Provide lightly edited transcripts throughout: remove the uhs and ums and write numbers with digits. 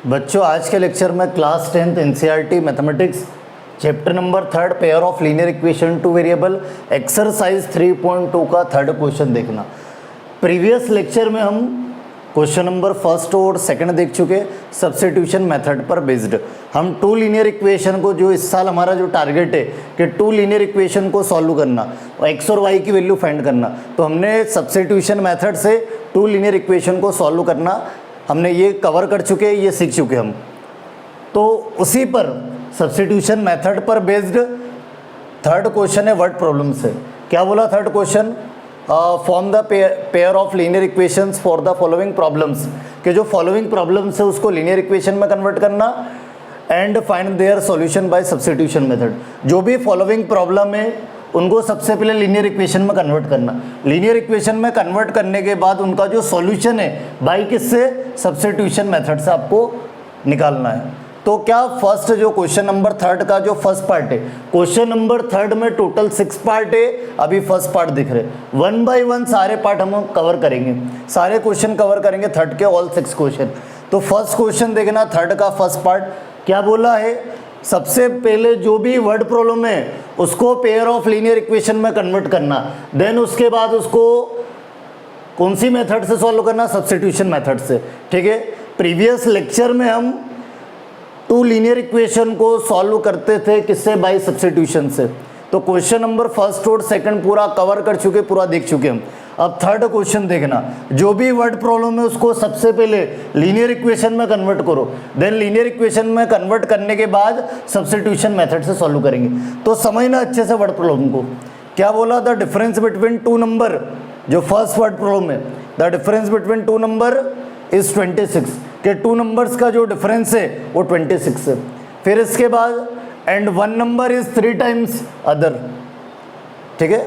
बच्चों आज के लेक्चर में class 10th NCERT mathematics chapter number 3 pair of linear equation two variable exercise 3.2 का थर्ड क्वेश्चन देखना। प्रीवियस लेक्चर में हम क्वेश्चन नंबर फर्स्ट और सेकंड देख चुके सब्स्टिट्यूशन मेथड पर बेस्ड। हम टू लीनियर इक्वेशन को जो इस साल हमारा जो टारगेट है कि टू लीनियर इक्वेशन को सॉल्व करना और एक्स और वाई की वैल्यू फाइंड करना, तो हमने सब्स्टिट्यूशन मेथड से टू लीनियर इक्वेशन को सॉल्व करना हमने ये कवर कर चुके, ये सीख चुके हम। तो उसी पर सब्स्टिट्यूशन मेथड पर बेस्ड थर्ड क्वेश्चन है वर्ड प्रॉब्लम से। क्या बोला third question? Form the pair of linear equations for the following problems, कि जो फॉलोइंग प्रॉब्लम्स है उसको लीनियर इक्वेशन में कन्वर्ट करना and find their solution bye substitution method. जो भी फॉलोइंग प्रॉब्लम है उनको सबसे पहले लीनियर इक्वेशन में कन्वर्ट करना। लीनियर इक्वेशन में कन्वर्ट करने के बाद उनका जो सॉल्यूशन है बाई किससे? सब्स्टिट्यूशन मेथड से आपको निकालना है। तो क्या फर्स्ट जो क्वेश्चन नंबर थर्ड का जो फर्स्ट पार्ट है, क्वेश्चन नंबर थर्ड में टोटल 6 पार्ट है, अभी फर्स्ट पार्ट दिख रहे, 1 बाय 1 सारे पार्ट हम कवर करेंगे, सारे क्वेश्चन कवर करेंगे थर्ड के ऑल 6 क्वेश्चन। तो फर्स्ट क्वेश्चन देखना, थर्ड का फर्स्ट पार्ट क्या बोला है? सबसे पहले जो भी वर्ड प्रॉब्लम है उसको पेयर ऑफ लीनियर इक्वेशन में कन्वर्ट करना, देन उसके बाद उसको कौन सी मेथड से सॉल्व करना? सब्स्टिट्यूशन मेथड से। ठीक है, प्रीवियस लेक्चर में हम टू लीनियर इक्वेशन को सॉल्व करते थे किससे? बाय सब्स्टिट्यूशन से। तो क्वेश्चन नंबर फर्स्ट और सेकंड पूरा कवर कर चुके, पूरा देख चुके हम। अब थर्ड क्वेश्चन देखना, जो भी वर्ड प्रॉब्लम है उसको सबसे पहले लीनियर इक्वेशन में कन्वर्ट करो, देन लीनियर इक्वेशन में कन्वर्ट करने के बाद सब्स्टिट्यूशन मेथड से सॉल्व करेंगे। तो समझना अच्छे से वर्ड प्रॉब्लम को। क्या बोला? The difference between two number, जो फर्स्ट वर्ड प्रॉब्लम है, the difference between two number is 26, कि टू नंबर्स का जो डिफरेंस है वो 26 है। फिर इसके बाद and one number is 3 times other, ठीक है,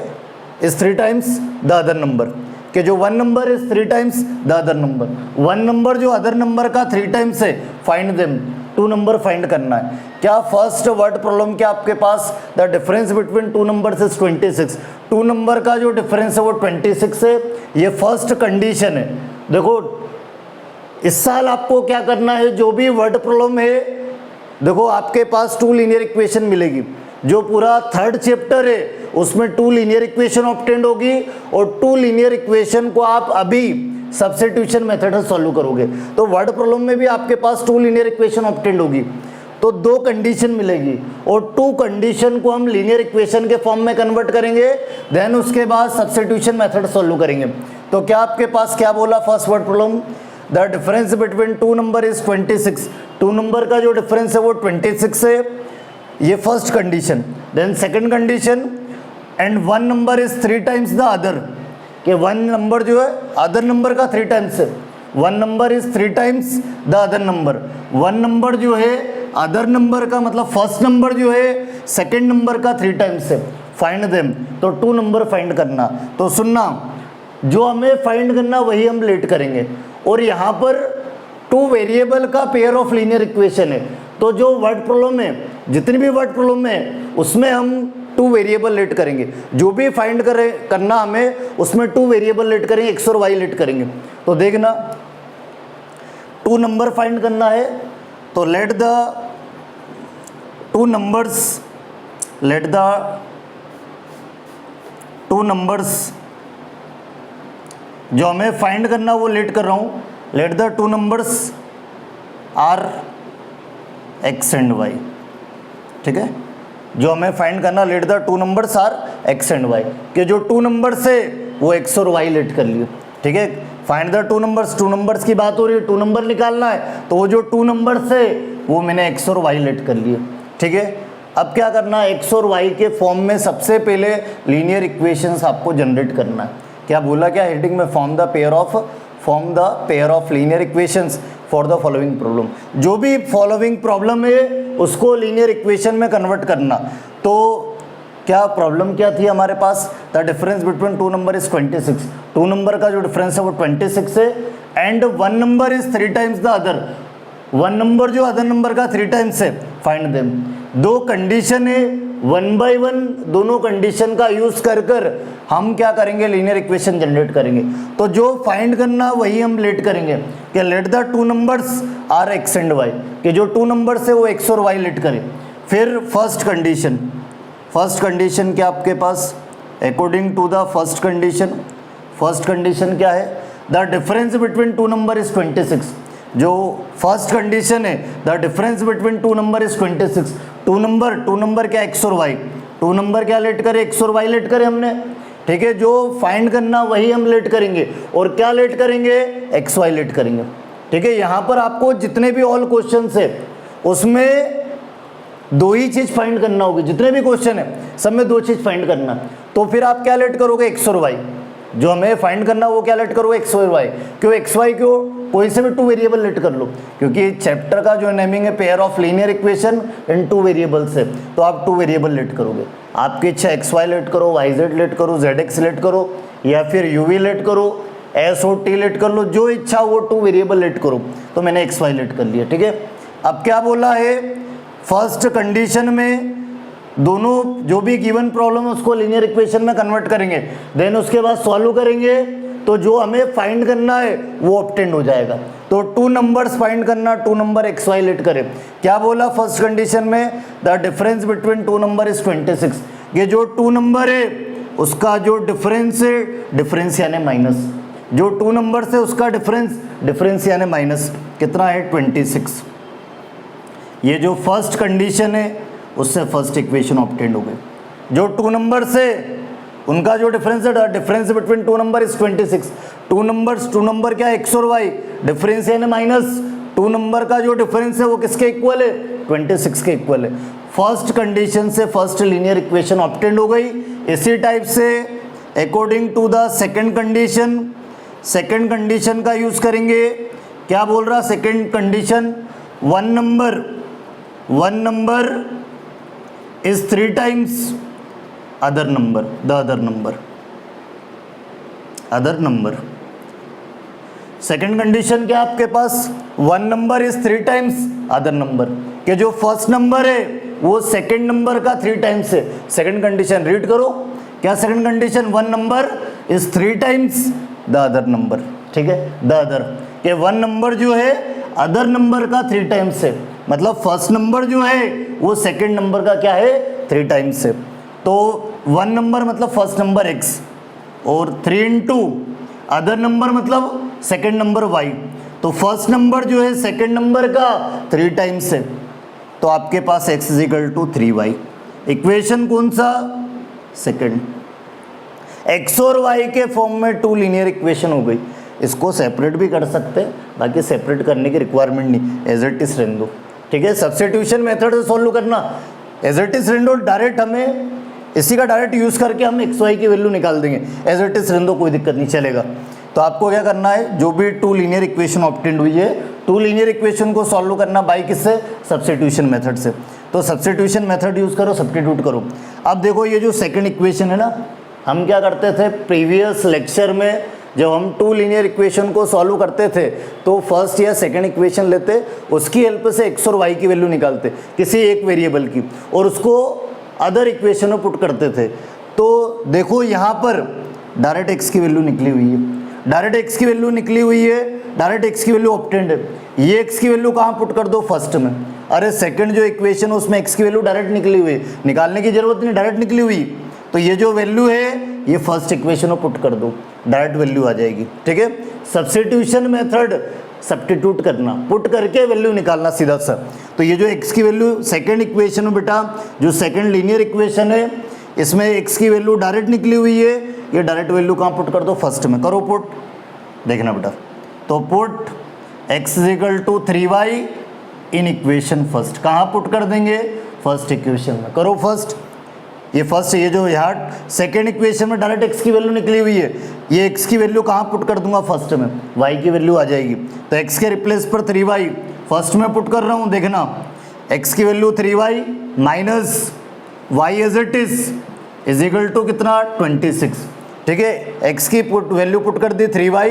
is 3 times the other number, कि जो one number is 3 times the other number, one number जो अदर नंबर का 3 टाइम्स है, find them, two number find करना है। क्या फर्स्ट वर्ड प्रॉब्लम क्या आपके पास? The difference between two numbers is 26, two number का जो डिफरेंस है वो 26 है, ये फर्स्ट कंडीशन है। देखो इस साल आपको क्या करना है, जो भी वर्ड प्रॉब्लम है, देखो आपके पास टू लीनियर इक्वेशन मिलेगी, जो पूरा थर्ड चैप्टर है उसमें टू लीनियर इक्वेशन ऑब्टेंड होगी, और टू लीनियर इक्वेशन को आप अभी सब्स्टिट्यूशन मेथड से सॉल्व करोगे। तो वर्ड प्रॉब्लम में भी आपके पास टू लीनियर इक्वेशन ऑब्टेंड होगी, तो 2 कंडीशन मिलेगी, और 2 कंडीशन को हम लीनियर इक्वेशन के फॉर्म में कन्वर्ट करेंगे, देन उसके बाद सब्स्टिट्यूशन मेथड सॉल्व करेंगे। तो क्या आपके पास क्या बोला first word problem? The difference between two number is 26, two number का जो डिफरेंस है वो 26 है, ये first condition. Then second condition, and one number is 3 times the other, कि वन नंबर जो है अदर नंबर का 3 टाइम्स है, one number is 3 times the other number, one number जो है अदर नंबर का मतलब फर्स्ट नंबर जो है सेकंड नंबर का 3 टाइम्स है, फाइंड देम। तो 2 नंबर फाइंड करना। तो सुनना, जो हमें फाइंड करना वही हम लेट करेंगे, और यहाँ पर 2 वेरिएबल का पेयर ऑफ लीनियर इक्वेशन है, तो जो वर्ड प्रॉब्लम है, जितनी भी वर्ड प्रॉब्लम है उसमें हम 2 वेरिएबल लेट करेंगे, जो भी फाइंड करना हमें उसमें 2 वेरिएबल लेट करेंगे, एक्स और वाई लेट करेंगे। तो देखना 2 नंबर फाइंड करना है, तो let the 2 numbers, let the 2 numbers जो हमें फाइंड करना वो लेट कर रहा हूँ, let the 2 numbers are x and y. ठीक है, जो हमें फाइंड करना, let the 2 numbers are x and Y, कि जो 2 नंबर्स है वो एक्स और वाई लेट कर लिए। ठीक है, फाइंड द 2 नंबर्स, 2 नंबर्स की बात हो रही है, 2 नंबर निकालना है, तो वो जो 2 नंबर्स है वो मैंने एक्स और वाई लेट कर लिए। ठीक है, अब क्या करना है, एक्स और वाई के फॉर्म में सबसे पहले लीनियर इक्वेशंस आपको जनरेट करना है। क्या बोला, क्या हेडिंग में? Form the pair of linear equations for the following problem. जो भी फॉलोइंग प्रॉब्लम है उसको लीनियर इक्वेशन में कन्वर्ट करना। तो क्या प्रॉब्लम क्या थी हमारे पास? The difference between 2 number is 26, 2 number का जो डिफरेंस है वो 26 है, and one number is 3 times the other, one number जो अदर नंबर का 3 टाइम्स है, फाइंड देम। 2 कंडीशन है वन बाय वन दोनों कंडीशन का यूज कर कर हम क्या करेंगे, लीनियर इक्वेशन जनरेट करेंगे। तो जो फाइंड करना वही हम लेट करेंगे कि let the two numbers are x and Y, कि जो टू नंबर्स है वो एक्स और वाई लेट करें। फिर फर्स्ट कंडीशन क्या आपके पास, according to the first condition क्या है, the difference between two number is 26। जो फर्स्ट कंडीशन है the difference between two number is 26। Two number क्या एक्स और वाई, टू नंबर क्या लेट करे, एक्स और वाई लेट करे हमने, ठीक है। जो फाइंड करना वही हम लेट करेंगे, और क्या लेट करेंगे, एक्स वाई लेट करेंगे, ठीक है। यहाँ पर आपको जितने भी ऑल क्वेश्चन है उसमें दो ही चीज फाइंड करना होगी, जितने भी क्वेश्चन है सब में दो चीज फाइंड करना। तो फिर आप क्या लेट करोगे, एक्स और वाई, जो हमें फाइंड करना वो क्या लेट करोगे, एक्स और वाई। क्यों एक्स वाई, क्यों, कोई से भी टू वेरिएबल लेट कर लो, क्योंकि चैप्टर का जो नेमिंग है pair of linear equation in two variables है, तो आप टू वेरिएबल लेट करोगे। आपकी इच्छा एक्स वाई लेट करो, वाई जेड लेट करो, जेड एक्स लेट करो, या फिर यू वी लेट करो, एस और टी लेट कर लो, जो इच्छा वो टू वेरिएबल लेट करो। तो मैंने एक्स वाई लेट कर लिया, ठीक है। अब क्या बोला है, फर्स्ट कंडीशन में दोनों जो भी गिवन प्रॉब्लम है उसको लीनियर इक्वेशन में कन्वर्ट करेंगे, देन उसके बाद सॉल्व करेंगे, तो जो हमें फाइंड करना है वो ऑब्टेन हो जाएगा। तो टू नंबर्स फाइंड करना, two number x Y let करें। क्या बोला फर्स्ट कंडीशन में, the difference between two number is 26। ये जो टू नंबर है उसका जो डिफरेंस है, डिफरेंस यानी माइनस, जो टू नंबर से उसका डिफरेंस यानी माइनस कितना है, 26। ये जो फर्स्ट कंडीशन है उससे फर्स्ट इक्वेशन ऑब्टेन हो गई। जो टू नंबर से उनका जो डिफरेंस है, difference between two number is 26। Two number क्या है, एक्स और वाई, डिफरेंस यानी माइनस, टू नंबर का जो डिफरेंस है वो किसके इक्वल है, 26 के इक्वल है। फर्स्ट कंडीशन से फर्स्ट लीनियर इक्वेशन ऑब्टेन हो गई। इसी टाइप से according to the second condition का यूज करेंगे। क्या बोल रहा second condition, one number is 3 times other number, the other number। Second condition क्या आपके पास, one number is 3 times other number, कि जो फर्स्ट नंबर है वो सेकेंड नंबर का 3 times है। सेकेंड कंडीशन रीड करो, क्या second condition, one number is 3 times the other number, ठीक है। द अदर कि वन नंबर जो है अदर नंबर का 3 times है, मतलब फर्स्ट नंबर जो है वो सेकंड नंबर का क्या है, 3 times है। तो वन नंबर मतलब फर्स्ट नंबर x, और 3 into अदर नंबर मतलब सेकंड नंबर y। तो फर्स्ट नंबर जो है सेकंड नंबर का 3 times है, तो आपके पास x is equal to 3y। Equation कौन सा, सेकंड। x और y के फॉर्म में टू लीनियर इक्वेशन हो गई। इसको सेपरेट भी कर सकते हैं, बाकी सेपरेट करने की रिक्वायरमेंट नहीं, एज इट इज रहने दो, ठीक है। सब्स्टिट्यूशन मेथड से सॉल्व करना, एज इट इज रहने दो, डायरेक्ट हमें इसी का डायरेक्ट यूज़ करके हम एक्स वाई की वैल्यू निकाल देंगे, एज इट इज रहने दो, कोई दिक्कत नहीं चलेगा। तो आपको क्या करना है, जो भी टू लीनियर इक्वेशन ऑब्टेंड हुई है, टू लीनियर इक्वेशन को सॉल्व करना बाई किससे, सब्स्टिट्यूशन मेथड से। तो सब्स्टिट्यूशन मेथड यूज़ करो, सब्स्टिट्यूट करो। अब देखो ये जो सेकंड इक्वेशन है ना, हम क्या करते थे प्रीवियस लेक्चर में, जब हम टू लीनियर इक्वेशन को सॉल्व करते थे तो फर्स्ट या सेकंड इक्वेशन लेते, उसकी हेल्प से एक्स और वाई की वैल्यू निकालते किसी एक वेरिएबल की, और उसको अदर इक्वेशन में पुट करते थे। तो देखो यहाँ पर डायरेक्ट एक्स की वैल्यू निकली हुई है, डायरेक्ट एक्स की वैल्यू ऑब्टेंड है। ये एक्स की वैल्यू कहाँ पुट कर दो, फर्स्ट में। अरे सेकंड जो इक्वेशन है उसमें एक्स की वैल्यू डायरेक्ट निकली हुई है, निकालने की जरूरत नहीं, डायरेक्ट निकली हुई। तो ये जो वैल्यू है ये फर्स्ट इक्वेशन में पुट कर दो, डायरेक्ट वैल्यू आ जाएगी, ठीक है। सब्स्टिट्यूशन मेथड, सब्स्टिट्यूट करना, पुट करके वैल्यू निकालना सीधा सा। तो ये जो x की वैल्यू सेकंड इक्वेशन में बेटा, जो सेकंड लीनियर इक्वेशन है इसमें x की वैल्यू डायरेक्ट निकली हुई है, ये डायरेक्ट वैल्यू कहाँ पुट कर दो, फर्स्ट में। करो पुट, देखना बेटा, तो put x is equal to 3y in equation first, कहाँ पुट कर देंगे, फर्स्ट इक्वेशन में। करो फर्स्ट, ये फर्स्ट, ये जो यहाँ सेकेंड इक्वेशन में डायरेक्ट x की वैल्यू निकली हुई है, ये x की वैल्यू कहाँ पुट कर दूंगा, फर्स्ट में, y की वैल्यू आ जाएगी। तो x के रिप्लेस पर 3y फर्स्ट में पुट कर रहा हूँ, देखना x की value 3y minus y as it is equal to कितना, 26, ठीक है। x की वैल्यू पुट कर दी 3y,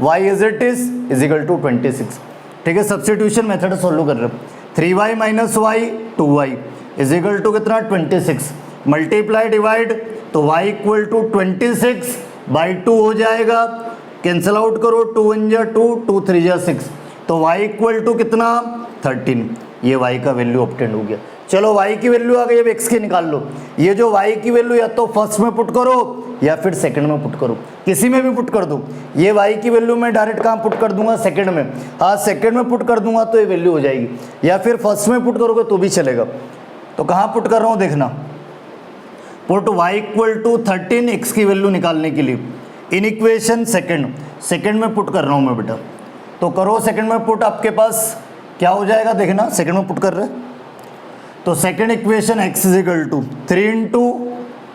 y as it is equal to 26, ठीक है। सब्स्टिट्यूशन मेथड सॉल्व कर रहे हो, 3y minus y 2y, is equal to कितना 26, मल्टीप्लाई डिवाइड तो y इक्वल टू 26 बाई 2 हो जाएगा, कैंसिल आउट करो 2 1 जा 2 2 3 जा 6, तो y इक्वल टू कितना 13, ये y का वैल्यू ऑब्टेन हो गया। चलो y की वैल्यू आ गई, अब x की निकाल लो। ये जो y की वैल्यू या तो फर्स्ट में पुट करो या फिर सेकंड में पुट करो, किसी में भी पुट कर दो। ये y की वैल्यू मैं डायरेक्ट कहाँ पुट कर दूंगा, सेकंड में। हाँ सेकंड में पुट कर दूंगा तो ये वैल्यू हो जाएगी, या फिर फर्स्ट में पुट करोगे तो भी चलेगा। तो कहाँ पुट कर रहा हूँ देखना, put y equal to 13 x की वैल्यू निकालने के लिए इन इक्वेशन सेकंड में पुट कर रहा हूँ मैं बेटा। तो करो सेकंड में पुट, आपके पास क्या हो जाएगा देखना, सेकंड में पुट कर रहे तो second equation x is equal to 3 into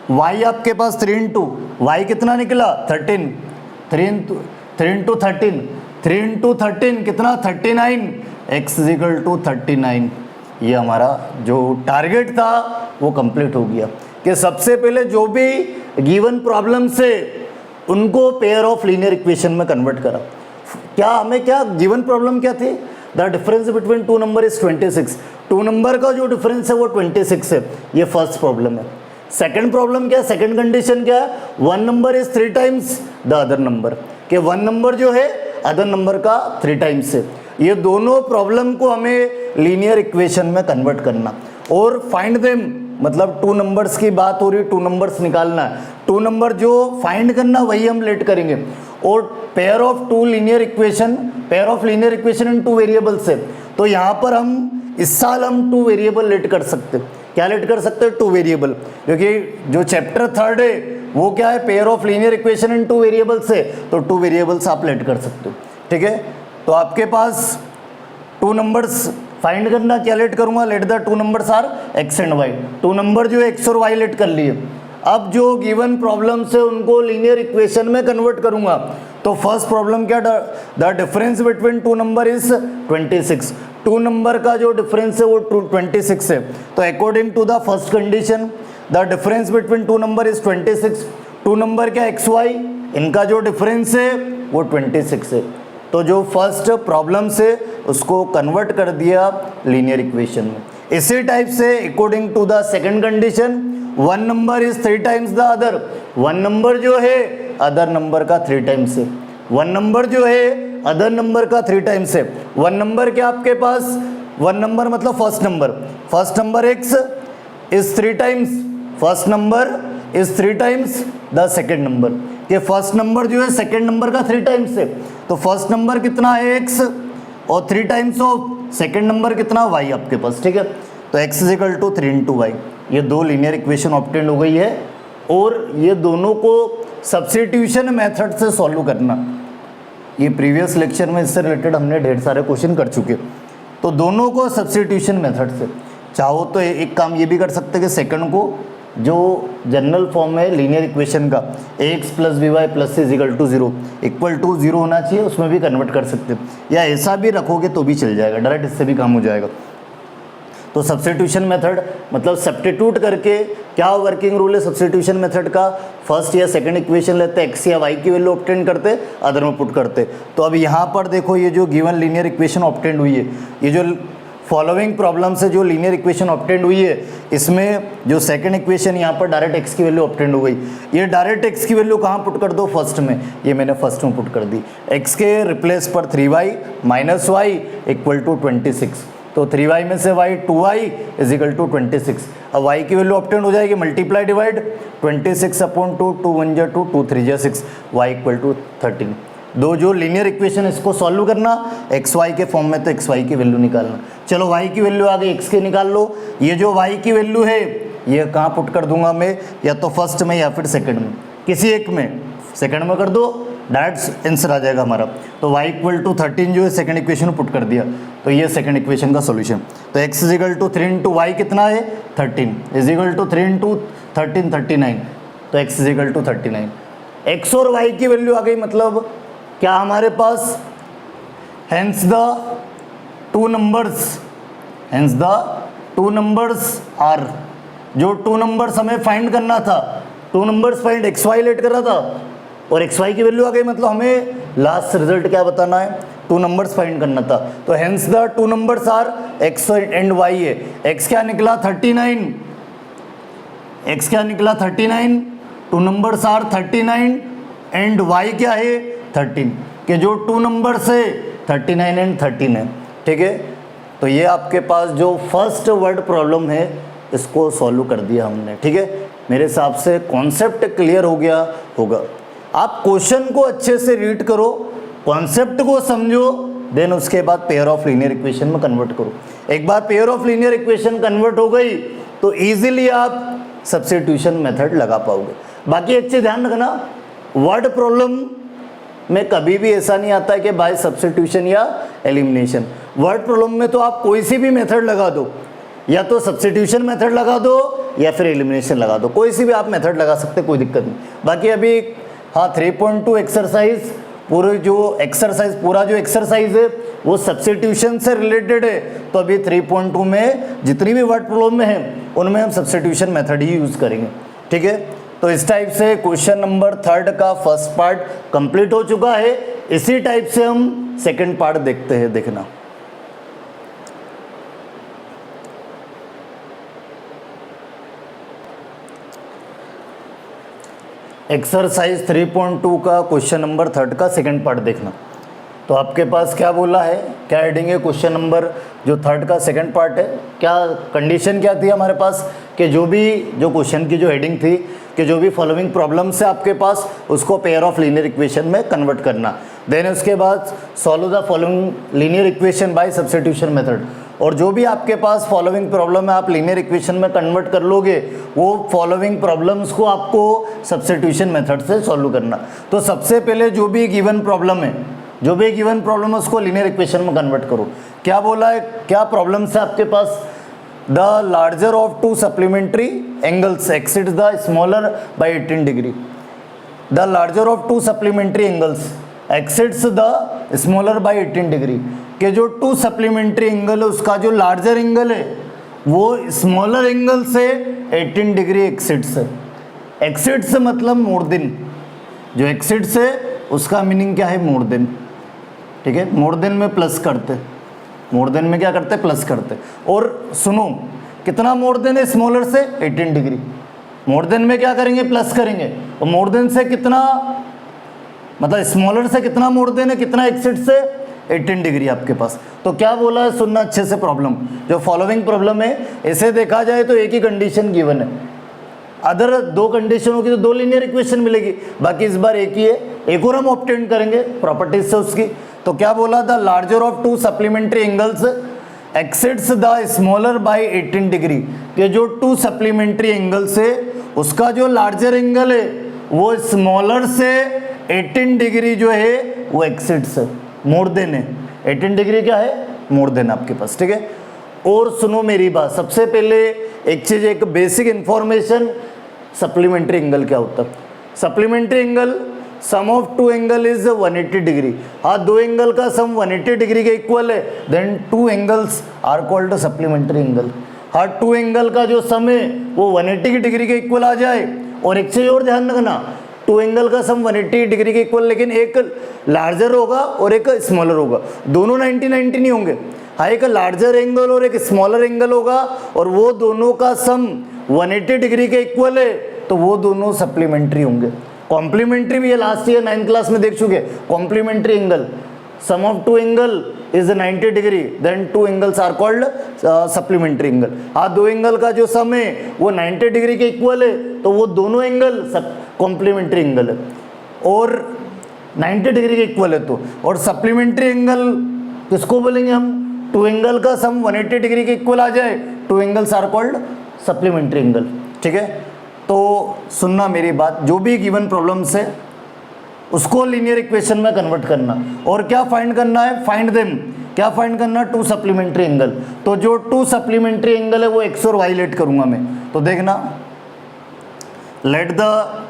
y, आपके पास 3 इंटू वाई कितना निकला 13, 3 इंटू 13 कितना 39, x इज इक्वल टू 39। ये हमारा जो टारगेट था वो कंप्लीट हो गया कि सबसे पहले जो भी गिवन प्रॉब्लम से उनको पेयर ऑफ लीनियर इक्वेशन में कन्वर्ट करा। क्या हमें क्या गिवन प्रॉब्लम क्या थी, the difference between two number is 26, two number का जो डिफरेंस है वो 26 है, ये फर्स्ट प्रॉब्लम है। सेकंड प्रॉब्लम क्या है, सेकंड कंडीशन क्या है, one number is 3 times the other number, कि वन नंबर जो है अदर नंबर का 3 टाइम्स है। ये दोनों प्रॉब्लम को हमें लीनियर इक्वेशन में कन्वर्ट करना और फाइंड देम, मतलब टू नंबर्स की बात हो रही, टू नंबर्स निकालना है, टू नंबर जो फाइंड करना वही हम लेट करेंगे। और pair of linear equation in two variables है, तो यहाँ पर हम इस साल हम 2 वेरिएबल लेट कर सकते हैं। क्या लेट कर सकते हैं, 2 वेरिएबल, क्योंकि जो चैप्टर 3 है वो क्या है, pair of linear equation in 2 variables है, तो 2 वेरिएबल्स आप लेट कर सकते हो। ठीक है, तो आपके पास 2 नंबर्स फाइंड करना, क्या लेट करूंगा, let the 2 numbers are x and y, 2 number जो है x और y लेट कर लिए। अब जो गिवन प्रॉब्लम से उनको लीनियर इक्वेशन में कन्वर्ट करूंगा, तो फर्स्ट प्रॉब्लम क्या, the difference between two number is 26, two number का जो डिफरेंस है वो 26 है। तो according to the first condition the difference between two number is 26, two number क्या एक्स वाई, इनका जो डिफरेंस है वो 26 है। तो जो फर्स्ट प्रॉब्लम से उसको कन्वर्ट कर दिया लीनियर इक्वेशन में। इसी टाइप से according to the second condition, one number is 3 times the other, one number जो है अदर नंबर का 3 टाइम्स है, वन नंबर जो है अदर नंबर का 3 टाइम्स है। वन नंबर क्या आपके पास, वन नंबर मतलब first number x is 3 times, first number is 3 times the second number, कि फर्स्ट नंबर जो है सेकंड नंबर का 3 टाइम्स है। तो फर्स्ट नंबर कितना है x और 3 टाइम्स ऑफ सेकंड नंबर कितना y आपके पास। ठीक है, तो x is equal to 3 into y, ये 2 लीनियर इक्वेशन ऑब्टेन हो गई है। और ये दोनों को सब्स्टिट्यूशन मेथड से सॉल्व करना, ये प्रीवियस लेक्चर में इससे रिलेटेड हमने ढेर सारे क्वेश्चन कर चुके। तो दोनों को सब्स्टिट्यूशन मेथड से, चाहो तो एक काम ये भी कर सकते हैं कि सेकंड को जो जनरल फॉर्म है लीनियर इक्वेशन का ax plus B Y plus C equal to 0 equal to 0 होना चाहिए, उसमें भी कन्वर्ट कर सकते हैं, या ऐसा भी रखोगे तो भी चल जाएगा, डायरेक्ट इससे भी काम हो जाएगा। तो सब्स्टिट्यूशन मेथड मतलब सब्स्टिट्यूट करके, क्या वर्किंग रूल है सब्स्टिट्यूशन मेथड का, फर्स्ट या सेकंड इक्वेशन लेते x या y की वैल्यू ऑब्टेन करते, अदर में पुट करते। तो अब यहाँ पर देखो ये जो गिवन लीनियर इक्वेशन ऑब्टेन हुई है, ये जो फॉलोइंग प्रॉब्लम से जो लीनियर इक्वेशन ऑब्टेन हुई है, इसमें जो सेकंड इक्वेशन यहाँ पर डायरेक्ट x की वैल्यू ऑब्टेन हो गई, ये डायरेक्ट x की वैल्यू कहाँ पुट कर दो, फर्स्ट में, ये मैंने फर्स्ट में पुट कर दी। x के रिप्लेस पर 3y minus Y equal to 26, तो 3y में से y 2y is equal to 26। अब y की वैल्यू ऑब्टेन हो जाएगी, मल्टीप्लाई डिवाइड 26 अपॉन 2, 2 1 जा 2, 2 3 जा 6, y इक्वल टू 13। दो जो लीनियर इक्वेशन इसको सॉल्व करना, एक्स वाई के फॉर्म में, तो एक्स वाई की वैल्यू निकालना। चलो y की वैल्यू आ गई, एक्स की निकाल लो। ये जो y की वैल्यू है ये कहाँ पुट कर दूंगा मैं, या तो फर्स्ट में या फिर सेकंड में, किसी एक में, सेकंड में कर दो, डायरेक्ट आंसर आ जाएगा हमारा। तो y इक्वल टू 13 जो है सेकंड इक्वेशन में पुट कर दिया, तो ये सेकंड इक्वेशन का सॉल्यूशन। तो x is equal to 3 into Y कितना है 13, इज इक्वल टू 3 इंटू 13 39, तो x is equal to 39। x और y की वैल्यू आ गई, मतलब क्या हमारे पास, hence the two numbers are, जो टू नंबर्स हमें फाइंड करना था, two numbers find X Y let कर रहा था और एक्स वाई की वैल्यू आ गई, मतलब हमें लास्ट रिजल्ट क्या बताना है, टू नंबर्स फाइंड करना था। तो hence the two numbers are x and Y है। एक्स क्या निकला 39, एक्स क्या निकला 39, two numbers are 39 and Y क्या है 13, कि जो टू नंबर से 39 एंड 13 है। ठीक है, तो ये आपके पास जो फर्स्ट वर्ड प्रॉब्लम है इसको सॉल्व कर दिया हमने। ठीक है, मेरे हिसाब से कॉन्सेप्ट क्लियर हो गया होगा। आप क्वेश्चन को अच्छे से रीड करो, कॉन्सेप्ट को समझो, देन उसके बाद पेयर ऑफ लीनियर इक्वेशन में कन्वर्ट करो। एक बार pair of linear equation convert हो गई तो इजीली आप सब्स्टिट्यूशन मेथड लगा पाओगे। बाकी एक चीज़ ध्यान रखना, वर्ड प्रॉब्लम में कभी भी ऐसा नहीं आता है कि बाय सब्स्टिट्यूशन या एलिमिनेशन। वर्ड प्रॉब्लम में तो आप कोई सी भी मेथड लगा दो, या तो सब्स्टिट्यूशन मेथड लगा दो या फिर एलिमिनेशन लगा दो, कोई सी भी आप मेथड लगा सकते, कोई दिक्कत नहीं। बाकी अभी हाँ 3.2 एक्सरसाइज पूरा जो एक्सरसाइज है वो सब्स्टिट्यूशन से रिलेटेड है। तो अभी 3.2 में जितनी भी वर्ड प्रॉब्लम में है उनमें हम सब्स्टिट्यूशन मेथड ही यूज़ करेंगे। ठीक है, तो इस टाइप से क्वेश्चन नंबर 3 का फर्स्ट पार्ट कंप्लीट हो चुका है। इसी टाइप से हम सेकंड पार्ट देखते हैं, देखना। एक्सरसाइज 3.2 का क्वेश्चन नंबर 3 का सेकंड पार्ट देखना। तो आपके पास क्या बोला है, क्या हेडिंग है क्वेश्चन नंबर जो 3 का सेकंड पार्ट है, क्या कंडीशन क्या थी हमारे पास कि जो क्वेश्चन की जो हेडिंग थी कि जो भी फॉलोइंग प्रॉब्लम्स है आपके पास उसको पेयर ऑफ लीनियर इक्वेशन में कन्वर्ट करना। देन उसके बाद solve the following linear equation by substitution method. और जो भी आपके पास फॉलोइंग प्रॉब्लम है आप लीनियर इक्वेशन में कन्वर्ट कर लोगे, वो फॉलोइंग प्रॉब्लम्स को आपको सब्स्टिट्यूशन मेथड से सॉल्व करना। तो सबसे पहले जो भी गिवन प्रॉब्लम है उसको लीनियर इक्वेशन में कन्वर्ट करो। क्या बोला है, क्या प्रॉब्लम्स है आपके पास, the larger of two supplementary angles exceeds the smaller by 18 degree. The larger of two supplementary angles exceeds the smaller by 18 degree, कि जो टू सप्लीमेंट्री एंगल है उसका जो लार्जर एंगल है वो स्मॉलर एंगल से 18 डिग्री एक्सीड्स है। Exceeds मतलब मोर देन, जो एक्सीड्स है उसका मीनिंग क्या है, मोर देन। ठीक है, मोर देन में प्लस करते, मोर देन में क्या करते, प्लस करते। और सुनो, कितना मोर देन है स्मॉलर से 18 डिग्री, मोर देन में क्या करेंगे, प्लस करेंगे। और मोर देन से कितना, मतलब स्मॉलर से कितना मोर देन है, कितना एक्सीड से 18 डिग्री आपके पास। तो क्या बोला है, सुनना अच्छे से। प्रॉब्लम जो फॉलोइंग प्रॉब्लम है, इसे देखा जाए तो एक ही कंडीशन गिवन है, अदर दो कंडीशन होगी तो दो लीनियर इक्वेशन मिलेगी, बाकी इस बार एक ही है। एक और हम ऑब्टेन करेंगे प्रॉपर्टीज से उसकी। तो क्या बोला, the larger of two supplementary angles exceeds the smaller by 18 degree, कि जो टू सप्लीमेंट्री एंगल्स है उसका जो लार्जर एंगल है वो स्मॉलर से 18 डिग्री जो है वो एक्सीड्स है, मोर देन है। 18 डिग्री क्या है, मोर देन आपके पास। ठीक है, और सुनो मेरी बात, सबसे पहले एक चीज, एक बेसिक इंफॉर्मेशन, सप्लीमेंट्री एंगल क्या होता है। Supplementary angle sum of two angle is 180 degree. हाँ, दो एंगल का सम 180 डिग्री के इक्वल है, then two angles are called supplementary angle. हाँ, टू एंगल का जो सम है वो 180 डिग्री के इक्वल आ जाए। और एक चीज और ध्यान रखना, टू एंगल का सम 180 डिग्री के इक्वल, लेकिन एक लार्जर होगा और एक स्मॉलर होगा, दोनों 90-90 नहीं होंगे। हाँ, एक लार्जर एंगल और एक स्मॉलर एंगल होगा और वो दोनों का सम 180 डिग्री के इक्वल है, तो वो दोनों सप्लीमेंट्री होंगे। कॉम्प्लीमेंट्री भी है, लास्ट ईयर 9th क्लास में देख चुके। Complementary angle, sum of two angle is 90 degree, then two angles are called supplementary angle. हाँ, दो एंगल का जो सम है वो 90 डिग्री के इक्वल है, तो वो दोनों एंगल कॉम्प्लीमेंट्री एंगल है, और 90 डिग्री के इक्वल है। तो और सप्लीमेंट्री एंगल किसको बोलेंगे हम, टू एंगल का सम 180 डिग्री के इक्वल आ जाए, two angles are called supplementary angle. ठीक है, तो सुनना मेरी बात, जो भी गिवन प्रॉब्लम्स है उसको लीनियर इक्वेशन में कन्वर्ट करना। और क्या फाइंड करना है, फाइंड देम, क्या फाइंड करना, टू सप्लीमेंट्री एंगल। तो जो टू सप्लीमेंट्री एंगल है वो एक्स और वाई लेट करूंगा मैं। तो देखना, let the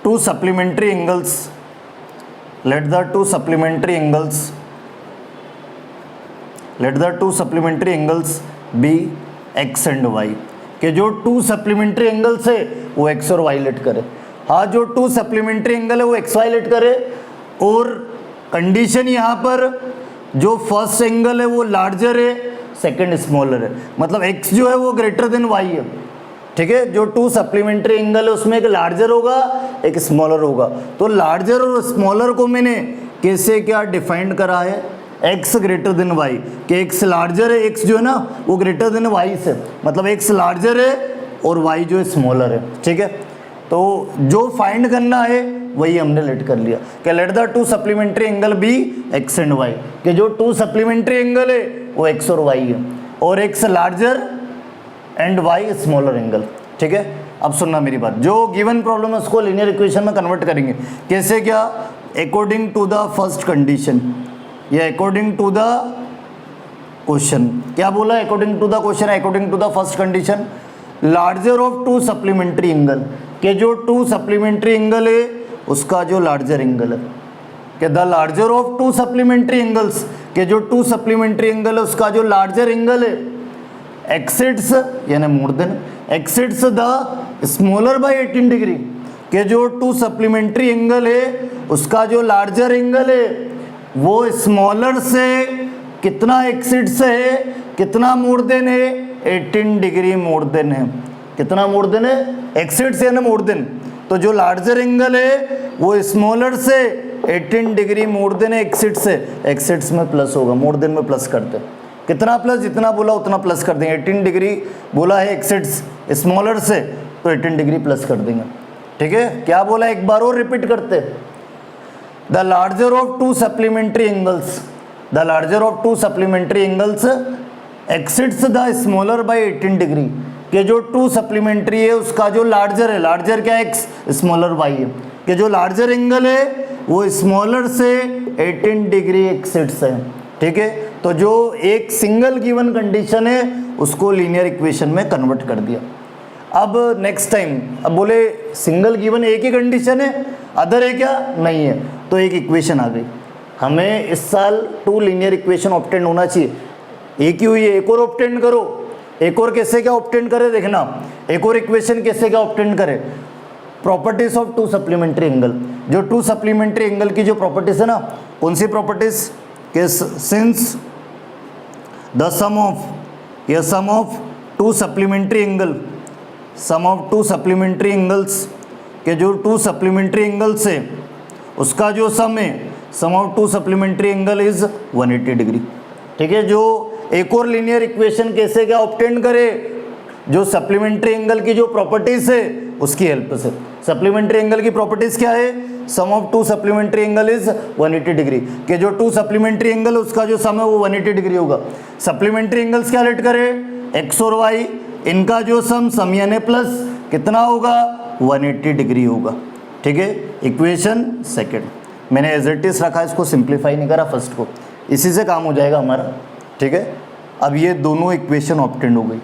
two supplementary angles, let the two supplementary angles, let the two supplementary angles be X and Y, कि जो टू सप्लीमेंट्री एंगल्स है वो एक्स और वाई लेट करे। हाँ, जो टू सप्लीमेंट्री एंगल है वो एक्स वाई लेट करे। और कंडीशन यहाँ पर, जो फर्स्ट एंगल है वो लार्जर है, सेकंड स्मॉलर है, मतलब x जो है वो ग्रेटर देन y है, ठीक है। जो टू सप्लीमेंट्री एंगल है उसमें एक लार्जर होगा एक स्मॉलर होगा, तो लार्जर और स्मॉलर को मैंने कैसे क्या डिफाइंड करा है, x ग्रेटर देन y, कि x लार्जर है, x जो है ना वो ग्रेटर देन y से, मतलब x लार्जर है और y जो है स्मॉलर है, ठीक है। तो जो फाइंड करना है वही हमने लेट कर लिया कि let the two supplementary angle be x and y, कि जो टू सप्लीमेंट्री एंगल है वो x और y है और x larger and y smaller angle, ठीक है। अब सुनना मेरी बात, जो गिवन प्रॉब्लम है उसको लीनियर इक्वेशन में कन्वर्ट करेंगे, कैसे क्या, according to the first condition या अकॉर्डिंग टू द क्वेश्चन। क्या बोला, according to the question, according to the first condition, larger of two supplementary angle, के जो टू सप्लीमेंट्री एंगल है उसका जो लार्जर एंगल है, कि the larger of two supplementary angles, के जो टू सप्लीमेंट्री एंगल है उसका जो लार्जर एंगल है एक्सिड्स यानी more than exceeds the smaller by 18 degree, के जो टू सप्लीमेंट्री एंगल है उसका जो लार्जर एंगल है वो स्मॉलर से कितना एक्सिड्स है, कितना मोर देन है, 18 डिग्री मोर देन है, कितना मोर देन है, एक्सिड्स यानी मोर देन, तो जो लार्जर एंगल है वो स्मॉलर से 18 डिग्री मोर देन है एक्सिड्स से, एक्सिड्स में प्लस होगा, मोर देन में प्लस करते हैं, कितना प्लस, जितना बोला उतना प्लस कर देंगे, 18 डिग्री बोला है एक्सिड्स स्मॉलर से तो 18 डिग्री प्लस कर देंगे, ठीक है। क्या बोला एक बार और रिपीट करते, the larger of two supplementary angles, the larger of two supplementary angles exceeds the smaller by 18 degree, कि जो टू सप्लीमेंट्री है उसका जो लार्जर है, लार्जर क्या है x, स्मॉलर y है, कि जो लार्जर एंगल है वो स्मॉलर से 18 डिग्री एक्सिड्स है, ठीक है। तो जो एक सिंगल गिवन कंडीशन है उसको लीनियर इक्वेशन में कन्वर्ट कर दिया। अब नेक्स्ट टाइम, अब बोले सिंगल गिवन एक ही कंडीशन है, अदर है क्या, नहीं है, तो एक इक्वेशन आ गई, हमें इस साल टू लीनियर इक्वेशन ऑब्टेन होना चाहिए, एक ही हुई है, एक और ऑब्टेन करो, एक और कैसे क्या ऑब्टेन करे देखना, एक और इक्वेशन कैसे क्या ऑब्टेन करे, properties of two supplementary angle, जो टू सप्लीमेंट्री एंगल की जो प्रॉपर्टीज है ना, कौन सी प्रॉपर्टीज, के since the sum of two supplementary angle, sum of two supplementary angles, के जो टू सप्लीमेंट्री एंगल्स है उसका जो सम है, sum of two supplementary angle is 180 degree, ठीक है। जो एक और लीनियर इक्वेशन कैसे क्या ऑब्टेन करे, जो सप्लीमेंट्री एंगल की जो प्रॉपर्टीज है उसकी हेल्प से, सप्लीमेंट्री एंगल की प्रॉपर्टीज क्या है, sum of two supplementary angle is 180 degree, के जो टू सप्लीमेंट्री एंगल उसका जो सम है वो 180 डिग्री होगा। सप्लीमेंट्री एंगल्स क्या लेट करे, एक्स और वाई, इनका जो सम यानी प्लस कितना होगा, 180 डिग्री होगा, ठीक है। इक्वेशन सेकेंड मैंने एज इट इज रखा, इसको सिंप्लीफाई नहीं करा फर्स्ट को, इसी से काम हो जाएगा हमारा, ठीक है। अब ये दोनों इक्वेशन ऑब्टेन हो गई।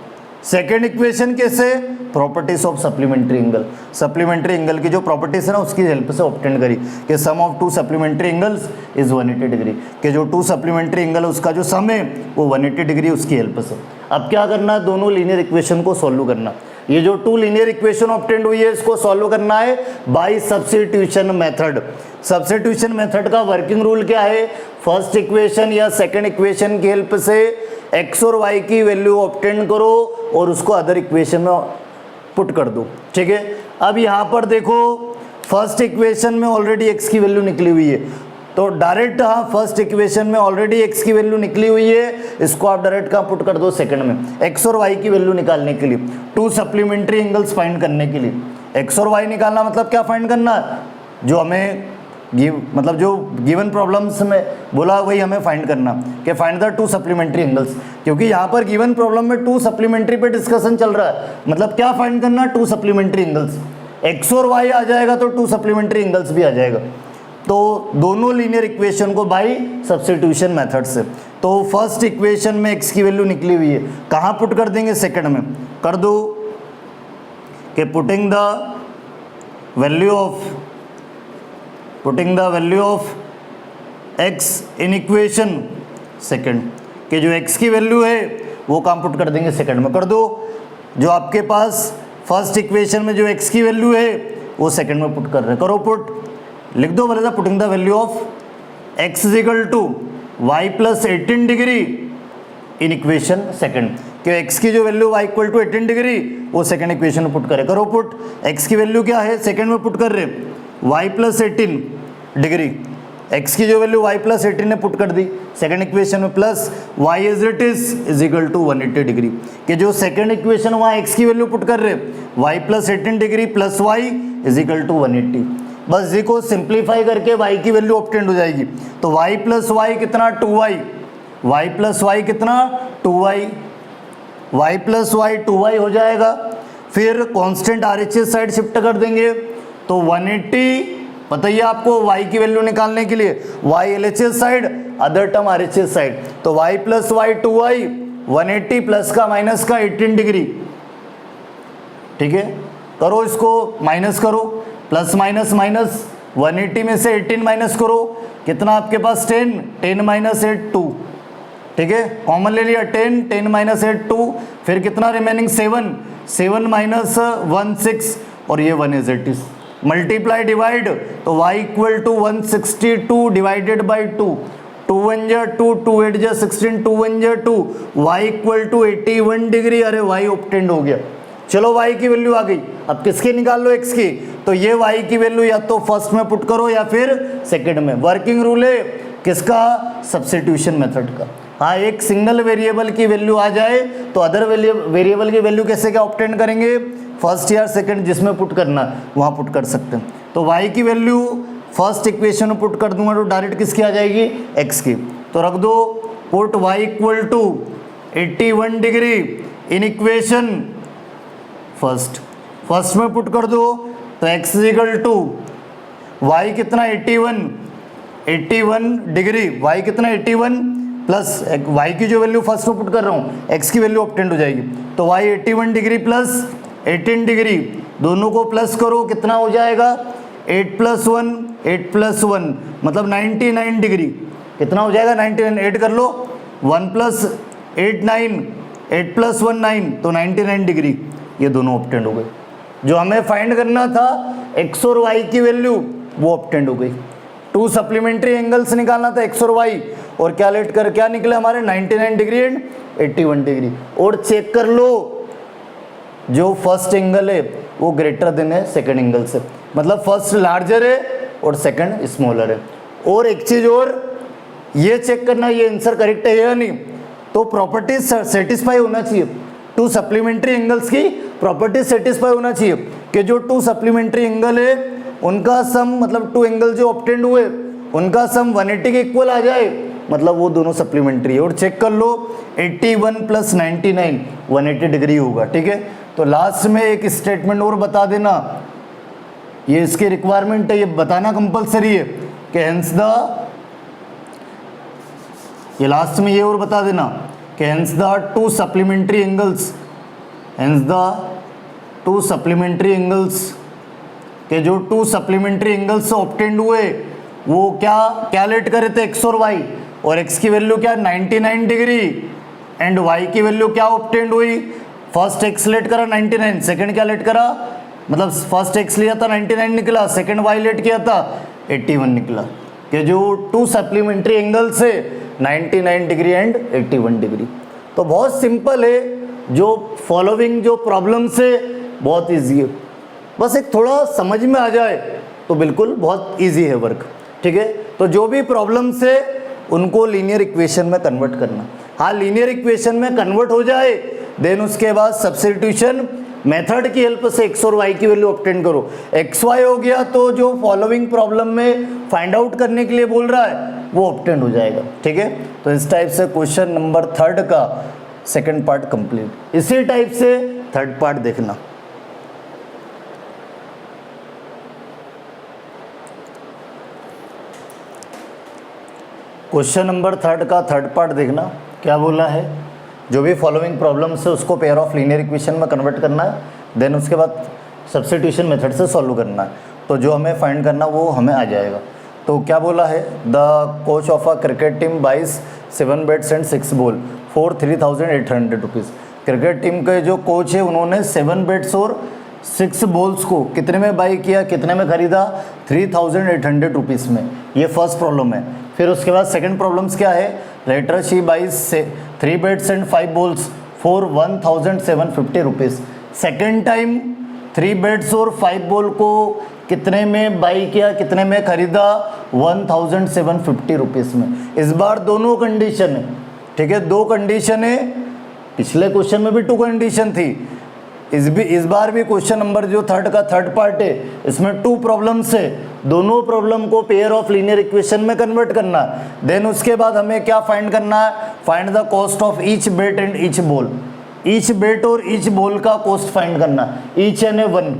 सेकेंड इक्वेशन कैसे, properties of supplementary angle, supplementary angle की जो प्रॉपर्टीज है ना उसकी हेल्प से ऑब्टेन करी, कि sum of two supplementary angles is 180 degree, कि जो टू सप्लीमेंट्री एंगल है उसका जो सम है वो 180 डिग्री उसकी हेल्प से। अब क्या करना है, दोनों लीनियर इक्वेशन को सॉल्व करना, ये जो टू लीनियर इक्वेशन ऑब्टेन हुई है इसको सॉल्व करना है by substitution method. Substitution method का वर्किंग रूल क्या है, फर्स्ट इक्वेशन या सेकंड इक्वेशन की हेल्प से x और y की वैल्यू ऑब्टेन करो और उसको अदर इक्वेशन में पुट कर दो, ठीक है। अब यहाँ पर देखो फर्स्ट इक्वेशन में ऑलरेडी x की वैल्यू निकली हुई है, तो डायरेक्ट हाँ फर्स्ट इक्वेशन में ऑलरेडी x की वैल्यू निकली हुई है, इसको आप डायरेक्ट कहाँ पुट कर दो, सेकंड में, x और y की वैल्यू निकालने के लिए, टू सप्लीमेंट्री एंगल्स फाइंड करने के लिए। x और y निकालना मतलब क्या फाइंड करना, जो हमें मतलब जो गिवन प्रॉब्लम्स में बोला वही हमें फाइंड करना, कि find the two supplementary angles, क्योंकि यहाँ पर गिवन प्रॉब्लम में टू सप्लीमेंट्री पे डिस्कशन चल रहा है, मतलब क्या फाइंड करना, टू सप्लीमेंट्री एंगल्स, x और y आ जाएगा तो टू सप्लीमेंट्री एंगल्स भी आ जाएगा, तो दोनों लीनियर इक्वेशन को बाय सब्स्टिट्यूशन मेथड से। तो फर्स्ट इक्वेशन में x की वैल्यू निकली हुई है, कहाँ पुट कर देंगे, सेकंड में कर दो, कि putting the value of x in equation second, कि जो x की वैल्यू है वो कहाँ पुट कर देंगे, सेकंड में कर दो। जो आपके पास फर्स्ट इक्वेशन में जो x की वैल्यू है वो सेकंड में पुट कर रहे हैं, करो पुट, लिख दो बोले था, putting the value of x is equal to Y plus 18 degree in equation second कि x की जो value y equal to 18 degree वो सेकंड इक्वेशन में पुट करे। करो पुट, x की वैल्यू क्या है सेकंड में पुट कर रहे y प्लस 18 डिग्री, x की जो वैल्यू y प्लस 18 ने पुट कर दी सेकंड इक्वेशन में, plus y as it is equal to 180 degree कि जो सेकंड इक्वेशन वहाँ x की वैल्यू पुट कर रहे y plus 18 degree plus y is equal to 180। बस जी को सिंप्लीफाई करके y की वैल्यू ऑब्टेन हो जाएगी। तो y प्लस वाई कितना 2y, y प्लस वाई कितना 2y, y plus Y 2y हो जाएगा। फिर कांस्टेंट RHS साइड शिफ्ट कर देंगे तो 180, बताइए आपको y की वैल्यू निकालने के लिए y LHS side, other term RHS side, तो y plus Y 2y 180 plus का माइनस का 18 डिग्री, ठीक है। करो इसको माइनस करो, प्लस माइनस माइनस 180 में से 18 माइनस करो, कितना आपके पास 10, 10 माइनस 8 2, ठीक है। कॉमन ले लिया 10, 10 माइनस 8 2, फिर कितना रिमेनिंग 7, 7 माइनस 1 6 और ये 1 इज 80, मल्टीप्लाई डिवाइड तो y equal to 162 divided by 2, 2 1 जा 2, 2 8 जा 16, 2 1 जा 2, y इक्वल टू 81 डिग्री। अरे y ऑब्टेन्ड हो गया। चलो y की वैल्यू आ गई, अब किसकी निकाल लो x की, तो ये y की वैल्यू या तो फर्स्ट में पुट करो या फिर सेकंड में। वर्किंग रूल है किसका, सब्स्टिट्यूशन मेथड का। हाँ, एक सिंगल वेरिएबल की वैल्यू आ जाए तो अदर वेरिएबल की वैल्यू कैसे क्या ऑब्टेन करेंगे, फर्स्ट या सेकंड जिसमें पुट करना वहाँ पुट कर सकते हैं। तो y की वैल्यू फर्स्ट इक्वेशन में पुट कर दूंगा तो डायरेक्ट किसकी आ जाएगी, x की। तो रख दो put y equal to 81 degree in equation first में पुट कर दो तो x इक्वल टू y कितना 81 डिग्री, y कितना 81 प्लस y की जो वैल्यू फर्स्ट में पुट कर रहा हूँ x की वैल्यू ऑब्टेन हो जाएगी। तो y 81 डिग्री प्लस 18 डिग्री, दोनों को प्लस करो कितना हो जाएगा 8 प्लस 1 मतलब 99 डिग्री, कितना हो जाएगा 99, ऐड कर लो 1 प्लस 8 9, 8 प्लस 1 9, तो 99 डिग्री ये दोनों ऑब्टेन हो गए। जो हमें फाइंड करना था x और y की वैल्यू वो ऑब्टेन हो गई। 2 सप्लीमेंट्री एंगल्स निकालना था x और y, और क्या लेट कर क्या निकले हमारे 99 डिग्री एंड 81 डिग्री। और चेक कर लो जो फर्स्ट एंगल है वो ग्रेटर देन है सेकंड एंगल से, मतलब फर्स्ट लार्जर है और सेकंड स्मॉलर है। और एक चीज और ये चेक करना ये आंसर करेक्ट है या नहीं, तो प्रॉपर्टीज सेटिस्फाई होना चाहिए। 2 सप्लीमेंट्री एंगल्स की प्रॉपर्टीज सेटिस्फाई होना चाहिए कि जो 2 सप्लीमेंट्री एंगल है उनका सम, मतलब 2 एंगल जो ऑब्टेन्ड हुए उनका सम 180 के इक्वल आ जाए, मतलब वो दोनों सप्लीमेंट्री है। और चेक कर लो 81 प्लस 99 180 डिग्री होगा, ठीक है। तो लास्ट में एक स्टेटमेंट और बता देना, ये इसकी रिक्वायरमेंट है, ये बताना कंपलसरी है कि हेंस द, ये लास्ट में ये और बता देना कि hence the 2 supplementary angles, hence the 2 supplementary angles के जो 2 सप्लीमेंट्री एंगल्स ऑब्टेन्ड हुए वो क्या लेट करे थे x और y, और x की वैल्यू क्या 99 डिग्री एंड y की वैल्यू क्या ऑब्टेन्ड हुई, फर्स्ट x लेट करा 99, सेकंड क्या लेट करा, मतलब फर्स्ट x लिया था 99 निकला, सेकंड y लेट किया था 81 निकला। कि जो 2 सप्लीमेंट्री एंगल से 99 डिग्री एंड 81 डिग्री। तो बहुत सिंपल है, जो फॉलोइंग जो प्रॉब्लम से बहुत इजी है, बस एक थोड़ा समझ में आ जाए तो बिल्कुल बहुत इजी है वर्क, ठीक है। तो जो भी प्रॉब्लम्स है उनको लीनियर इक्वेशन में कन्वर्ट करना। हाँ, लीनियर इक्वेशन में कन्वर्ट हो जाए देन उसके बाद सब्स्टिट्यूशन मेथड की हेल्प से x और y की वैल्यू ऑब्टेन करो। x y हो गया तो जो फॉलोइंग प्रॉब्लम में फाइंड आउट करने के लिए बोल रहा है वो ऑब्टेन हो जाएगा, ठीक है। तो इस टाइप से क्वेश्चन नंबर 3 का सेकंड पार्ट कंप्लीट। इसी टाइप से थर्ड पार्ट देखना। क्वेश्चन नंबर 3 का थर्ड पार्ट देखना, क्या बोला है, जो भी फॉलोइंग प्रॉब्लम्स है उसको पेयर ऑफ लीनियर इक्वेशन में कन्वर्ट करना है, देन उसके बाद सब्स्टिट्यूशन मेथड से सॉल्व करना है। तो जो हमें फाइंड करना वो हमें आ जाएगा। तो क्या बोला है, the coach of a cricket team buys 7 bats and 6 ball for 3800 rupees. Cricket team के जो कोच है उन्होंने 7 बैट्स और 6 बॉल्स को कितने में बाई किया, कितने में खरीदा, 3800 रुपीज़ में। ये फर्स्ट प्रॉब्लम है। फिर उसके बाद सेकंड प्रॉब्लम्स क्या है, later she buys 3 bats and 5 balls for 1750 rupees. Second time 3 bats और 5 बॉल को कितने में बाई किया, कितने में खरीदा, 1750 रुपीज़ में। इस बार दोनों कंडीशन है, ठीक है, 2 कंडीशन है, पिछले क्वेश्चन में भी 2 कंडीशन थी, इस बार भी क्वेश्चन नंबर जो थर्ड पार्ट है इसमें 2 प्रॉब्लम्स है, दोनों प्रॉब्लम को पेयर ऑफ लीनियर इक्वेशन में कन्वर्ट करना। देन उसके बाद हमें क्या फाइंड करना है, find the cost of each bat and each ball, each bat और ईच बॉल का कॉस्ट फाइंड करना, ईच यानी 1,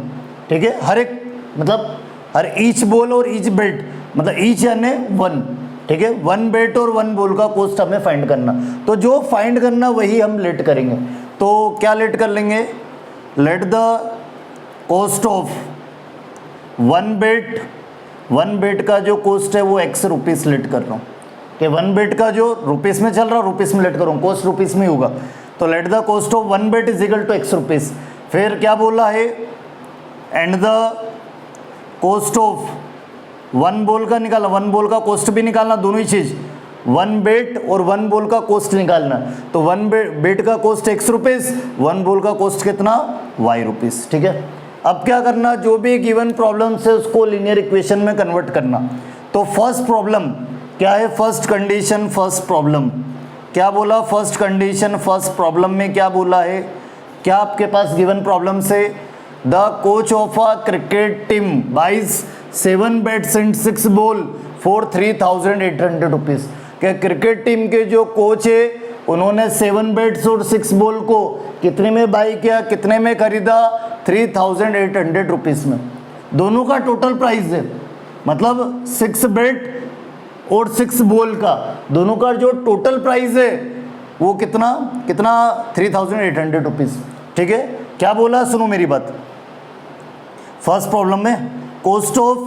ठीक है, हर एक मतलब हर ईच बॉल और ईच बेट मतलब ईच यानी 1, ठीक है, 1 बेट और 1 बॉल का कॉस्ट हमें फाइंड करना। तो जो फाइंड करना वही हम लेट करेंगे। तो क्या लेट कर लेंगे, लेट द कॉस्ट ऑफ 1 बेट का जो कॉस्ट है वो x रुपीस लेट कर रहा हूँ, कि 1 बेट का जो रुपीस में चल रहा रुपीस में लेट कर रहा हूँ, कॉस्ट रुपीस में ही होगा। तो let the cost of 1 bat is equal to x rupees. फिर क्या बोला है, and the cost of 1 ball का निकाला, 1 बॉल का कॉस्ट भी निकालना, दोनों ही चीज़, 1 बेट और 1 बॉल का कॉस्ट निकालना। तो 1 बेट का कॉस्ट x रुपीस, 1 बॉल का कॉस्ट कितना, y रुपीस, ठीक है। अब क्या करना, जो भी गिवन प्रॉब्लम से उसको लीनियर इक्वेशन में कन्वर्ट करना। तो फर्स्ट प्रॉब्लम क्या है, फर्स्ट कंडीशन फर्स्ट प्रॉब्लम क्या बोला, फर्स्ट कंडीशन फर्स्ट प्रॉब्लम में क्या बोला है, क्या आपके पास गिवन प्रॉब्लम से, the coach of a cricket team buys 7 bats and 6 ball for 3800 rupees. क्या क्रिकेट टीम के जो कोच है उन्होंने 7 बैट्स और 6 बॉल को कितने में बाई किया, कितने में खरीदा, 3800 रुपीज़ में। दोनों का टोटल प्राइस है, मतलब 6 बैट और 6 बॉल का दोनों का जो टोटल प्राइस है वो कितना 3800 रुपीज़, ठीक है। क्या बोला, सुनो मेरी बात। फर्स्ट प्रॉब्लम में कॉस्ट ऑफ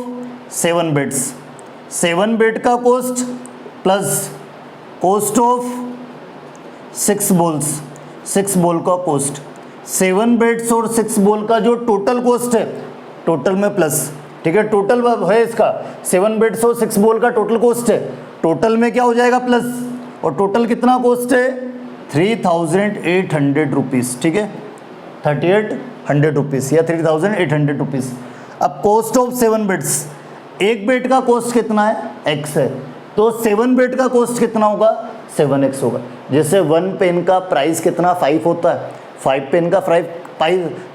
7 बेट्स, 7 बेट का cost plus cost of 6 balls, 6 ball का कॉस्ट, 7 बेट्स और 6 बॉल का जो टोटल कॉस्ट है, टोटल में प्लस, ठीक है, टोटल है इसका 7 बेट्स और 6 बॉल का टोटल कॉस्ट है, टोटल में क्या हो जाएगा प्लस, और टोटल कितना कॉस्ट है 3800 रुपीज़, ठीक है, 3800 रुपीज़ या 3800 रुपीज़। अब कॉस्ट ऑफ 7 बेट्स, एक बेट का कॉस्ट कितना है, x है, तो 7 बेट का कॉस्ट कितना होगा, 7x होगा। जैसे 1 पेन का प्राइस कितना 5 होता है, 5 पेन का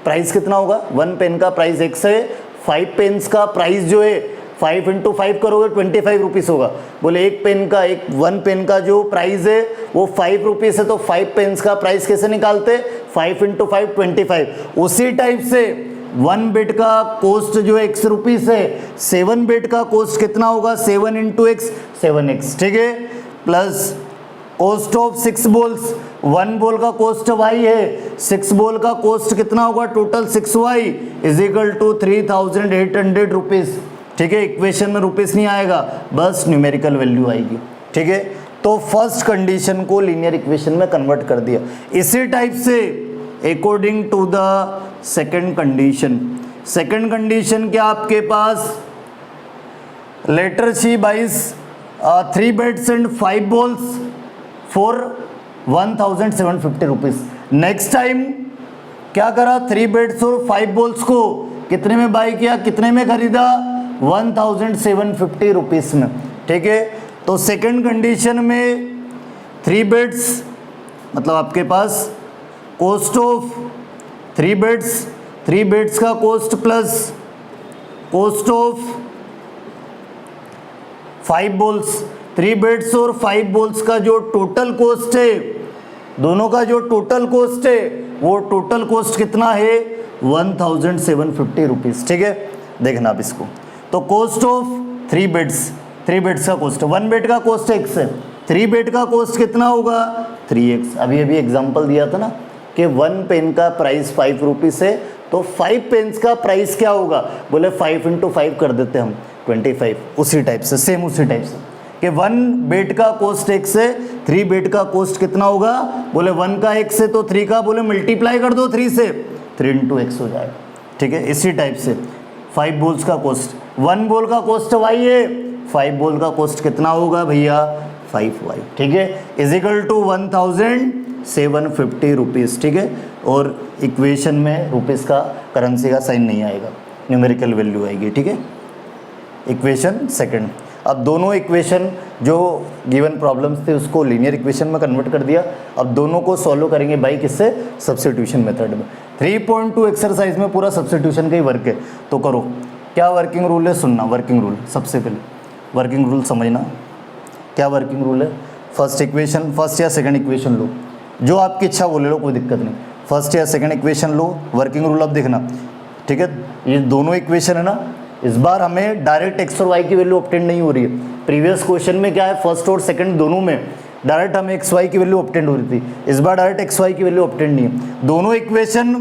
प्राइस कितना होगा, 1 पेन का प्राइस x है, 5 पेन्स का प्राइस जो है 5 × 5 करोगे 25 रुपीज़ होगा। बोले एक पेन का 1 पेन का जो प्राइस है वो 5 रुपीज़ है, तो 5 पेन्स का प्राइस कैसे निकालते, 5 × 5 25। उसी टाइप से 1 बेट का कॉस्ट जो x रुपीज़ है, 7 बेट का कॉस्ट कितना होगा, 7 × x 7x, ठीक है, plus cost of 6 balls, 1 ball का कॉस्ट y है, 6 बॉल का कॉस्ट कितना होगा, total 6y is equal to 3800 rupees, ठीक है। इक्वेशन में रुपीज़ नहीं आएगा, बस न्यूमेरिकल वैल्यू आएगी, ठीक है। तो फर्स्ट कंडीशन को लीनियर इक्वेशन में कन्वर्ट कर दिया। इसी टाइप से according to the second condition, second condition क्या आपके पास, later she buys 3 bats and 5 balls for 1750 rupees. Next time क्या करा, 3 बेट्स और 5 बॉल्स को कितने में बाई किया, कितने में खरीदा, 1750 रुपीज़ में, ठीक है। तो सेकंड कंडीशन में 3 बेट्स मतलब आपके पास कॉस्ट ऑफ 3 बेट्स का cost plus cost of 5 balls, 3 bats और 5 बॉल्स का जो टोटल कॉस्ट है, दोनों का जो टोटल कॉस्ट है वो टोटल कॉस्ट कितना है 1750 रुपीज़, ठीक है। देखना आप इसको, तो कॉस्ट ऑफ 3 बेट्स का कॉस्ट, 1 बेट का कॉस्ट x है, 3 बेट का कॉस्ट कितना होगा 3x। अभी एग्जांपल दिया था ना कि 1 पेन का प्राइस 5 रुपीज़ है, तो 5 पेन्स का प्राइस क्या होगा, बोले 5 × 5 कर देते हम 25। उसी टाइप से सेम उसी टाइप से कि 1 बेट का कॉस्ट x है, 3 बेट का कॉस्ट कितना होगा, बोले 1 का x है तो 3 का बोले मल्टीप्लाई कर दो 3 से, 3 × x हो जाएगा, ठीक है। इसी टाइप से 5 बॉल्स का कॉस्ट, 1 बॉल का कॉस्ट y है, 5 बॉल का कॉस्ट कितना होगा भैया 5y, ठीक है, इज इक्वल टू 1750 रुपीज़, ठीक है। और इक्वेशन में रुपीज़ का करेंसी का साइन नहीं आएगा, न्यूमेरिकल वैल्यू आएगी, ठीक है। Equation second. अब दोनों इक्वेशन जो गिवन प्रॉब्लम्स थे उसको लीनियर इक्वेशन में कन्वर्ट कर दिया। अब दोनों को सॉल्व करेंगे बाई किससे, सब्स्टिट्यूशन मेथड में। 3.2 एक्सरसाइज में पूरा सब्स्टिट्यूशन का ही वर्क है, तो करो। क्या वर्किंग रूल है, सुनना वर्किंग रूल। सबसे पहले वर्किंग रूल समझना, क्या वर्किंग रूल है। फर्स्ट इक्वेशन, फर्स्ट या सेकंड इक्वेशन लो, जो आपकी इच्छा वो ले लो, कोई दिक्कत नहीं। फर्स्ट या सेकंड इक्वेशन लो, वर्किंग रूल अब देखना, ठीक है। ये दोनों इक्वेशन है ना, इस बार हमें डायरेक्ट एक्स और वाई की वैल्यू ऑब्टेन नहीं हो रही है। प्रीवियस क्वेश्चन में क्या है, फर्स्ट और सेकंड दोनों में डायरेक्ट हमें एक्स वाई की वैल्यू ऑब्टेन हो रही थी, इस बार डायरेक्ट एक्स वाई की वैल्यू ऑब्टेन नहीं है। दोनों इक्वेशन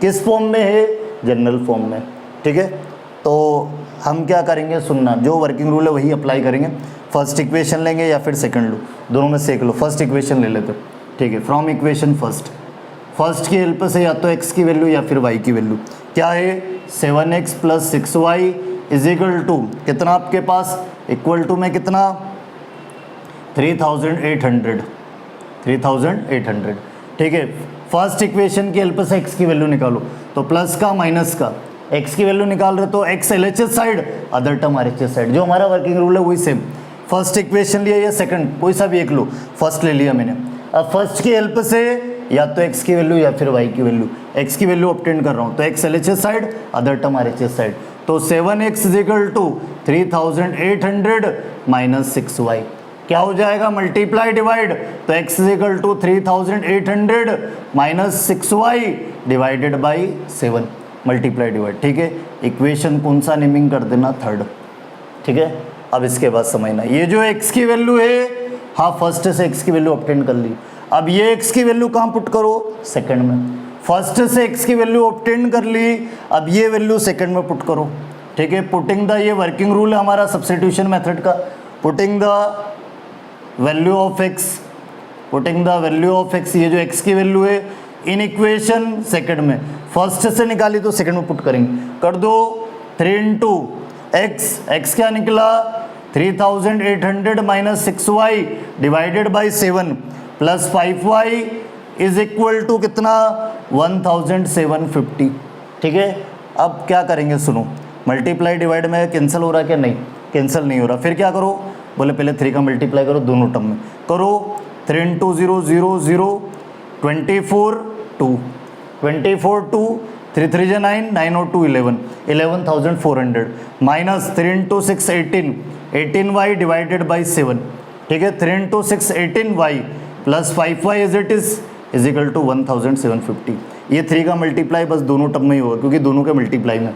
किस फॉर्म में है, जनरल फॉर्म में, ठीक है। तो हम क्या करेंगे, सुनना, जो वर्किंग रूल है वही अप्लाई करेंगे। फर्स्ट इक्वेशन लेंगे या फिर सेकंड लो, दोनों में से एक लो। फर्स्ट इक्वेशन ले लेते, ठीक है। फ्रॉम इक्वेशन फर्स्ट की हेल्प से या तो x की वैल्यू या फिर y की वैल्यू क्या है, 7x + 6y is equal to कितना आपके पास, इक्वल टू में कितना 3800, ठीक है। फर्स्ट इक्वेशन की हेल्प से x की वैल्यू निकालो, तो प्लस का माइनस का, x की वैल्यू निकाल रहे तो x LHS side, other term RHS side, जो हमारा वर्किंग रूल है वही सेम। फर्स्ट इक्वेशन लिया या सेकंड, कोई सा भी एक लो, फर्स्ट ले लिया मैंने। अब फर्स्ट की हेल्प से या तो x की वैल्यू या फिर y की वैल्यू, x की वैल्यू ऑब्टेन कर रहा हूँ, तो x LHS side, other term RHS side. तो 7x = 3800 - 6y क्या हो जाएगा, मल्टीप्लाई डिवाइड, तो x = 3800 - 6y divided by 7, multiply divide, ठीक है। इक्वेशन कौन सा नेमिंग कर देना, थर्ड, ठीक है। अब इसके बाद समझना, ये जो x की वैल्यू है, हाँ फर्स्ट से x की वैल्यू ऑब्टेन कर ली। अब ये x की वैल्यू कहाँ पुट करो, सेकंड में। फर्स्ट से x की वैल्यू ऑब्टेन कर ली, अब ये वैल्यू सेकंड में पुट करो, ठीक है। पुटिंग द, ये वर्किंग रूल है हमारा सब्स्टिट्यूशन मेथड का। Putting the value of x, ये जो x की वैल्यू है इन इक्वेशन सेकंड में, फर्स्ट से निकाली तो सेकंड में पुट करेंगे, कर दो 3 × x क्या निकला 3800 - 6y divided by 7 plus 5y is equal to कितना 1750, ठीक है। अब क्या करेंगे, सुनो, मल्टीप्लाई डिवाइड में कैंसिल हो रहा है क्या, नहीं कैंसिल नहीं हो रहा। फिर क्या करो, बोले पहले 3 का मल्टीप्लाई करो दोनों टर्म में, करो 3 × 0 0 0 24 2 3 3 9 9 और 2 11 11,400 माइनस 3 × 6 18y डिवाइडेड बाई 7, ठीक है। 3 × 6 18y plus 5y is equal to 1750। ये 3 का मल्टीप्लाई बस दोनों टर्म में ही होगा क्योंकि दोनों के मल्टीप्लाई में,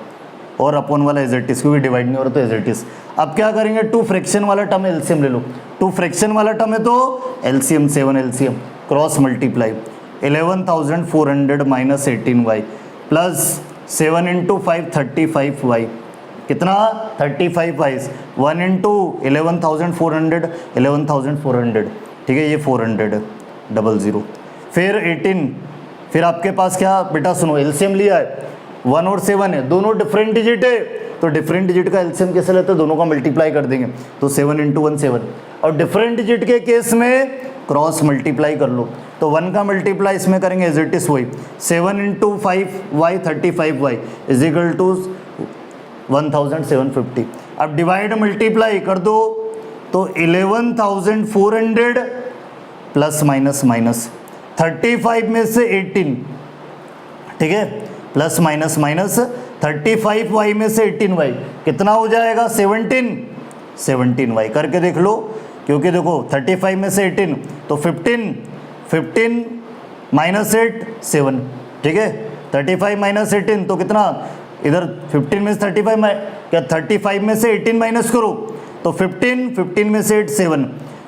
और अपॉन वाला एज इट इज क्योंकि डिवाइड नहीं हो रहा तो एज इट इज। अब क्या करेंगे, 2 फ्रैक्शन वाला टर्म एलसीएम ले लो, 2 फ्रैक्शन वाला टर्म है तो LCM 7 LCM cross multiply 11,400 minus 18y plus 7 × 5 35y कितना 35y 1 × 11,400 ठीक है, ये 400 00 फिर 18, फिर आपके पास क्या बेटा सुनो, एलसीएम लिया है 1 और 7 है, दोनों डिफरेंट डिजिट है तो डिफरेंट डिजिट का एलसीएम कैसे लेते हैं, दोनों का मल्टीप्लाई कर देंगे तो 7 × 1 7, और डिफरेंट डिजिट के केस में क्रॉस मल्टीप्लाई कर लो तो 1 का मल्टीप्लाई इसमें करेंगे एज इट इज वही 7 × 5y 35y is equal to 1750। अब डिवाइड मल्टीप्लाई कर दो तो 11,400 प्लस माइनस माइनस 35 में से 18, ठीक है, प्लस माइनस माइनस 35y में से 18y कितना हो जाएगा 17y करके देख लो, क्योंकि देखो 35 में से 18 तो 15 माइनस 8 7, ठीक है, 35 माइनस 18 तो कितना, इधर 15 में से 35 में क्या 35 में से 18 माइनस करो तो 15 में से 8 7,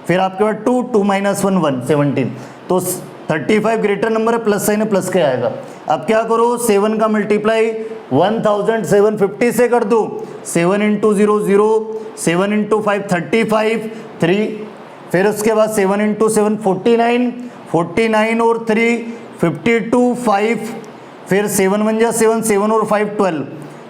फिर आपके पास 2 माइनस 1 1 17, तो 35 ग्रेटर नंबर है, प्लस साइन है, प्लस के आएगा। अब क्या करो 7 का मल्टीप्लाई 1750 से कर दो, 7 × 0 0, 7 × 5 35 3, फिर उसके बाद 7 × 7 49 और 3 52 5, फिर 7 1 जा 7, 7 और 5 12,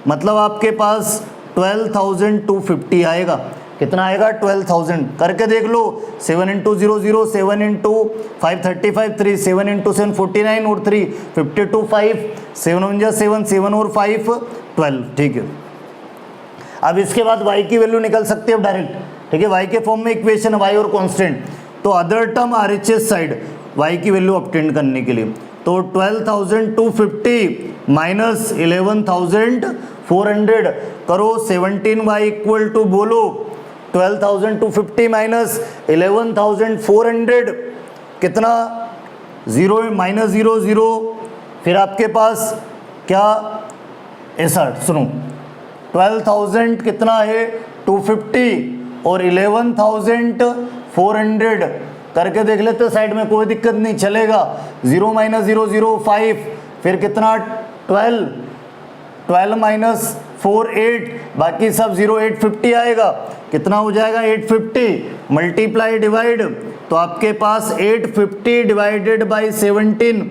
मतलब आपके पास 12,250 आएगा। कितना आएगा 12,000। करके देख लो, 7 इंटू 0 0, 7 इंटू 5 35, 3, 7 इंटू 7 49 और 3 52, 5 7 1 जा 7, 7 और 5 12। ठीक है, अब इसके बाद y की वैल्यू निकल सकती है डायरेक्ट। ठीक है, y के फॉर्म में इक्वेशन है, y और कांस्टेंट, तो other term RHS side y की वैल्यू ऑब्टेन करने के लिए, तो 12,250 माइनस 11,400 करो 17y इक्वल टू बोलो 12,250 माइनस 11,400 कितना, 0 माइनस 0 0, फिर आपके पास क्या ऐसा सुनो 12,000 कितना है 250 और 11,400 करके देख लेते हैं साइड में, कोई दिक्कत नहीं चलेगा। 0 माइनस 0 0 5, फिर कितना 12 माइनस 4 8, बाकी सब 0 850 आएगा, कितना हो जाएगा 850 मल्टीप्लाई डिवाइड, तो आपके पास 850 डिवाइडेड बाई 17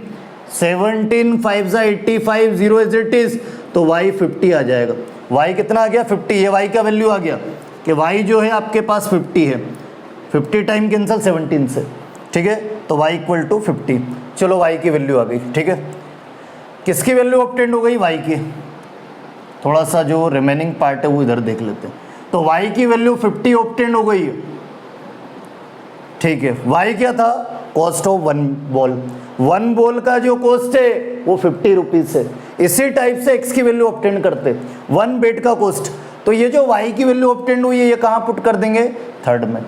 5 जा 85 0 एज इट इज, तो y 50 आ जाएगा। y कितना आ गया 50, ये y का वैल्यू आ गया कि y जो है आपके पास 50 है, 50 टाइम कैंसल 17 से। ठीक है, तो y इक्वल टू 50। चलो y की वैल्यू आ गई। ठीक है, किसकी वैल्यू ऑब्टेंड हो गई, y की। थोड़ा सा जो रिमेनिंग पार्ट है वो इधर देख लेते हैं, तो y की वैल्यू 50 ऑब्टेंड हो गई है। ठीक है, y क्या था, cost of one ball, one ball का जो कॉस्ट है वो 50 रुपीज़ है। इसी टाइप से x की वैल्यू ऑब्टेंड करते, वन बेड का कॉस्ट, तो ये जो y की वैल्यू ऑब्टेंड हुई है ये कहाँ पुट कर देंगे, थर्ड में।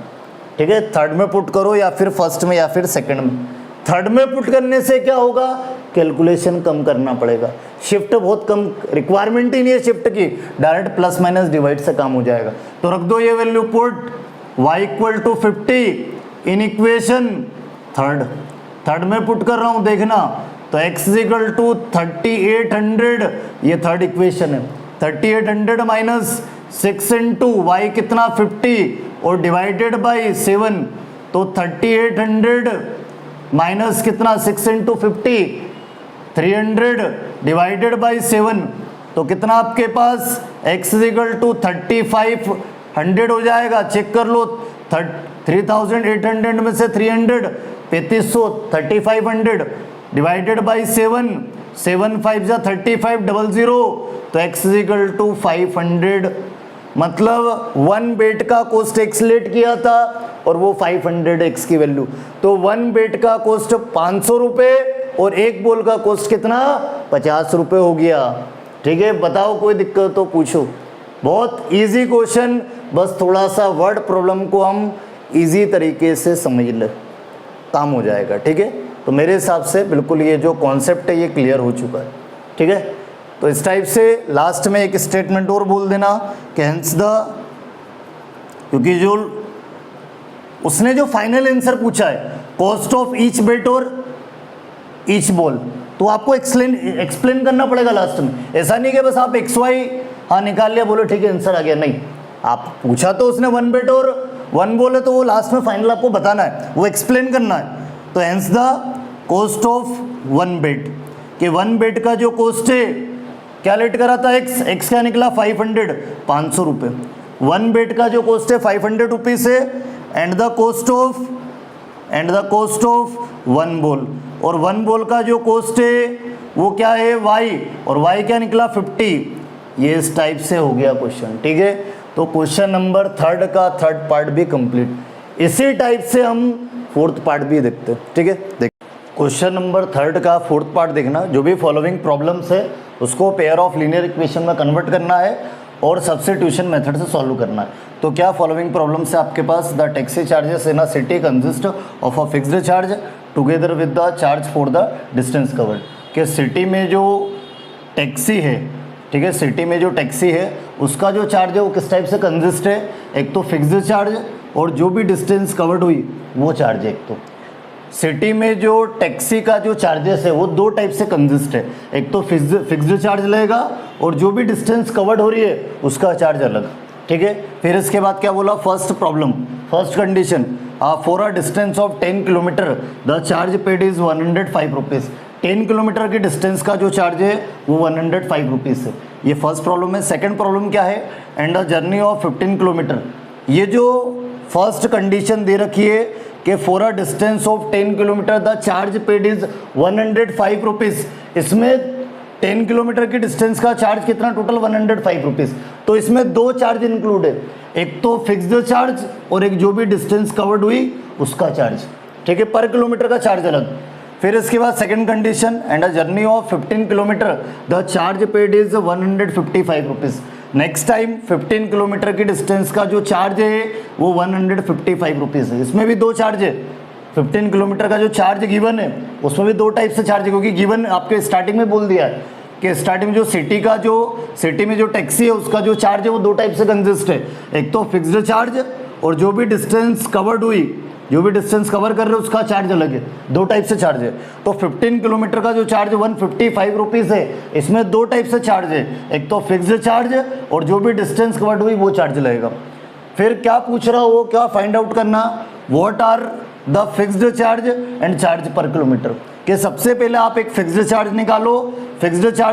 ठीक है, थर्ड में पुट करो या फिर फर्स्ट में या फिर सेकंड में। थर्ड में पुट करने से क्या होगा, कैलकुलेशन कम करना पड़ेगा, शिफ्ट बहुत कम, रिक्वायरमेंट ही नहीं है शिफ्ट की, डायरेक्ट प्लस माइनस डिवाइड से काम हो जाएगा। तो रख दो ये value put, y equal to 50 in equation third में पुट कर रहा हूँ देखना, तो x इक्वल टू 3800, ये थर्ड इक्वेशन है, 3800 माइनस 6 इंटू वाई कितना 50 और डिवाइडेड बाई 7, तो 3800 माइनस कितना 6 इंटू 50 300 डिवाइडेड बाई 7, तो कितना आपके पास x इक्वल टू 3500 हो जाएगा। चेक कर लो, 3800 में से 300 3500, 3500 डिवाइडेड बाई 7, 7 5 जा 35 00, तो x इक्वल टू 500, मतलब वन बेड का कॉस्ट x लेट किया था और वो 500 x की वैल्यू, तो वन बेड का कॉस्ट 500 रुपये और एक बॉल का कॉस्ट कितना 50 रुपये हो गया। ठीक है, बताओ कोई दिक्कत तो पूछो, बहुत इजी क्वेश्चन, बस थोड़ा सा वर्ड प्रॉब्लम को हम इजी तरीके से समझ ले, काम हो जाएगा। ठीक है, तो मेरे हिसाब से बिल्कुल ये जो कॉन्सेप्ट है ये क्लियर हो चुका है। ठीक है, तो इस टाइप से लास्ट में एक स्टेटमेंट और बोल देना कि हेंस द, क्योंकि जो उसने जो फाइनल आंसर पूछा है कॉस्ट ऑफ ईच बेट और ईच बॉल, तो आपको एक्सप्लेन करना पड़ेगा लास्ट में। ऐसा नहीं कि बस आप XY हाँ निकाल लिया बोलो ठीक है आंसर आ गया, नहीं, आप पूछा तो उसने वन बेट और वन बॉल है, तो वो लास्ट में फाइनल आपको बताना है, वो एक्सप्लेन करना है। तो hence the cost of one bat, कि वन बेट का जो कॉस्ट है क्या लेट करा था x क्या निकला 500 500 रुपये, वन बेट का जो कॉस्ट है 500 रुपीज़ है, and the cost of one ball, और वन बॉल का जो कॉस्ट है वो क्या है y, और y क्या निकला 50। ये इस टाइप से हो गया क्वेश्चन। ठीक है, तो क्वेश्चन नंबर थर्ड का थर्ड पार्ट भी कंप्लीट। इसी टाइप से हम फोर्थ पार्ट भी देखते हैं। ठीक है, देख क्वेश्चन नंबर थर्ड का फोर्थ पार्ट देखना, जो भी फॉलोइंग प्रॉब्लम्स है उसको पेयर ऑफ लीनियर इक्वेशन में कन्वर्ट करना है और सब्स्टिट्यूशन मेथड से सॉल्व करना है। तो क्या फॉलोइंग प्रॉब्लम्स है आपके पास, the taxi charges in a city consist of a fixed charge together with the charge for the distance covered, कि सिटी में जो टैक्सी है, ठीक है, सिटी में जो टैक्सी है उसका जो चार्ज है वो किस टाइप से कंसिस्ट है, एक तो फिक्स्ड चार्ज और जो भी डिस्टेंस कवर्ड हुई वो चार्ज है। एक तो सिटी में जो टैक्सी का जो चार्जेस है वो दो टाइप से कंसिस्ट है, एक तो फिक्स्ड चार्ज लेगा और जो भी डिस्टेंस कवर्ड हो रही है उसका चार्ज अलग। ठीक है, फिर इसके बाद क्या बोला, first problem, first condition, for a distance of 10 kilometre the charge paid is 105 rupees. 10 kilometre की डिस्टेंस का जो चार्ज है वो 105 रुपीज़ है। ये फर्स्ट प्रॉब्लम है। सेकंड प्रॉब्लम क्या है, and a journey of 15 kilometre ये जो फर्स्ट कंडीशन दे रखी है कि for a distance of 10 kilometre the charge paid is 105 rupees, इसमें 10 किलोमीटर की डिस्टेंस का चार्ज कितना टोटल 105 रुपीज़। तो इसमें दो चार्ज इंक्लूड है, एक तो फिक्स्ड चार्ज और एक जो भी डिस्टेंस कवर्ड हुई उसका चार्ज, ठीक है, पर किलोमीटर का चार्ज अलग। फिर इसके बाद second condition, and a journey of 15 kilometre the charge paid is 155 rupees. Next time 15 kilometre की डिस्टेंस का जो चार्ज है वो 155 रुपीज़ है। इसमें भी दो चार्ज है, 15 किलोमीटर का जो चार्ज गिवन है उसमें भी दो टाइप से चार्ज है, क्योंकि गिवन आपके स्टार्टिंग में बोल दिया है कि स्टार्टिंग में जो सिटी में जो टैक्सी है उसका जो चार्ज है वो दो टाइप से कंसिस्ट है, एक तो फिक्स्ड चार्ज और जो भी डिस्टेंस कवर्ड हुई, जो भी डिस्टेंस कवर कर रहे हो उसका चार्ज अलग है, दो टाइप से चार्ज है। तो 15 किलोमीटर का जो चार्ज 155 रुपीज़ है, इसमें दो टाइप से चार्ज है, एक तो फिक्स्ड चार्ज और जो भी डिस्टेंस कवर्ड हुई वो चार्ज लगेगा। फिर क्या पूछ रहा हो, क्या फाइंड आउट करना, what are the fixed charge and charge per kilometre, कि सबसे पहले आप एक फिक्स्ड चार्ज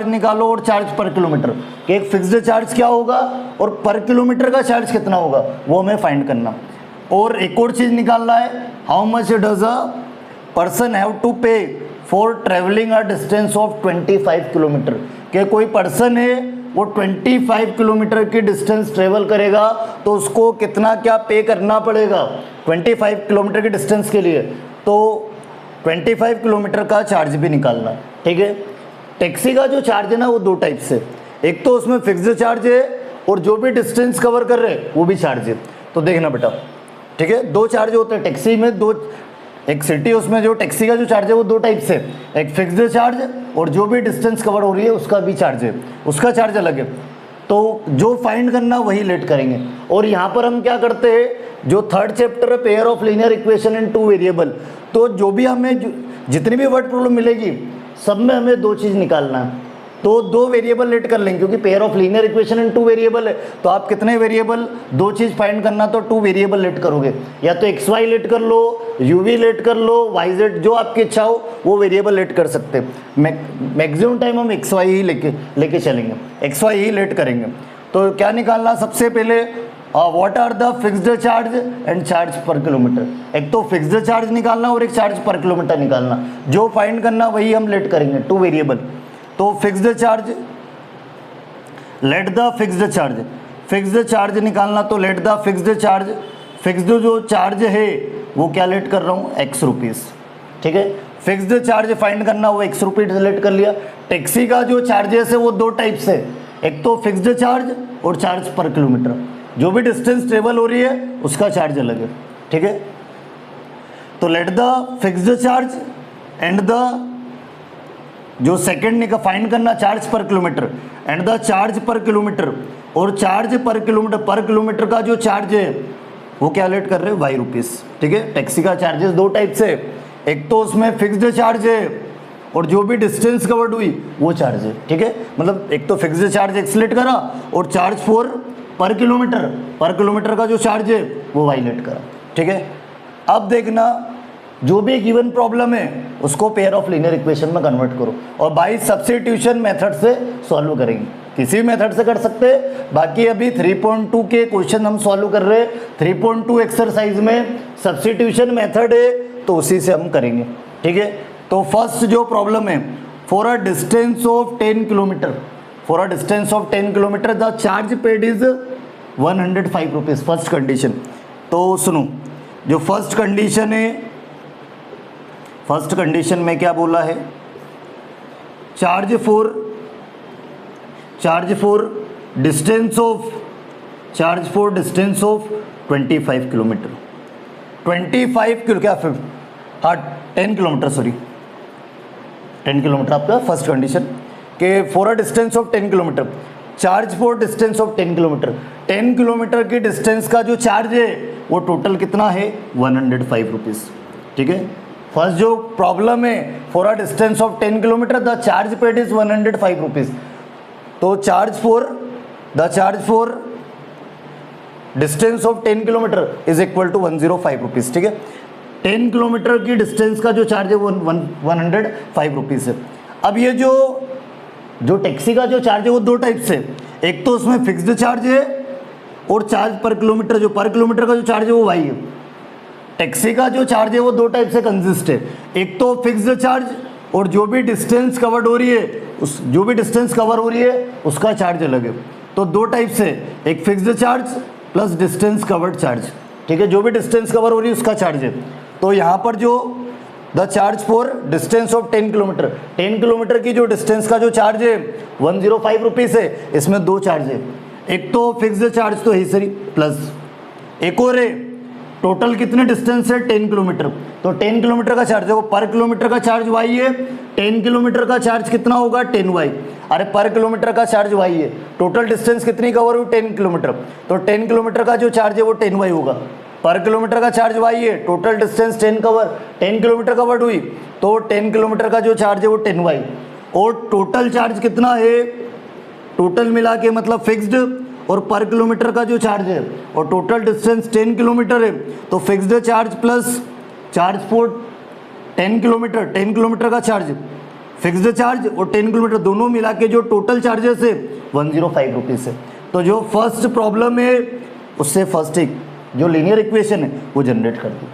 निकालो और चार्ज पर किलोमीटर, कि एक फिक्स्ड चार्ज क्या होगा और पर किलोमीटर का चार्ज कितना होगा वो हमें फाइंड करना। और एक और चीज़ निकालना है, how much does a person have to pay for travelling a distance of 25 kilometre, कि कोई पर्सन है वो 25 किलोमीटर की डिस्टेंस ट्रेवल करेगा तो उसको कितना क्या पे करना पड़ेगा 25 किलोमीटर की डिस्टेंस के लिए। तो 25 किलोमीटर का चार्ज भी निकालना, ठीक है। टैक्सी का जो चार्ज है ना वो दो टाइप से, एक तो उसमें फिक्स्ड चार्ज है और जो भी डिस्टेंस कवर कर रहे हैं वो भी चार्ज है। तो देखना बेटा, ठीक है, दो चार्ज होते हैं टैक्सी में, दो, एक सिटी उसमें जो टैक्सी का जो चार्ज है वो दो टाइप से, एक फिक्स्ड चार्ज और जो भी डिस्टेंस कवर हो रही है उसका भी चार्ज है, उसका चार्ज अलग है। तो जो फाइंड करना वही लेट करेंगे। और यहाँ पर हम क्या करते हैं, जो थर्ड चैप्टर है pair of linear equation in two variable, तो जो भी हमें जितनी भी वर्ड प्रॉब्लम मिलेगी सब में हमें दो चीज़ निकालना है, तो दो वेरिएबल लेट कर लेंगे, क्योंकि pair of linear equation in two variable है। तो आप कितने वेरिएबल, दो चीज़ फाइंड करना तो टू वेरिएबल लेट करोगे, या तो एक्स वाई लेट कर लो, यू वी लेट कर लो, वाई जेड, जो आपकी इच्छा हो वो वेरिएबल लेट कर सकते हैं। मैक्सिमम टाइम हम एक्स वाई ही लेके चलेंगे, एक्स वाई ही लेट करेंगे। तो क्या निकालना, सबसे पहले what are the fixed charge and charge per kilometre, एक तो फिक्स्ड चार्ज निकालना और एक चार्ज पर किलोमीटर निकालना, जो फाइंड करना वही हम लेट करेंगे, टू वेरिएबल। तो fixed charge, let the fixed charge निकालना, तो let the fixed charge, fixed जो चार्ज है वो क्या लेट कर रहा हूँ, एक्स रुपीज़, ठीक है। फिक्स्ड चार्ज फाइंड करना, वो एक्स रुपीज़ लेट कर लिया। टैक्सी का जो चार्जेस है वो दो टाइप से, एक तो फिक्स्ड चार्ज और चार्ज पर किलोमीटर, जो भी डिस्टेंस ट्रेवल हो रही है उसका चार्ज अलग है, ठीक है। तो let the fixed charge and the जो सेकंड का फाइंड करना charge per kilometre and the charge per kilometre, और चार्ज पर किलोमीटर का जो चार्ज है वो क्या लेट कर रहे हैं, वाई रुपीज़, ठीक है। टैक्सी का चार्जेस दो टाइप से, एक तो उसमें फिक्स्ड चार्ज है और जो भी डिस्टेंस कवर्ड हुई वो चार्ज है, ठीक है। मतलब एक तो फिक्स्ड चार्ज एक्स लेट करा और चार्ज फॉर पर किलोमीटर का जो चार्ज है वो वाई लेट करा, ठीक है। अब देखना, जो भी गिवन प्रॉब्लम है उसको पेयर ऑफ लीनियर इक्वेशन में कन्वर्ट करो और बाय सब्स्टिट्यूशन मेथड से सॉल्व करेंगे, किसी भी मेथड से कर सकते हैं। बाकी अभी 3.2 के क्वेश्चन हम सॉल्व कर रहे हैं, 3.2 एक्सरसाइज में सब्स्टिट्यूशन मेथड है तो उसी से हम करेंगे, ठीक है। तो फर्स्ट जो प्रॉब्लम है, for a distance of 10 kilometre the charge paid is 105 rupees, first condition. तो सुनो, जो फर्स्ट कंडीशन है, फर्स्ट कंडीशन में क्या बोला है, charge for distance of 25 kilometre, 25 kilo क्या, हाँ 10 किलोमीटर, सॉरी 10 किलोमीटर आपका फर्स्ट कंडीशन, के for a distance of 10 kilometre, charge for distance of 10 kilometre, 10 kilometre की डिस्टेंस का जो चार्ज है वो टोटल कितना है, 105 रुपीज़, ठीक है। फर्स्ट जो प्रॉब्लम है, for a distance of 10 kilometre the charge paid is 105 rupees, तो charge for distance of 10 kilometre is equal to 105 rupees, ठीक है। 10 किलोमीटर की डिस्टेंस का जो चार्ज है वो 105 रुपीज़ है। अब ये जो टैक्सी का जो चार्ज है वो दो टाइप से, एक तो उसमें फिक्स्ड चार्ज है और चार्ज पर किलोमीटर, जो पर किलोमीटर का जो चार्ज है वो वाई है। टैक्सी का जो चार्ज है वो दो टाइप से कंसिस्ट है, एक तो फिक्स्ड चार्ज और जो भी डिस्टेंस कवर्ड हो रही है जो भी डिस्टेंस कवर हो रही है उसका चार्ज अलग है। तो दो टाइप से, एक fixed charge plus distance covered charge, ठीक है, जो भी डिस्टेंस कवर हो रही है उसका चार्ज है। तो यहाँ पर जो the charge for distance of 10 kilometre, 10 kilometre की जो डिस्टेंस का जो चार्ज है 105 रुपीज़ है। इसमें दो चार्ज है, एक तो फिक्स्ड चार्ज तो है सही, प्लस एक और है टोटल कितने डिस्टेंस है 10 किलोमीटर, तो 10 किलोमीटर का चार्ज है वो पर किलोमीटर का चार्ज वाई है, 10 किलोमीटर का चार्ज कितना होगा 10 वाई। अरे पर किलोमीटर का चार्ज वाई है, टोटल डिस्टेंस कितनी कवर हुई 10 किलोमीटर, तो 10 किलोमीटर का जो चार्ज है वो 10 वाई होगा। पर किलोमीटर का चार्ज वाई है, टोटल डिस्टेंस 10 किलोमीटर कवर्ड हुई, तो 10 किलोमीटर का जो चार्ज है वो 10 वाई। और टोटल चार्ज कितना है, टोटल मिला के मतलब फिक्स्ड और पर किलोमीटर का जो चार्ज है और टोटल डिस्टेंस 10 किलोमीटर है, तो fixed charge plus charge for 10 kilometre, 10 kilometre का चार्ज, फिक्स्ड चार्ज और 10 किलोमीटर दोनों मिला के जो टोटल चार्जेस है 105 रुपीज़ है। तो जो फर्स्ट प्रॉब्लम है उससे फर्स्ट एक जो लीनियर इक्वेशन है वो जनरेट कर दी।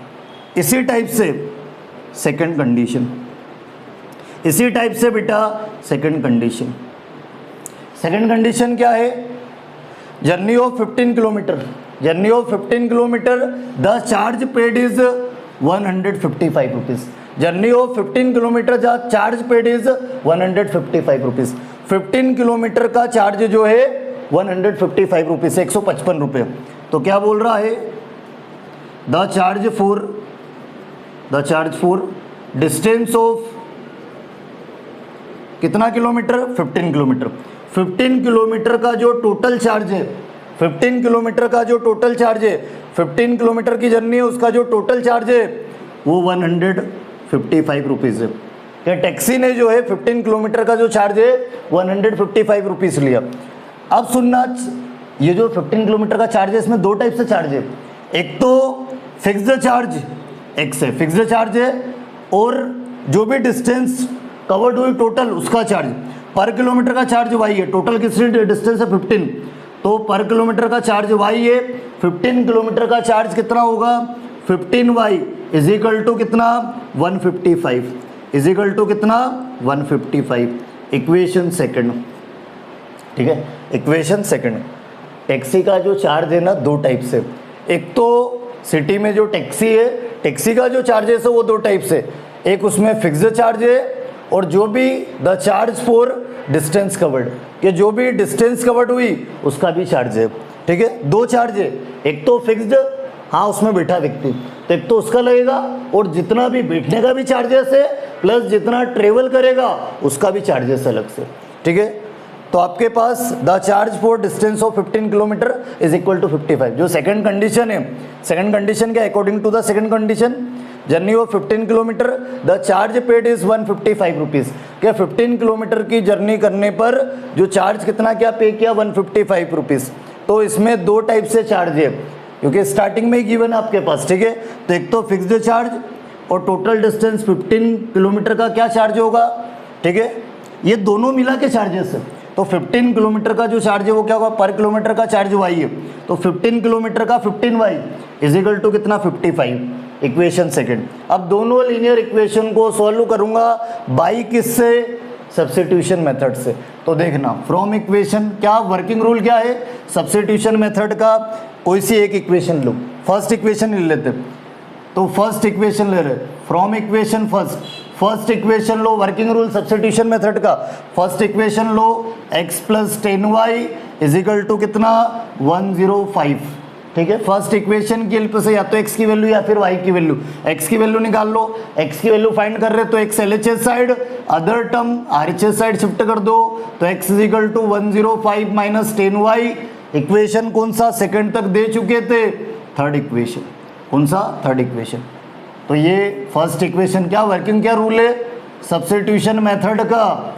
इसी टाइप से सेकंड कंडीशन, इसी टाइप से बेटा सेकंड कंडीशन, सेकंड कंडीशन क्या है, journey of 15 kilometre, journey of 15 kilometre the charge paid is 155 rupees, journey of 15 kilometre the charge paid is 155 rupees. 15 kilometre का चार्ज जो है 155 रुपीज़, 155 रुपये। तो क्या बोल रहा है, the charge for distance of कितना किलोमीटर 15 किलोमीटर, 15 किलोमीटर का जो टोटल चार्ज है, 15 किलोमीटर का जो टोटल चार्ज है, 15 किलोमीटर की जर्नी है उसका जो टोटल चार्ज है वो 155 रुपीज़ है। क्या टैक्सी ने जो है 15 किलोमीटर का जो चार्ज है 155 रुपीज़ लिया। अब सुनना, ये जो 15 किलोमीटर का चार्ज है इसमें दो टाइप से चार्ज है, एक तो फिक्स्ड चार्ज, एक से फिक्स्ड चार्ज है और जो भी डिस्टेंस कवर्ड हुई टोटल उसका चार्ज। पर किलोमीटर का चार्ज वाई है, टोटल कितनी डिस्टेंस है 15, तो पर किलोमीटर का चार्ज वाई है, 15 किलोमीटर का चार्ज कितना होगा 15 वाई इज इक्वल टू कितना 155, इज इक्वल टू कितना 155। इक्वेशन सेकंड, ठीक है, इक्वेशन सेकंड। टैक्सी का जो चार्ज है ना दो टाइप से, एक तो सिटी में जो टैक्सी है टैक्सी का जो चार्जेस है वो दो टाइप से, एक उसमें फिक्स्ड चार्ज है और जो भी the charge for distance covered, कि जो भी डिस्टेंस कवर्ड हुई उसका भी चार्ज है, ठीक है। दो चार्ज है, एक तो फिक्स्ड, हाँ उसमें बैठा व्यक्ति तो एक तो उसका लगेगा और जितना भी बैठने का भी चार्जेस है प्लस जितना ट्रेवल करेगा उसका भी चार्जेस अलग से, ठीक है। तो आपके पास the charge for distance of 15 kilometre is equal to 55। जो सेकंड कंडीशन है, सेकंड कंडीशन क्या, according to the second condition journey of 15 kilometre the charge paid is 155 rupees. क्या 15 किलोमीटर की जर्नी करने पर जो चार्ज कितना क्या पे किया 155 रुपीज़। तो इसमें दो टाइप से चार्ज है क्योंकि स्टार्टिंग में ही गिवन है आपके पास, ठीक है। तो एक तो फिक्स्ड चार्ज और टोटल डिस्टेंस 15 किलोमीटर का क्या चार्ज होगा, ठीक है, ये दोनों मिला के चार्जेस है। तो 15 किलोमीटर का जो चार्ज है वो क्या होगा, पर किलोमीटर का चार्ज वाई है, तो 15 किलोमीटर का 15 वाई इज इक्वल टू कितना 55। Equation second. अब दोनों लीनियर इक्वेशन को सॉल्व करूंगा बाई किससे, सब्स्टिट्यूशन मेथड से। तो देखना फ्रॉम इक्वेशन, क्या वर्किंग रूल क्या है सब्स्टिट्यूशन मेथड का, कोई सी एक इक्वेशन लो, फर्स्ट इक्वेशन ले लेते, तो फर्स्ट इक्वेशन ले रहे फ्रॉम इक्वेशन फर्स्ट इक्वेशन लो, वर्किंग रूल सब्स्टिट्यूशन मेथड का, फर्स्ट इक्वेशन लो x plus 10y is equal to कितना 105, ठीक है। फर्स्ट इक्वेशन की हेल्प से या तो x की वैल्यू या फिर y की वैल्यू, x की वैल्यू निकाल लो, x की वैल्यू फाइंड कर रहे तो x LHS side, other term RHS side shift कर दो, तो x is equal to 105 minus 10y। Equation कौन सा सेकंड तक दे चुके थे, थर्ड इक्वेशन, कौन सा थर्ड इक्वेशन। तो ये फर्स्ट इक्वेशन क्या वर्किंग क्या रूल है सब्स्टिट्यूशन मेथड का,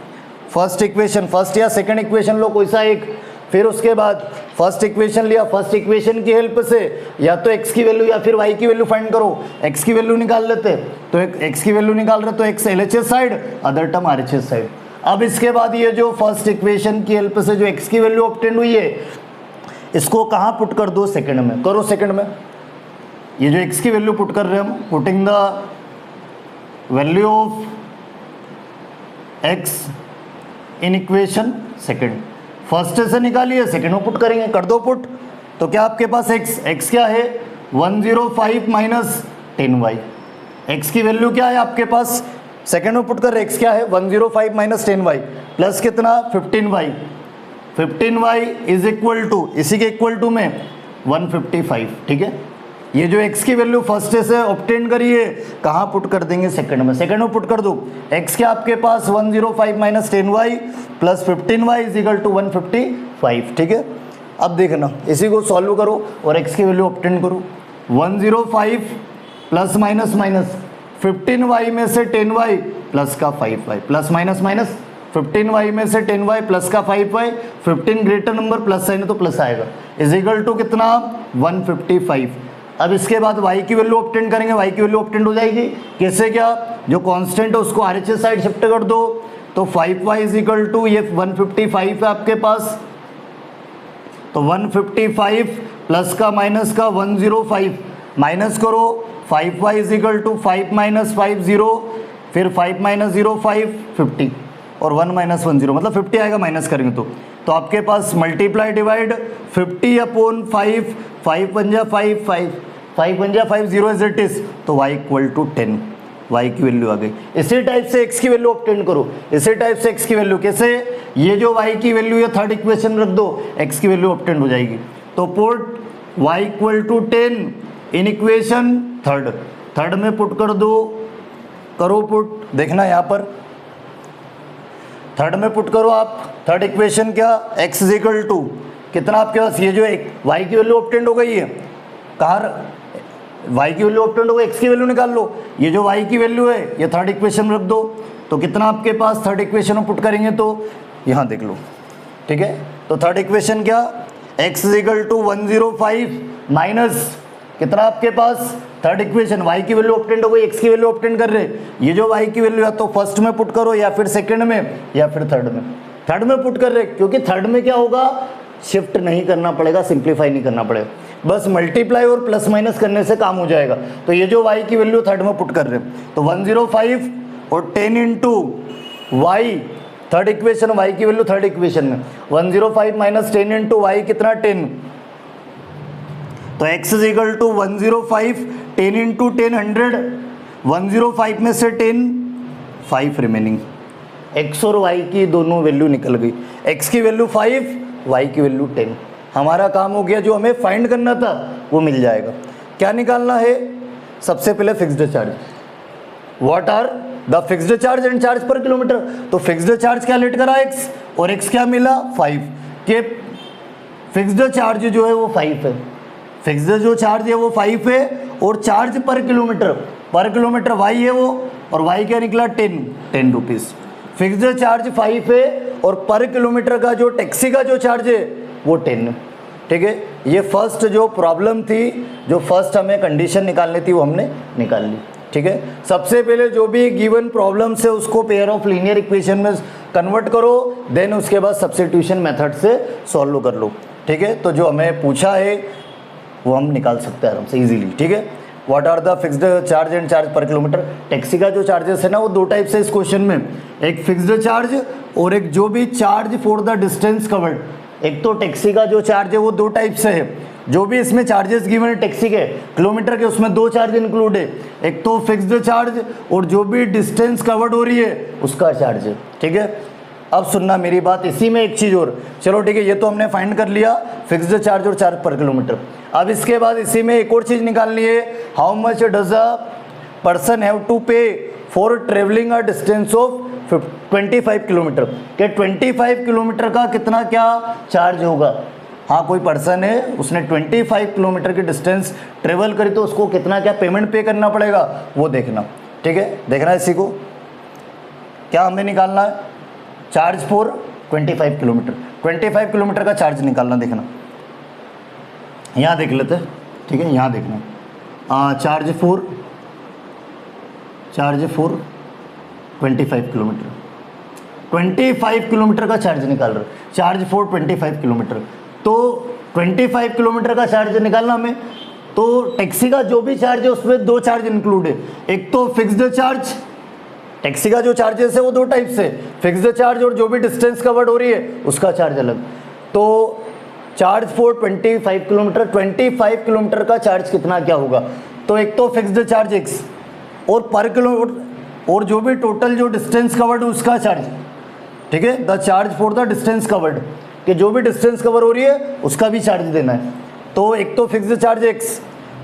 फर्स्ट इक्वेशन फर्स्ट या सेकंड इक्वेशन लो कोई सा एक, फिर उसके बाद फर्स्ट इक्वेशन लिया, फर्स्ट इक्वेशन की हेल्प से या तो x की वैल्यू या फिर y की वैल्यू फाइंड करो, x की वैल्यू निकाल लेते, तो x की वैल्यू निकाल रहे तो x LHS side, other term RHS side. अब इसके बाद ये जो फर्स्ट इक्वेशन की हेल्प से जो x की वैल्यू ऑब्टेन हुई है, इसको कहाँ पुट कर दो, सेकंड में करो। सेकंड में ये जो x की वैल्यू पुट कर रहे हैं हम, putting the value of x in equation second. First से निकालिए, सेकंड में पुट करेंगे, कर दो पुट। तो क्या आपके पास x क्या है 105 माइनस 10y। x की वैल्यू क्या है आपके पास, सेकंड में पुट कर x क्या है 105 माइनस 10y प्लस कितना 15y। 15y is equal to, इसी के इक्वल टू में 155। ठीक है, ये जो x की वैल्यू फर्स्ट से ऑब्टेन करिए, कहाँ पुट कर देंगे, सेकंड में। सेकंड में पुट कर दो, x क्या आपके पास 105 minus 10y plus 15y is equal to 155। ठीक है, अब देखना इसी को सॉल्व करो और x की वैल्यू ऑब्टेन करो। 105 प्लस माइनस माइनस 15y में से 10y प्लस का 5y plus minus minus 15y में से 10y प्लस का 5y, 15 greater number plus sign है तो प्लस आएगा, इज इक्वल टू कितना 155। अब इसके बाद y की वैल्यू ऑब्टेन करेंगे, y की वैल्यू ऑब्टेन हो जाएगी कैसे, क्या जो कांस्टेंट है उसको RHS साइड शिफ्ट कर दो, तो 5y इज इक्वल टू ये 155 है आपके पास, तो 155 प्लस का माइनस का 105 माइनस करो, 5y is equal to 5 minus 50, फिर 5 माइनस 0 5 50 और 1 माइनस 10 मतलब 50 आएगा माइनस करेंगे तो आपके पास मल्टीप्लाई डिवाइड 50 अपॉन 5, 5 पंजा 5 5 5 पंजा 5 0 इज इट इज, तो y इक्वल टू 10, y की वैल्यू आ गई। इसी टाइप से x की वैल्यू ऑब्टेन करो, इसी टाइप से x की वैल्यू कैसे, ये जो y की वैल्यू है थर्ड इक्वेशन रख दो, x की वैल्यू ऑब्टेन हो जाएगी। तो put y equal to 10 in equation third में पुट कर दो, करो पुट। देखना यहाँ पर थर्ड में पुट करो आप, थर्ड इक्वेशन क्या x इज इक्वल टू कितना आपके पास, ये जो y की वैल्यू ऑब्टेन हो गई है, कहाँ y की वैल्यू ऑब्टेन हो गई, x की वैल्यू निकाल लो, ये जो y की वैल्यू है ये थर्ड इक्वेशन में रख दो, तो कितना आपके पास थर्ड इक्वेशन में पुट करेंगे तो यहाँ देख लो। ठीक है, तो थर्ड इक्वेशन क्या x is equal to 105 minus कितना आपके पास थर्ड इक्वेशन, y की वैल्यू ऑब्टेन हो गई, x की वैल्यू ऑब्टेन कर रहे, ये जो y की वैल्यू है तो फर्स्ट में पुट करो या फिर सेकंड में या फिर थर्ड में। थर्ड में पुट कर रहे क्योंकि थर्ड में क्या होगा, शिफ्ट नहीं करना पड़ेगा, सिंप्लीफाई नहीं करना पड़ेगा, बस मल्टीप्लाई और प्लस माइनस करने से काम हो जाएगा। तो ये जो y की वैल्यू थर्ड में पुट कर रहे हैं, तो 105 और 10 into Y, third equation y की वैल्यू थर्ड इक्वेशन में 105 माइनस 10 इंटू वाई कितना 10, तो x is equal to 105 10 into 10 100, 105 में से 10 5 रिमेनिंग, x और y की दोनों वैल्यू निकल गई, x की वैल्यू 5 y की वैल्यू 10। हमारा काम हो गया, जो हमें फाइंड करना था वो मिल जाएगा। क्या निकालना है, सबसे पहले fixed charge, what are the fixed charge and charge per kilometre. तो फिक्स्ड चार्ज क्या लेट करा x और x क्या मिला 5, के फिक्स्ड चार्ज जो है वो 5 है, फिक्स्ड जो चार्ज है वो 5 है और चार्ज पर किलोमीटर y है वो, और y क्या निकला 10 रुपीज़। फिक्स्ड चार्ज 5 है और पर किलोमीटर का जो टैक्सी का जो चार्ज है वो 10 है। ठीक है, ये फर्स्ट जो प्रॉब्लम थी, जो फर्स्ट हमें कंडीशन निकालनी थी वो हमने निकाल ली। ठीक है, सबसे पहले जो भी गिवन प्रॉब्लम है उसको पेयर ऑफ लीनियर इक्वेशन में कन्वर्ट करो, देन उसके बाद सब्स्टिट्यूशन मेथड से सॉल्व कर लो। ठीक है, तो जो हमें पूछा है वो हम निकाल सकते हैं आराम से इजीली। ठीक है, what are the fixed charge and charge per kilometre. Taxi का जो चार्जेस है ना वो दो टाइप से इस क्वेश्चन में, एक फिक्स्ड चार्ज और एक जो भी charge for the distance covered. एक तो टैक्सी का जो चार्ज है वो दो टाइप से है, जो भी इसमें चार्जेस गिवन है टैक्सी के किलोमीटर के उसमें दो चार्ज इंक्लूड है, एक तो फिक्स्ड चार्ज और जो भी डिस्टेंस कवर्ड हो रही है उसका चार्ज है। ठीक है, अब सुनना मेरी बात, इसी में एक चीज़ और, चलो ठीक है, ये तो हमने फाइंड कर लिया फिक्स्ड चार्ज और चार्ज पर किलोमीटर। अब इसके बाद इसी में एक और चीज़ निकालनी है, how much does a person have to pay for travelling a distance of 25 kilometre, के 25 किलोमीटर का कितना क्या चार्ज होगा। हाँ, कोई पर्सन है उसने 25 किलोमीटर की डिस्टेंस ट्रेवल करी तो उसको कितना क्या पेमेंट पे करना पड़ेगा वो देखना। ठीक है, देखना है इसी को, क्या हमें निकालना है, चार्ज फॉर 25 किलोमीटर, 25 किलोमीटर का चार्ज निकालना। देखना यहाँ देख लेते हैं। ठीक है, यहाँ देखना चार्ज फॉर 25 किलोमीटर, 25 किलोमीटर का चार्ज निकाल रहे, चार्ज फॉर 25 किलोमीटर। तो 25 किलोमीटर का चार्ज निकालना हमें, तो टैक्सी का जो भी चार्ज है उसमें दो चार्ज इंक्लूड है, एक तो फिक्स्ड चार्ज, टैक्सी का जो चार्जेस है वो दो टाइप से, फिक्स्ड चार्ज और जो भी डिस्टेंस कवर्ड हो रही है उसका चार्ज अलग। तो चार्ज फॉर 25 किलोमीटर, 25 किलोमीटर का चार्ज कितना क्या होगा, तो एक तो फिक्स्ड चार्ज x और पर किलोमीटर और जो भी टोटल जो डिस्टेंस कवर्ड उसका चार्ज, ठीक है, the charge for the distance covered, कि जो भी डिस्टेंस कवर हो रही है उसका भी चार्ज देना है। तो एक तो फिक्स्ड चार्ज x,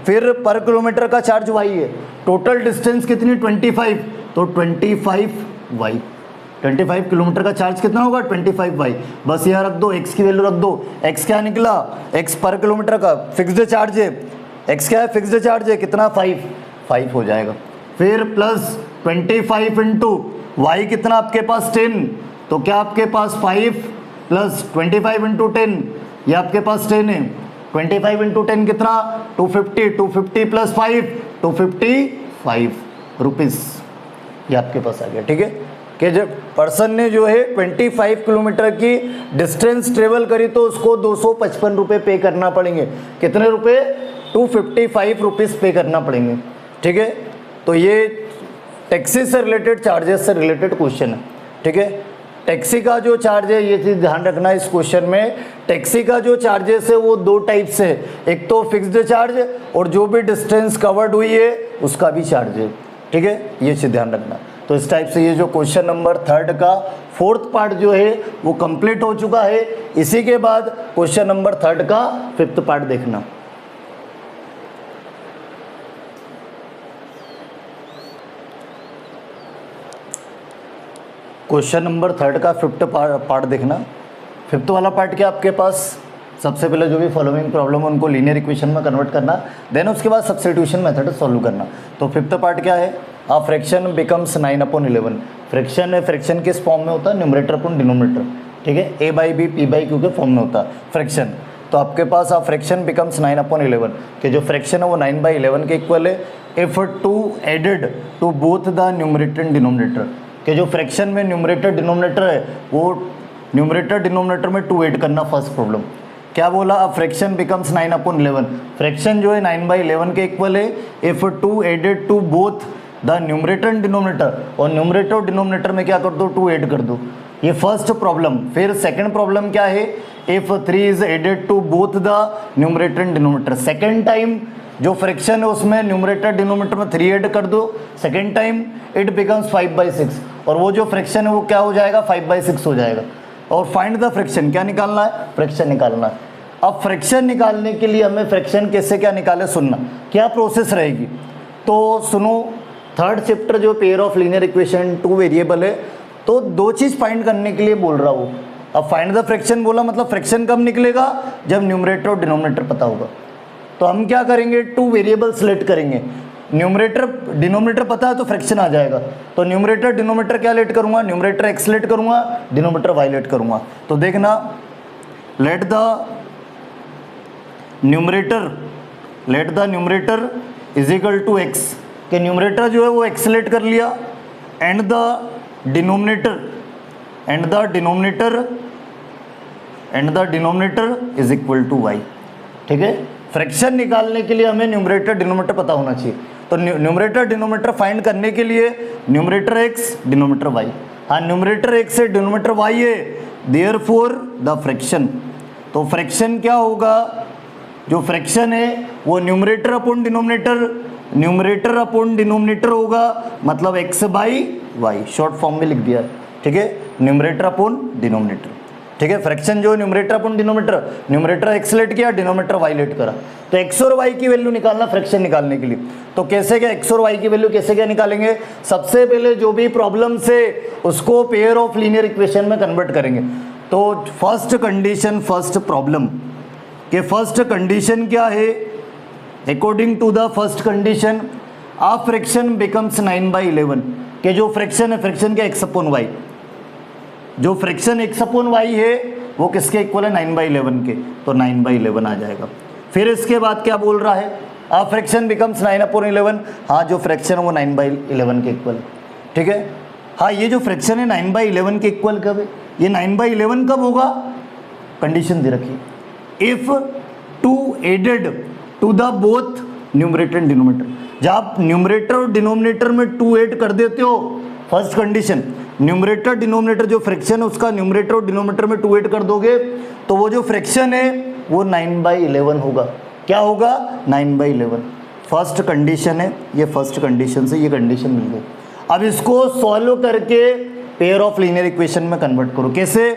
फिर पर किलोमीटर का चार्ज y है, टोटल डिस्टेंस कितनी 25, तो 25y, 25 किलोमीटर का चार्ज कितना होगा 25y, बस यहाँ रख दो, x की वैल्यू रख दो, x क्या निकला, x पर किलोमीटर का फिक्स्ड चार्ज है, x क्या है फिक्स्ड चार्ज है कितना 5 हो जाएगा, फिर प्लस 25 इंटू वाई कितना आपके पास 10, तो क्या आपके पास 5 प्लस 25 इंटू 10, ये आपके पास 10 है, 25 इंटू 10 कितना 250, 250 प्लस 5 255 रुपीज़, ये आपके पास आ गया। ठीक है, कि जब पर्सन ने जो है 25 किलोमीटर की डिस्टेंस ट्रेवल करी तो उसको 255 रुपये पे करना पड़ेंगे, कितने रुपए 255 रुपीज़ पे करना पड़ेंगे। ठीक है, तो ये टैक्सी से रिलेटेड, चार्जेस से रिलेटेड क्वेश्चन है। ठीक है, टैक्सी का जो चार्ज है ये चीज़ ध्यान रखना इस क्वेश्चन में, टैक्सी का जो चार्जेस है वो दो टाइप से है, एक तो फिक्स्ड चार्ज और जो भी डिस्टेंस कवर्ड हुई है उसका भी चार्ज है। ठीक है, ये चीज़ ध्यान रखना। तो इस टाइप से ये जो क्वेश्चन नंबर 3 का 4th पार्ट जो है वो कंप्लीट हो चुका है। इसी के बाद क्वेश्चन नंबर 3 का 5th पार्ट देखना। क्वेश्चन नंबर 3 का 5th पार्ट देखना। 5th वाला पार्ट क्या आपके पास, सबसे पहले जो भी फॉलोइंग प्रॉब्लम है उनको लीनियर इक्वेशन में कन्वर्ट करना, देन उसके बाद सब्स्टिट्यूशन मेथड सॉल्व करना। तो 5th पार्ट क्या है, आ फ्रैक्शन बिकम्स 9/11। फ्रैक्शन है, फ्रैक्शन किस फॉर्म में होता है, न्यूमरेटर अपॉन डिनोमिनेटर। ठीक है, a/b p/q के फॉर्म में होता है फ्रैक्शन। तो आपके पास आ फ्रैक्शन बिकम्स 9/11 कि जो फ्रैक्शन है वो 9/11 के इक्वल है if two added to both the numerator and denominator, कि जो फ्रैक्शन में न्यूमरेटर डिनोमिनेटर है वो न्यूमरेटर डिनोमिनेटर में 2 ऐड करना। फर्स्ट प्रॉब्लम क्या बोला, अब फ्रैक्शन बिकम्स 9/11, फ्रैक्शन जो है 9/11 के इक्वल है if 2 added to both the numerator and denominator, और न्यूमरेटर और डिनोमिनेटर में क्या कर दो 2 ऐड कर दो। ये फर्स्ट प्रॉब्लम। फिर सेकंड प्रॉब्लम क्या है, if 3 is added to both the numerator and denominator, second time जो फ्रैक्शन है उसमें न्यूमरेटर डिनोमिनेटर में 3 ऐड कर दो, सेकंड टाइम इट बिकम्स 5/6, और वो जो फ्रैक्शन है वो क्या हो जाएगा 5/6 हो जाएगा। और फाइंड द फ्रैक्शन, क्या निकालना है, फ्रैक्शन निकालना है। अब फ्रैक्शन निकालने के लिए हमें फ्रैक्शन कैसे क्या निकाले, सुनना क्या प्रोसेस रहेगी। तो सुनो, 3rd चैप्टर जो pair of linear equation 2 variable है, तो 2 चीज़ फाइंड करने के लिए बोल रहा हूँ। अब फाइंड द फ्रैक्शन बोला मतलब फ्रैक्शन कब निकलेगा, जब न्यूमरेटर और डिनोमिनेटर पता होगा। तो हम क्या करेंगे, 2 वेरिएबल सेलेक्ट करेंगे, न्यूमरेटर डिनोमिनेटर पता है तो फ्रैक्शन आ जाएगा। तो न्यूमरेटर डिनोमिनेटर क्या लेट करूंगा, न्यूमरेटर एक्स लेट करूंगा, डिनोमिनेटर वाई लेट करूंगा। तो देखना, let the numerator is equal to X, के न्यूमरेटर जो है वो एक्स लेट कर लिया, and the denominator is equal to Y. ठीक है, फ्रैक्शन निकालने के लिए हमें न्यूमरेटर डिनोमिनेटर पता होना चाहिए। तो न्यूमरेटर डिनोमिनेटर फाइंड करने के लिए न्यूमरेटर एक्स डिनोमिनेटर वाई, हाँ न्यूमरेटर एक्स है डिनोमिनेटर वाई है, देयरफॉर द फ्रैक्शन। तो फ्रैक्शन क्या होगा, जो फ्रैक्शन है वो न्यूमरेटर अपॉन डिनोमिनेटर होगा, मतलब X by Y, short form में लिख दिया। ठीक है, न्यूमरेटर अपॉन डिनोमिनेटर। ठीक है, फ्रैक्शन जो numerator upon denominator, numerator X let किया, डिनोमिनेटर वाई लेट करा। तो एक्स और वाई की वैल्यू निकालना फ्रैक्शन निकालने के लिए। तो कैसे क्या एक्स और वाई की वैल्यू कैसे क्या निकालेंगे, सबसे पहले जो भी प्रॉब्लम से उसको पेयर ऑफ लीनियर इक्वेशन में कन्वर्ट करेंगे। तो फर्स्ट कंडीशन, फर्स्ट प्रॉब्लम के फर्स्ट कंडीशन क्या है, according to the first condition a fraction becomes 9/11, के जो फ्रैक्शन है, फ्रैक्शन क्या एक्स अपॉन वाई, जो फ्रैक्शन एक्स अपॉन वाई है वो किसके इक्वल है 9/11 के, तो 9/11 आ जाएगा। फिर इसके बाद क्या बोल रहा है, आ फ्रैक्शन बिकम्स 9/11, हाँ जो फ्रैक्शन है वो 9/11 के इक्वल है। ठीक है, हाँ ये जो फ्रैक्शन है 9/11 के इक्वल कब है, ये 9/11 कब होगा, कंडीशन दे रखी, if 2 added to the both numerator and denominator. जब आप न्यूमरेटर और डिनोमिनेटर में 2 ऐड कर देते हो, फर्स्ट कंडीशन, न्यूमरेटर डिनोमिनेटर जो फ्रैक्शन है उसका न्यूमरेटर और डिनोमिनेटर में 2 ऐड कर दोगे तो वो जो फ्रैक्शन है वो 9/11 होगा। क्या होगा? 9/11। फर्स्ट कंडीशन है, ये फर्स्ट कंडीशन से ये कंडीशन मिल गई। अब इसको सॉल्व करके पेयर ऑफ लीनियर इक्वेशन में कन्वर्ट करो। कैसे?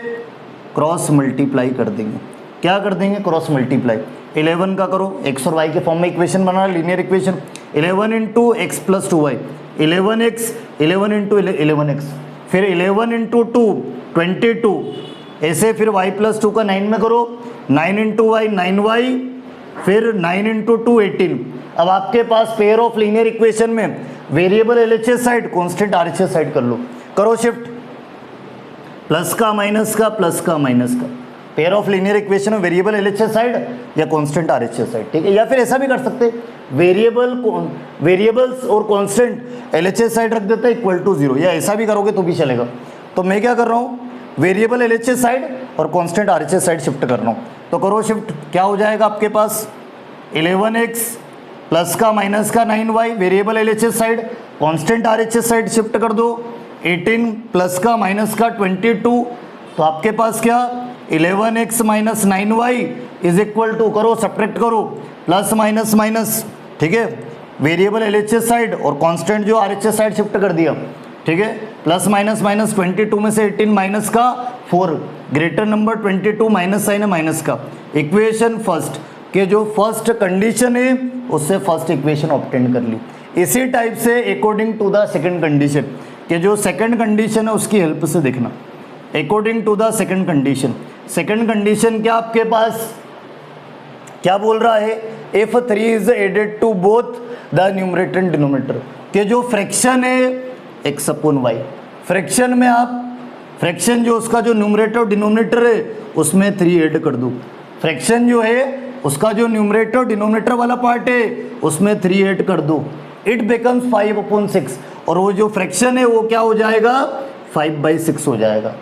क्रॉस मल्टीप्लाई कर देंगे। क्या कर देंगे? Cross multiply. 11 का करो, x और y के फॉर्म में इक्वेशन बना, linear equation. 11 into x plus 2y, 11x, 11 into 11x, फिर 11 इंटू 2 22, ऐसे फिर y प्लस 2 का 9 में करो, 9 इंटू वाई 9y, फिर 9 इंटू 2 18। अब आपके पास पेयर ऑफ लीनियर इक्वेशन में variable LHS side, constant RHS side कर लो। करो शिफ्ट, प्लस का माइनस का, प्लस का माइनस का। पेयर ऑफ लीनियर इक्वेशन में वेरिएबल LHS साइड या कांस्टेंट RHS साइड, ठीक है। या फिर ऐसा भी कर सकते, वेरिएबल्स और कांस्टेंट LHS साइड रख देते हैं इक्वल टू 0, या ऐसा भी करोगे तो भी चलेगा। तो मैं क्या कर रहा हूँ, वेरिएबल LHS साइड और कांस्टेंट RHS साइड शिफ्ट कर रहा हूँ। तो करो शिफ्ट, क्या हो जाएगा आपके पास? 11x प्लस का माइनस का 9y, variable LHS side, constant RHS side shift कर दो। 18 प्लस का माइनस का 22, तो आपके पास क्या? 11x minus 9y is equal to, करो सब्ट्रैक्ट करो, प्लस माइनस माइनस, ठीक है। वेरिएबल LHS साइड और कांस्टेंट जो RHS साइड शिफ्ट कर दिया, ठीक है। प्लस माइनस माइनस, 22 में से 18 माइनस का 4, ग्रेटर नंबर 22 माइनस साइन है माइनस का। इक्वेशन फर्स्ट के जो फर्स्ट कंडीशन है उससे फर्स्ट इक्वेशन ऑब्टेन कर ली। इसी टाइप से according to the second condition, कि जो सेकंड कंडीशन है उसकी हेल्प से देखना। According to the second condition, second condition क्या आपके पास क्या बोल रहा है? If 3 is added to both the numerator and denominator, के जो फ्रैक्शन है x अपॉन y, फ्रैक्शन में आप फ्रैक्शन जो उसका जो न्यूमरेटर और डिनोमिनेटर है उसमें 3 ऐड कर दो। फ्रैक्शन जो है उसका जो न्यूमरेटर और डिनोमिनेटर वाला पार्ट है उसमें 3 ऐड कर दो, इट बिकम्स 5/6, और वो जो फ्रैक्शन है वो क्या हो जाएगा? 5/6 हो जाएगा।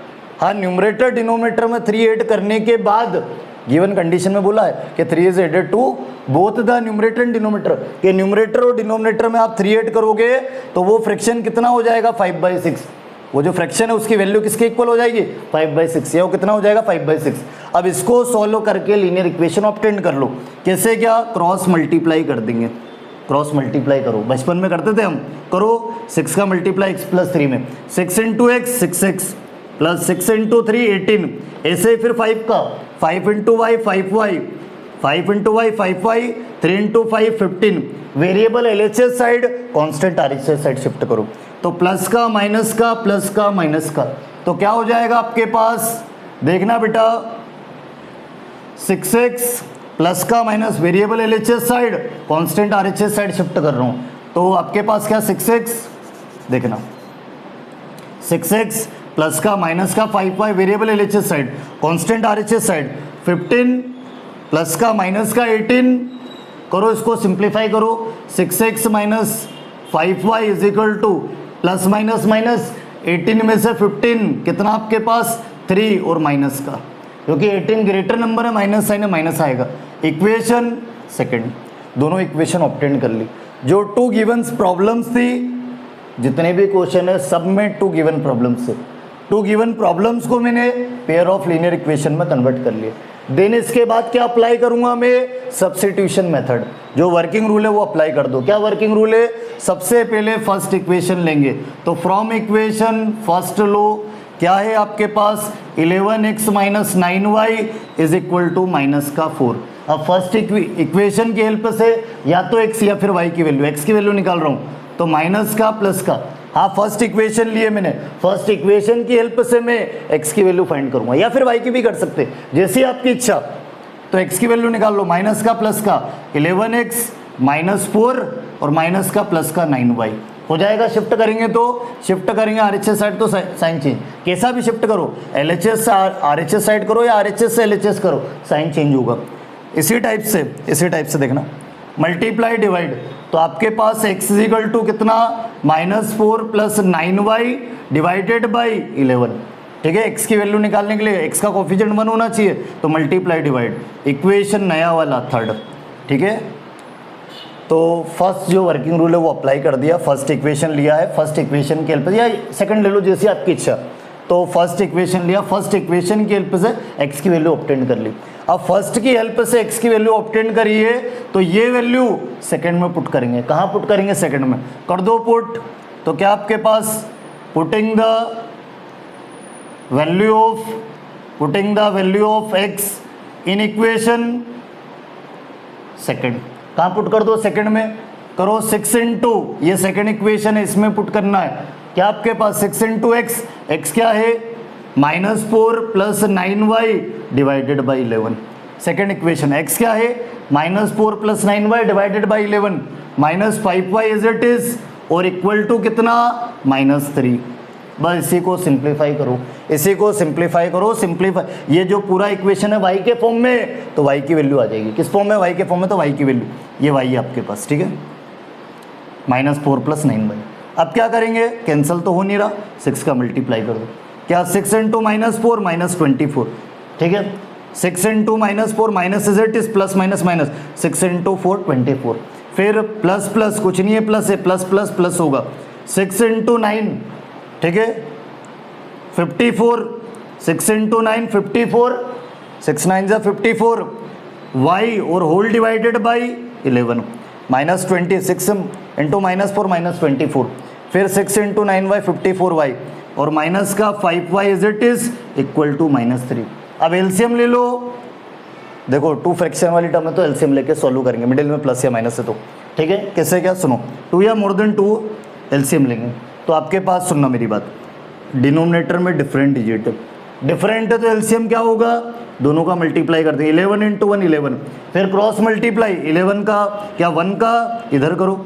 हाँ, न्यूमरेटर डिनोमिनेटर में 3 ऐड करने के बाद गिवन कंडीशन में बोला है कि 3 is added to both the numerator and denominator, कि न्यूमरेटर और डिनोमिनेटर में आप 3 ऐड करोगे तो वो फ्रैक्शन कितना हो जाएगा? 5/6। वो जो फ्रैक्शन है उसकी वैल्यू किसके इक्वल हो जाएगी? 5/6। या वो कितना हो जाएगा? 5/6। अब इसको सॉल्व करके लीनियर इक्वेशन ऑब्टेन कर लो। कैसे? क्या? क्रॉस मल्टीप्लाई कर देंगे। क्रॉस मल्टीप्लाई करो, बचपन में करते थे हम। करो 6 का मल्टीप्लाई x प्लस 3 में, 6 into x 6x plus 6 into 3 18, ऐसे फिर 5 का 5 into Y 5y, 5 into Y 5y, 3 into 5 15। Variable LHS side, constant RHS side shift करो। तो प्लस का माइनस का, प्लस का माइनस का, तो क्या हो जाएगा आपके पास? देखना बेटा, 6x प्लस का minus, variable LHS side, constant RHS side shift कर रहा हूँ, तो आपके पास क्या? 6x, देखना 6x प्लस का माइनस का 5y, variable LHS side, constant RHS side, 15 plus का माइनस का 18, करो इसको सिंप्लीफाई करो, 6x minus 5y is equal two plus minus minus 18 में से 15 कितना आपके पास? 3 और माइनस का, क्योंकि 18 ग्रेटर नंबर है, माइनस साइन है माइनस आएगा। इक्वेशन सेकंड, दोनों इक्वेशन ऑब्टेन कर ली। जो 2 गिवन्स प्रॉब्लम्स थी, जितने भी क्वेश्चन है सब में 2 गिवन प्रॉब्लम्स है। 2 गिवन प्रॉब्लम्स को मैंने पेयर ऑफ लीनियर इक्वेशन में कन्वर्ट कर लिया। देन इसके बाद क्या अप्लाई करूंगा मैं? Substitution method. जो वर्किंग रूल है वो अप्लाई कर दो। क्या वर्किंग रूल है? सबसे पहले फर्स्ट इक्वेशन लेंगे, तो फ्रॉम इक्वेशन फर्स्ट लो, क्या है आपके पास? 11x minus 9y is equal to minus का 4। अब फर्स्ट इक्वेशन की हेल्प से या तो x या फिर y की वैल्यू, x की वैल्यू निकाल रहा हूँ, तो माइनस का प्लस का। हाँ, फर्स्ट इक्वेशन लिए मैंने, फर्स्ट इक्वेशन की हेल्प से मैं x की वैल्यू फाइंड करूंगा, या फिर y की भी कर सकते, जैसी आपकी इच्छा। तो x की वैल्यू निकाल लो, माइनस का प्लस का 11x माइनस 4 और माइनस का प्लस का 9y हो जाएगा। शिफ्ट करेंगे तो शिफ्ट करेंगे RHS साइड तो साइन चेंज, कैसा भी शिफ्ट करो, LHS से RHS साइड करो या RHS से LHS करो, साइन चेंज होगा। इसी टाइप से देखना, मल्टीप्लाई डिवाइड, तो आपके पास x इज इक्वल टू कितना? -4 प्लस 9y डिवाइडेड बाई 11। ठीक है। x की वैल्यू निकालने के लिए x का कोफिशिएंट 1 होना चाहिए, तो मल्टीप्लाई डिवाइड, इक्वेशन नया वाला थर्ड, ठीक है। तो फर्स्ट जो वर्किंग रूल है वो अप्लाई कर दिया, फर्स्ट इक्वेशन लिया है, फर्स्ट इक्वेशन की हेल्प से, या सेकंड ले लो जैसी आपकी इच्छा। तो फर्स्ट इक्वेशन लिया, फर्स्ट इक्वेशन की हेल्प से x की वैल्यू ऑब्टेन कर ली। अब फर्स्ट की हेल्प से x की वैल्यू ऑब्टेन करी है, तो ये वैल्यू सेकंड में पुट करेंगे। कहाँ पुट करेंगे? सेकंड में। कर दो पुट। तो क्या आपके पास putting the value of x in equation second, कहाँ पुट कर दो? सेकंड में करो। 6 इंटू, ये सेकंड इक्वेशन है, इसमें पुट करना है। क्या आपके पास 6 इंटू एक्स, एक्स क्या है? -4 plus 9y divided by 11। Second equation x क्या है? -4 plus 9y divided by 11, -5y is it is, और इक्वल टू कितना? -3। बस इसी को सिंप्लीफाई करो, इसी को सिंप्लीफाई करो। सिंप्लीफाई, ये जो पूरा इक्वेशन है y के फॉर्म में, तो y की वैल्यू आ जाएगी। किस फॉर्म में? y के फॉर्म में, तो y की वैल्यू, ये y है आपके पास, ठीक है। -4 प्लस 9y। अब क्या करेंगे? कैंसिल तो हो नहीं रहा, 6 का मल्टीप्लाई कर दो। क्या? 6 इंटू -4 -24, ठीक है। 6 into -4 minus is it is, plus minus minus, 6 into 4 24, फिर प्लस प्लस, कुछ नहीं है प्लस है, प्लस प्लस प्लस होगा। 6 इंटू 9, ठीक है, 54, 6 इंटू 9 54, 6 9 जा 54, y और होल डिवाइडेड बाई 11, -26 इंटू -4 -24, फिर 6 इंटू 9y 54y, और माइनस का 5y is it is equal to -3। अब एलसीएम ले लो। देखो 2 फ्रैक्शन वाली टर्म है तो एलसीएम लेके सॉल्व करेंगे, मिडिल में प्लस या माइनस है तो, ठीक है। कैसे? क्या? सुनो, 2 या मोर देन 2 एलसीएम लेंगे, तो आपके पास, सुनना मेरी बात, डिनोमिनेटर में डिफरेंट डिजिट है, डिफरेंट है तो एलसीएम क्या होगा? दोनों का मल्टीप्लाई कर देंगे। 11 इंटू 1 11, फिर क्रॉस मल्टीप्लाई, 11 का क्या 1 का इधर करो,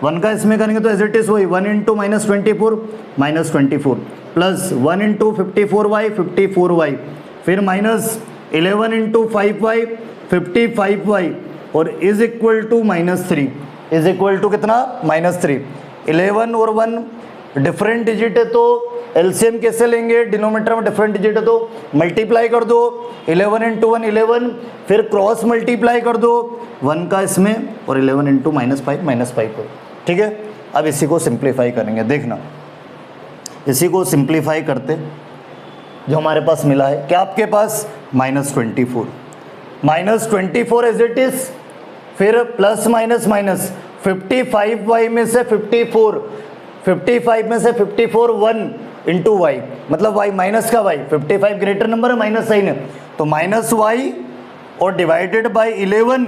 1 का इसमें करेंगे तो एज इट इज वही, 1 into -24 -24, plus 1 into 54y 54y, फिर -11 इंटू 5y 55y, और is equal to -3, is equal to कितना? -3। 11 और 1 डिफरेंट डिजिट है तो एलसीएम कैसे लेंगे? डिनोमिनेटर में डिफरेंट डिजिट है तो मल्टीप्लाई कर दो, 11 इंटू 1 11, फिर क्रॉस मल्टीप्लाई कर दो 1 का इसमें, और 11 इंटू -5 को, ठीक है। अब इसी को सिंप्लीफाई करेंगे, देखना, इसी को सिंप्लीफाई करते जो हमारे पास मिला है, क्या आपके पास? -24 एज इट इज, फिर प्लस माइनस माइनस, 55y में से 54, 55 में से 54 1 इंटू वाई, मतलब y माइनस का y, 55 ग्रेटर नंबर है, माइनस साइन है, तो -y और divided by 11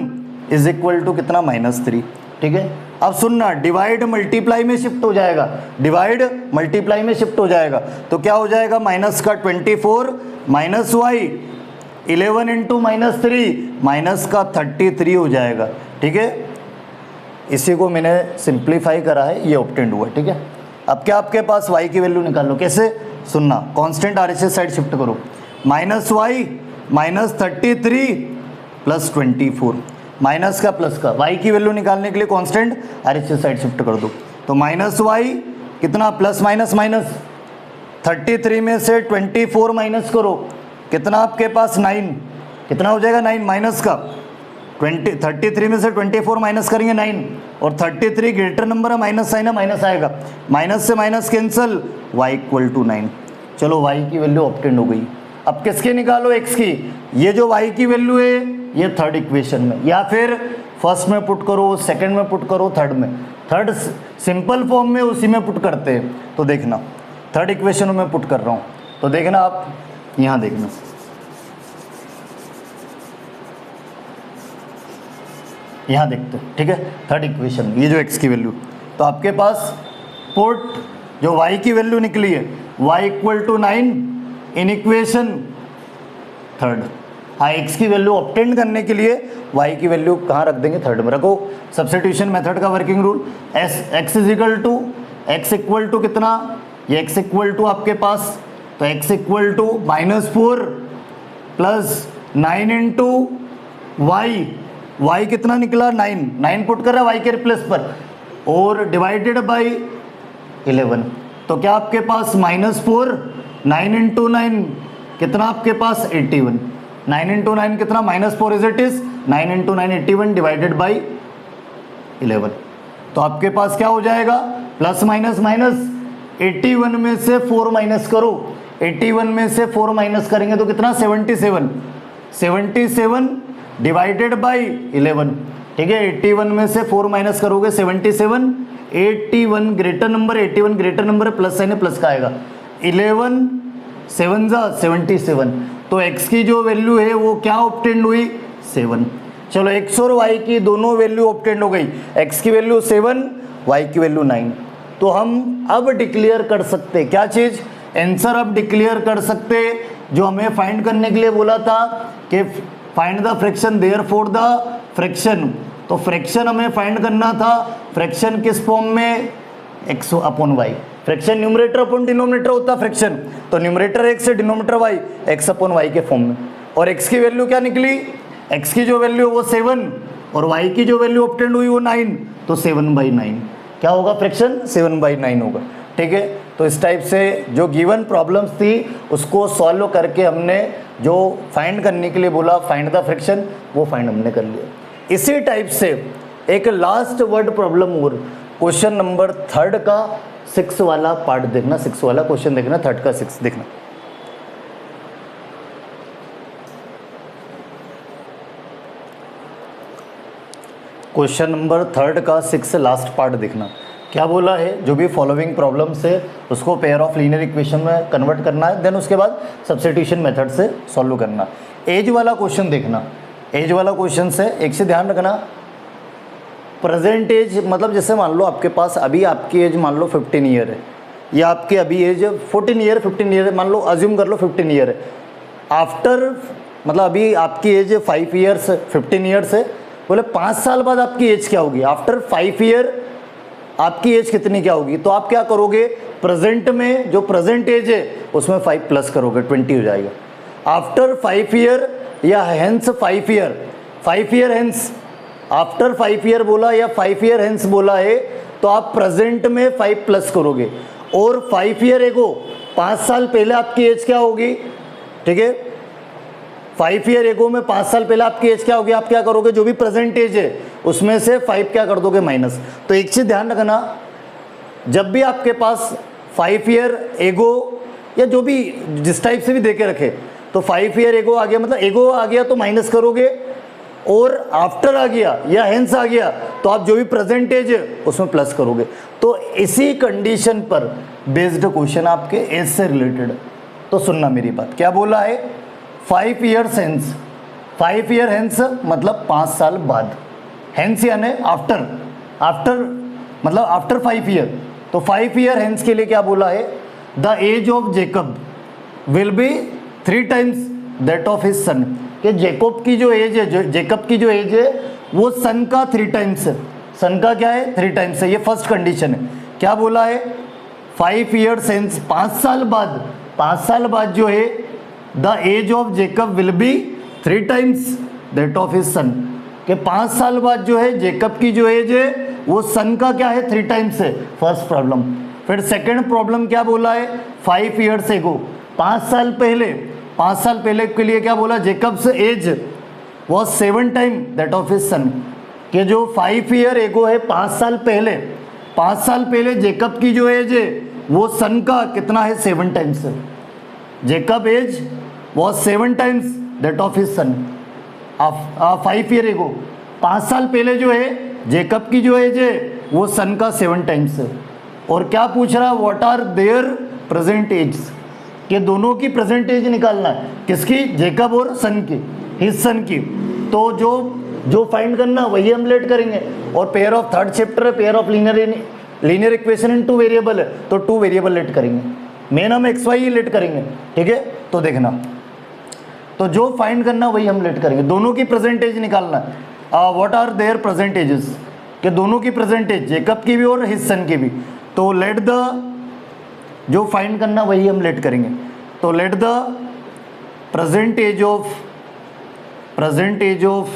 is equal to कितना? -3, ठीक है। अब सुनना, डिवाइड मल्टीप्लाई में शिफ्ट हो जाएगा, डिवाइड मल्टीप्लाई में शिफ्ट हो जाएगा, तो क्या हो जाएगा? माइनस का 24 माइनस वाई, 11 इंटू -3 माइनस का 33 हो जाएगा, ठीक है। इसी को मैंने सिंप्लीफाई करा है, ये ऑब्टेंड हुआ, ठीक है। अब क्या आपके पास y की वैल्यू निकालो, कैसे? सुनना, कांस्टेंट RHS साइड शिफ्ट करो, -y -33 प्लस 24, माइनस का प्लस का, y की वैल्यू निकालने के लिए कांस्टेंट RHS साइड शिफ्ट कर दो, तो -y कितना? प्लस माइनस माइनस, 33 में से 24 माइनस करो, कितना आपके पास? 9, कितना हो जाएगा? 9 माइनस का 33 में से 24 माइनस करेंगे 9, और 33 ग्रेटर नंबर है, माइनस साइन है, माइनस आएगा, माइनस से minus cancel, y equal to 9। चलो y की वैल्यू ऑब्टेंड हो गई। अब किसके निकालो? x की। ये जो y की वैल्यू है ये थर्ड इक्वेशन में, या फिर फर्स्ट में पुट करो, सेकंड में पुट करो, थर्ड में, थर्ड सिंपल फॉर्म में उसी में पुट करते हैं। तो देखना, थर्ड इक्वेशन में पुट कर रहा हूँ, तो देखना आप यहाँ देखना, यहाँ देखते हैं, ठीक है। थर्ड इक्वेशन, ये जो x की वैल्यू, तो आपके पास पुट जो y की वैल्यू निकली है, y equal to 9 in equation third. हाँ, x की वैल्यू ऑब्टेन करने के लिए y की वैल्यू कहाँ रख देंगे? थर्ड में रखो। सब्स्टिट्यूशन मेथड का working rule, x equal to कितना? ये x इक्वल टू आपके पास, तो x equal to -4 plus 9 into y, y कितना निकला? 9 पुट कर रहा है y के रिप्लेस पर, और डिवाइडेड बाई 11, तो क्या आपके पास? -4 9 इंटू 9 कितना आपके पास 81, 9 इंटू 9 कितना -4 is it is 9 into 9 81 divided by 11। तो आपके पास क्या हो जाएगा प्लस माइनस माइनस 81 में से 4 माइनस करो, 81 में से 4 माइनस करेंगे तो कितना 77, 77 डिवाइडेड बाई 11। ठीक है 81 में से 4 माइनस करोगे 77, 81 ग्रेटर नंबर, 81 ग्रेटर नंबर है प्लस साइन है प्लस का आएगा 11 7 जा 77। तो x की जो वैल्यू है वो क्या ऑब्टेंड हुई 7। चलो x और y की दोनों वैल्यू ऑब्टेंड हो गई, x की वैल्यू 7 y की वैल्यू 9। तो हम अब डिक्लेयर कर सकते क्या चीज, आंसर अब डिक्लेयर कर सकते जो हमें फाइंड करने के लिए बोला था कि find the fraction therefore the fraction. तो फ्रैक्शन हमें फाइंड करना था, फ्रैक्शन किस फॉर्म में x upon y, fraction numerator upon denominator होता फ्रैक्शन, तो न्यूमरेटर x है denominator y, x upon y के फॉर्म में। और x की वैल्यू क्या निकली, x की जो वैल्यू वो 7 और y की जो वैल्यू ऑब्टेंड हुई वो 9, तो 7/9 क्या होगा फ्रैक्शन 7/9 होगा। ठीक है तो इस टाइप से जो गिवन प्रॉब्लम्स थी उसको सॉल्व करके हमने जो फाइंड करने के लिए बोला फाइंड द फ्रैक्शन वो फाइंड हमने कर लिया। इसी टाइप से एक लास्ट वर्ड प्रॉब्लम और क्वेश्चन नंबर 3 का 6 वाला पार्ट देखना, 6 वाला क्वेश्चन देखना, 3 का 6 देखना। क्वेश्चन नंबर 3 का 6 लास्ट पार्ट देखना। क्या बोला है, जो भी फॉलोइंग प्रॉब्लम्स है उसको पेयर ऑफ लीनियर इक्वेशन में कन्वर्ट करना है, देन उसके बाद सब्स्टिट्यूशन मेथड से सॉल्व करना। एज वाला क्वेश्चन देखना, एज वाला क्वेश्चन से एक से ध्यान रखना, प्रेजेंट एज मतलब जैसे मान लो आपके पास अभी आपकी एज मान लो 15 ईयर है, या आपकी अभी एज 14 ईयर 15 ईयर है, मान लो अज्यूम कर लो 15 ईयर है। आफ्टर मतलब अभी आपकी एज 5 ईयर्स 15 ईयर्स है, बोले 5 साल बाद आपकी एज क्या होगी, आफ्टर 5 ईयर आपकी एज कितनी क्या होगी। तो आप क्या करोगे, प्रेजेंट में जो प्रेजेंट एज है उसमें 5 प्लस करोगे 20 हो जाएगा। आफ्टर 5 ईयर या hence 5 year, 5 year hence, after 5 year बोला या 5 ईयर हेंस बोला है तो आप प्रेजेंट में 5 प्लस करोगे। और 5 ईयर एगो 5 साल पहले आपकी एज क्या होगी, ठीक है 5 ईयर एगो में 5 साल पहले आपकी एज क्या होगी, आप क्या करोगे जो भी प्रेजेंट एज है उसमें से 5 क्या कर दोगे माइनस। तो एक चीज ध्यान रखना, जब भी आपके पास 5 ईयर एगो या जो भी जिस टाइप से भी दे के रखे, तो 5 ईयर एगो आ गया मतलब एगो आ गया तो माइनस करोगे, और आफ्टर आ गया या हेंस आ गया तो आप जो भी प्रेजेंट एज है उसमें प्लस करोगे। तो इसी कंडीशन पर बेस्ड क्वेश्चन आपके एज से रिलेटेड। तो सुनना मेरी बात, क्या बोला है 5 ईयर्स हेंस, 5 ईयर हेंस मतलब 5 साल बाद, हेंस यानी आफ्टर, आफ्टर मतलब आफ्टर 5 ईयर। तो 5 ईयर हेंस के लिए क्या बोला है, the age of Jacob will be 3 times that of his son, कि जेकब की जो एज है, जेकब की जो एज है वो सन का 3 टाइम्स है, सन का क्या है 3 टाइम्स है। ये फर्स्ट कंडीशन है। क्या बोला है 5 ईयर्स हेंस 5 साल बाद, 5 साल बाद जो है the age of Jacob will be 3 times that of his son, कि 5 साल बाद जो है जेकब की जो एज है वो सन का क्या है 3 टाइम्स है, फर्स्ट प्रॉब्लम। फिर सेकंड प्रॉब्लम क्या बोला है 5 ईयर्स एगो, 5 साल पहले, 5 साल पहले के लिए क्या बोला, Jacob's age was 7 time that of his son, कि जो 5 ईयर एगो है 5 साल पहले, 5 साल पहले जेकब की जो एज है वो सन का कितना है 7 टाइम्स है। Jacob age was 7 times that of his son 5 year ago, 5 साल पहले जो है जेकब की जो एज है वो सन का 7 टाइम्स है। और क्या पूछ रहा है, what are their present age, कि दोनों की प्रेजेंट एज निकालना है, किसकी, जेकब और सन की, हिज सन की। तो जो फाइंड करना वही हम लेट करेंगे। और पेयर ऑफ थर्ड चैप्टर है, pair of linear equation in 2 variable है, तो 2 वेरिएबल लेट करेंगे, मेन हम एक्स वाई ही लेट करेंगे। ठीक है तो देखना, तो जो फाइंड करना वही हम लेट करेंगे, दोनों की प्रेजेंट एज निकालना है। What are their present ages, कि दोनों की प्रेजेंट एज जेकब की भी और हिज सन की भी। तो लेट द, जो फाइंड करना वही हम लेट करेंगे। तो let the present age of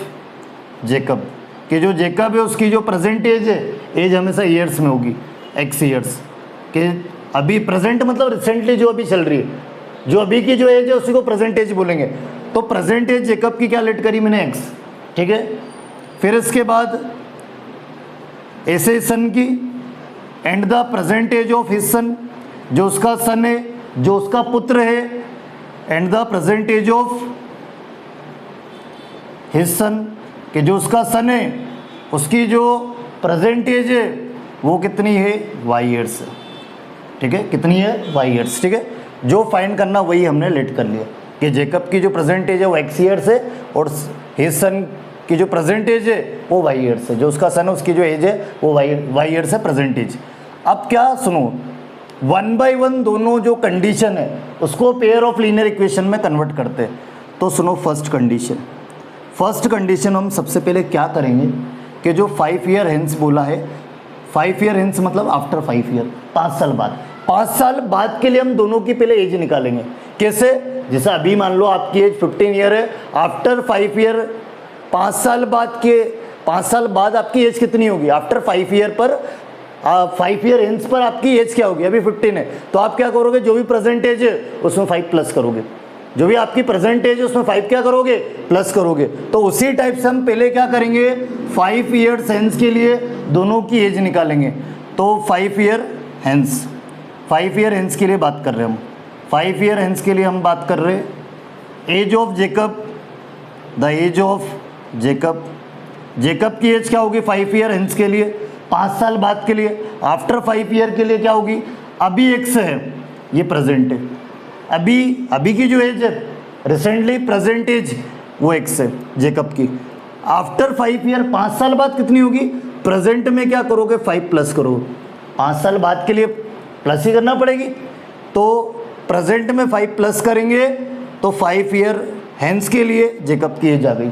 Jacob, कि जो जेकब है उसकी जो प्रेजेंट एज है, एज हमेशा ईयर्स में होगी, एक्स ईयर्स, कि अभी प्रेजेंट मतलब रिसेंटली जो अभी चल रही है, जो अभी की जो एज है उसी को प्रेजेंट एज बोलेंगे। तो प्रेजेंट एज जेकब की क्या लेट करी मैंने x, ठीक है। फिर इसके बाद ऐसे सन की and the present age of his son, जो उसका सन है, जो उसका पुत्र है, and the present age of his son, कि जो उसका सन है उसकी जो प्रेजेंट एज है वो कितनी है, y ईयर्स, ठीक है। कितनी है, y ईयर्स, ठीक है। जो फाइंड करना वही हमने लेट कर लिया कि जेकब की जो प्रेजेंट एज है वो x ईयर्स है और हिज सन की जो प्रेजेंट एज है वो y ईयर्स है, जो उसका सन है उसकी जो एज है वो y ईयर्स है प्रेजेंट एज। अब क्या सुनो, 1 by 1 दोनों जो कंडीशन है उसको पेयर ऑफ लीनियर इक्वेशन में कन्वर्ट करते हैं। तो सुनो फर्स्ट कंडीशन हम सबसे पहले क्या करेंगे कि जो 5 ईयर हेंस बोला है, 5 ईयर हेंस मतलब आफ्टर 5 ईयर, 5 साल बाद, 5 साल बाद के लिए हम दोनों की पहले एज निकालेंगे। कैसे, जैसे अभी मान लो आपकी एज 15 ईयर है, आफ्टर 5 ईयर 5 साल बाद के 5 साल बाद आपकी एज कितनी होगी, आफ्टर 5 ईयर पर 5 ईयर हेंस पर आपकी एज क्या होगी, अभी 15 है, तो आप क्या करोगे, जो भी प्रेजेंट एज है उसमें 5 प्लस करोगे, जो भी आपकी प्रेजेंट एज है उसमें 5 क्या करोगे, प्लस करोगे। तो उसी टाइप से हम पहले क्या करेंगे, 5 ईयर्स हेंस के लिए दोनों की एज निकालेंगे। तो 5 ईयर हेंस, 5 ईयर हेंस के लिए बात कर रहे हैं हम, 5 ईयर हेंस के लिए हम बात कर रहे हैं age of Jacob, the age of Jacob, Jacob की एज क्या होगी 5 ईयर हेंस के लिए, 5 साल बाद के लिए, आफ्टर 5 ईयर के लिए क्या होगी, अभी x है, ये प्रेजेंट है, अभी की जो एज है रिसेंटली प्रेजेंट एज वो x है जेकब की, आफ्टर 5 ईयर 5 साल बाद कितनी होगी, प्रेजेंट में क्या करोगे 5 प्लस करोगे, 5 साल बाद के लिए प्लस ही करना पड़ेगी, तो प्रेजेंट में 5 प्लस करेंगे तो 5 ईयर हेंस के लिए जेकब की एज आ गई,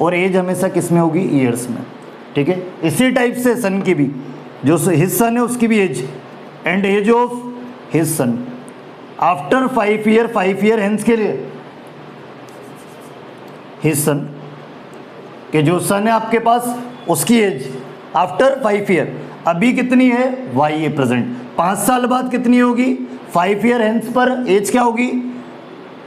और एज हमेशा किस में होगी, ईयर्स में, ठीक है। इसी टाइप से सन की भी, जो हिज सन है उसकी भी age, and age of his son after 5 year hence के लिए हिज सन, कि जो सन है आपके पास उसकी एज आफ्टर 5 ईयर अभी कितनी है, y है प्रेजेंट, 5 साल बाद कितनी होगी, 5 ईयर हेंस पर एज क्या होगी,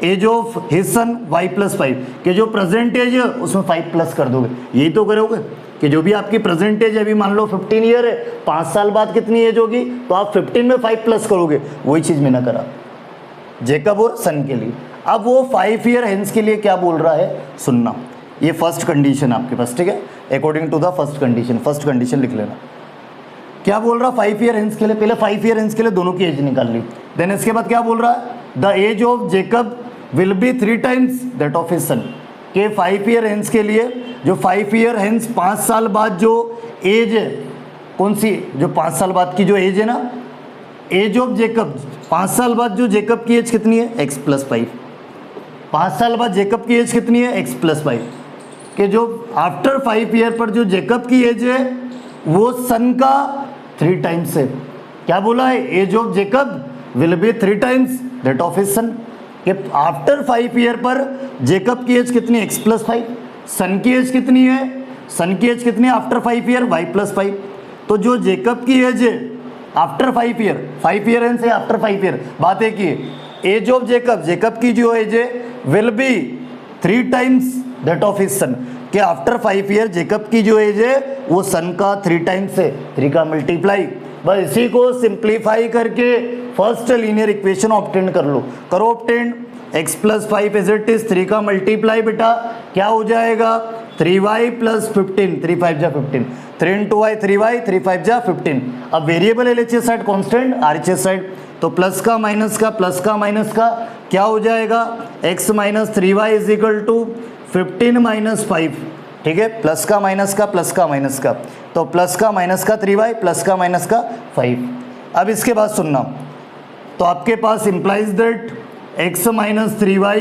age of his son y plus 5, कि जो प्रेजेंट एज है उसमें 5 प्लस कर दोगे, यही तो करोगे कि जो भी आपकी प्रेजेंट एज अभी मान लो 15 ईयर है, 5 साल बाद कितनी एज होगी, तो आप 15 में 5 प्लस करोगे, वही चीज़ मैंने करा जेकब और सन के लिए। अब वो 5 ईयर हेंस के लिए क्या बोल रहा है सुनना, ये फर्स्ट कंडीशन आपके पास, ठीक है, according to the first condition लिख लेना। क्या बोल रहा 5 ईयर हेंस के लिए, पहले 5 ईयर हेंस के लिए दोनों की एज निकाल ली, देन इसके बाद क्या बोल रहा है, the age of Jacob will be 3 times that of his son, के 5 ईयर हेंस के लिए जो 5 ईयर हेंस 5 साल बाद जो एज है, कौन सी, जो 5 साल बाद की जो एज है ना, एज ऑफ जेकब, 5 साल बाद जो जेकब की एज कितनी है, x प्लस 5, 5 साल बाद जेकब की एज कितनी है, x प्लस 5, कि जो आफ्टर 5 ईयर पर जो जेकब की एज है वो सन का 3 टाइम्स है। क्या बोला है, age of Jacob will be 3 times that of his son, कि आफ्टर 5 ईयर पर जेकब की एज कितनी है, x प्लस 5, सन की एज कितनी है, सन की एज कितनी है आफ्टर 5 ईयर, y प्लस 5, तो जो जेकब की एज है आफ्टर 5 ईयर एंड से आफ्टर 5 ईयर, बात एक ही है, एज ऑफ जेकब की जो एज है will be 3 times that of his son, कि आफ्टर 5 ईयर जेकब की जो एज है वो सन का 3 टाइम्स है, 3 का मल्टीप्लाई, बस इसी को सिंप्लीफाई करके फर्स्ट लीनियर इक्वेशन ऑब्टेन कर लो, करो obtain, x plus 5 as it is, 3 का मल्टीप्लाई बेटा क्या हो जाएगा, 3y प्लस 15, 3 5 जा 15, 3 इंटू वाई 3y, 3 5 जा 15। अब variable LHS side constant RHS side, तो प्लस का माइनस का क्या हो जाएगा, x minus 3y is equal to 15 minus 5, ठीक है, प्लस का माइनस का, तो प्लस का माइनस का 3y, प्लस का माइनस का 5। अब इसके बाद सुनना, तो आपके पास implies that x minus 3y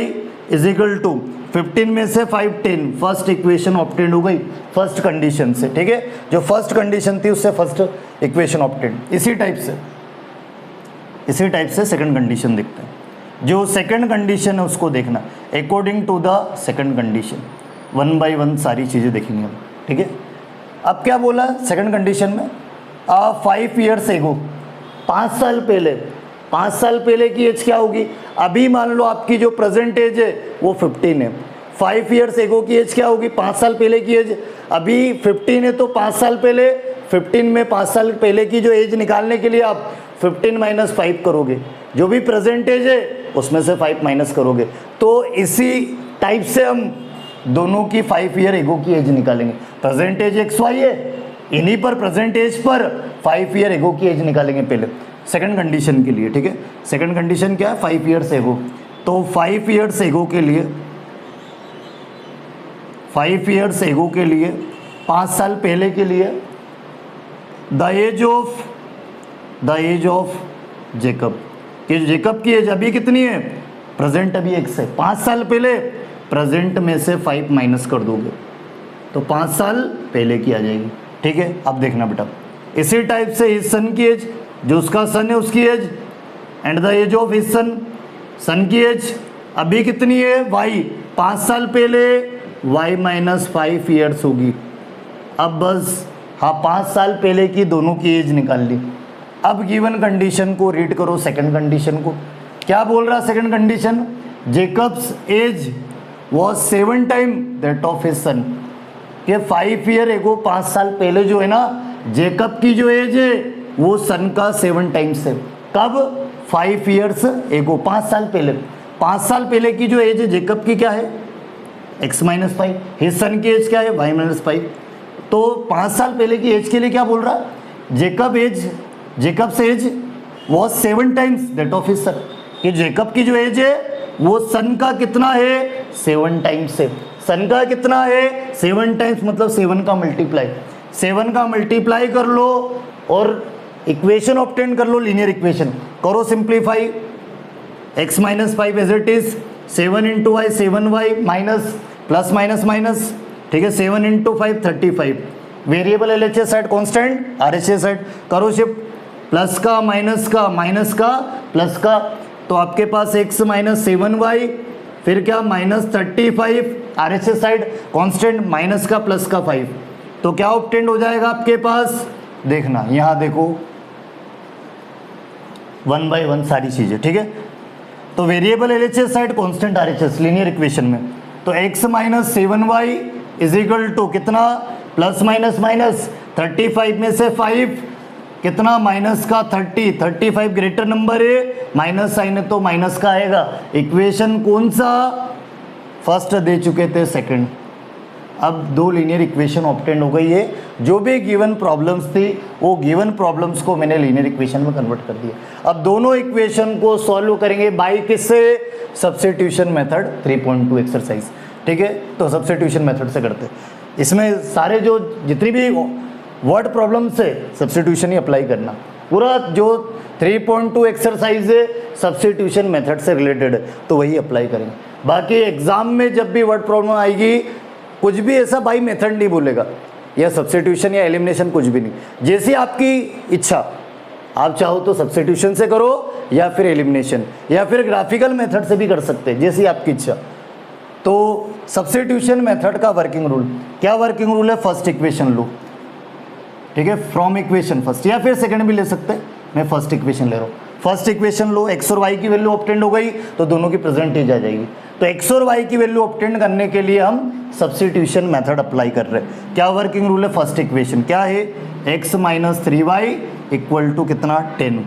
is equal to 15 में से 5 10, फर्स्ट इक्वेशन ऑब्टेंड हो गई फर्स्ट कंडीशन से, ठीक है, जो फर्स्ट कंडीशन थी उससे फर्स्ट इक्वेशन ऑब्टेंड। इसी टाइप से सेकंड कंडीशन देखते हैं, जो सेकंड कंडीशन है उसको देखना according to the second condition, 1 by 1 सारी चीज़ें देखेंगे हम, ठीक है। अब क्या बोला सेकंड कंडीशन में, 5 ईयर्स एगो, 5 साल पहले 5 साल पहले की एज क्या होगी? अभी मान लो आपकी जो प्रेजेंट एज है वो 15 है। 5 ईयर्स एगो की एज क्या होगी? 5 साल पहले की एज अभी 15 है, तो 5 साल पहले 15 में 5 साल पहले की जो एज निकालने के लिए आप 15 माइनस 5 करोगे, जो भी प्रेजेंट एज है उसमें से 5 माइनस करोगे। तो इसी टाइप से हम दोनों की 5 ईयर एगो की एज निकालेंगे। प्रेजेंट एज XY है, इन्हीं पर प्रेजेंट एज पर 5 ईयर एगो की एज निकालेंगे पहले सेकंड कंडीशन के लिए, ठीक है। सेकंड कंडीशन क्या है? 5 ईयर्स एगो। तो 5 ईयर्स एगो के लिए 5 ईयर्स एगो के लिए 5 साल पहले के लिए द एज ऑफ जेकब, कि जेकब की एज अभी कितनी है? प्रेजेंट अभी X है, 5 साल पहले प्रेजेंट में से 5 माइनस कर दोगे तो 5 साल पहले की आ जाएगी, ठीक है। अब देखना बेटा, इसी टाइप से इस सन की एज, जो उसका सन है उसकी age, and the age of his son, son की एज अभी कितनी है? Y। 5 साल पहले Y माइनस 5 ईयर्स होगी। अब बस हाँ 5 साल पहले की दोनों की एज निकाल ली। अब गिवन कंडीशन को रीड करो, सेकंड कंडीशन को। क्या बोल रहा है second condition? Jacob's age was 7 time that of his son, कि 5 ईयर एगो 5 साल पहले जो है ना, जेकब की जो एज है वो सन का 7 टाइम्स है। कब? 5 ईयर्स एगो, 5 साल पहले। 5 साल पहले की जो एज है जेकब की क्या है? X minus 5। हिज सन की एज क्या है? Y minus 5। तो 5 साल पहले की एज के लिए क्या बोल रहा? Jacob's age was 7 times that of his son, कि जेकब की जो एज है वो सन का कितना है? 7 टाइम्स है। सन का कितना है? 7 टाइम्स, मतलब 7 का मल्टीप्लाई, 7 का मल्टीप्लाई कर लो और इक्वेशन ऑब्टेन कर लो, लीनियर इक्वेशन करो simplify. X minus 5 as it is, 7 into y 7y minus plus minus minus, ठीक है। 7 इंटू 5 35, variable LHS side constant, RHS side करो शिफ्ट, प्लस का माइनस का माइनस का प्लस का, तो आपके पास x माइनस 7y, फिर क्या minus 35, RHS side constant, minus का प्लस का 5, तो क्या ऑब्टेंड हो जाएगा आपके पास? देखना यहाँ देखो 1 बाई 1 सारी चीजें, ठीक है। तो variable LHS side constant RHS linear equation में, तो x minus 7y is equal to कितना? प्लस माइनस माइनस 35 में से 5 कितना? माइनस का 30, 35 ग्रेटर नंबर है, माइनस साइन है तो माइनस का आएगा। इक्वेशन कौन सा? फर्स्ट दे चुके थे, सेकंड। अब 2 लीनियर इक्वेशन ऑब्टेन हो गई है। जो भी गिवन प्रॉब्लम्स थी वो गिवन प्रॉब्लम्स को मैंने लीनियर इक्वेशन में कन्वर्ट कर दिया। अब दोनों इक्वेशन को सॉल्व करेंगे बाय किससे? सब्स्टिट्यूशन मेथड 3.2 एक्सरसाइज, ठीक है। तो सब्स्टिट्यूशन मेथड से करते हैं। इसमें सारे जो जितनी भी वर्ड प्रॉब्लम्स है सब्स्टिट्यूशन ही अप्लाई करना। पूरा जो 3.2 एक्सरसाइज है सब्स्टिट्यूशन मेथड से रिलेटेड है, तो वही अप्लाई करेंगे। बाकी एग्जाम में जब भी वर्ड प्रॉब्लम आएगी कुछ भी ऐसा बाई मेथड नहीं बोलेगा, या सब्स्टिट्यूशन या एलिमिनेशन, कुछ भी नहीं। जैसी आपकी इच्छा, आप चाहो तो सब्स्टिट्यूशन से करो या फिर एलिमिनेशन या फिर ग्राफिकल मेथड से भी कर सकते हैं, जैसी आपकी इच्छा। तो सब्स्टिट्यूशन मेथड का वर्किंग रूल क्या? वर्किंग रूल है फर्स्ट इक्वेशन लो, ठीक है, फ्रॉम इक्वेशन फर्स्ट, या फिर सेकंड भी ले सकते हैं। मैं फर्स्ट इक्वेशन ले रहा हूँ। फर्स्ट इक्वेशन लो, x और y की वैल्यू ऑब्टेंड हो गई तो दोनों की प्रेजेंट एज आ जाएगी। तो x और y की वैल्यू ऑब्टेंड करने के लिए हम सब्स्टिट्यूशन मेथड अप्लाई कर रहे हैं। क्या वर्किंग रूल है? फर्स्ट इक्वेशन क्या है? x minus 3y equal to कितना? 10।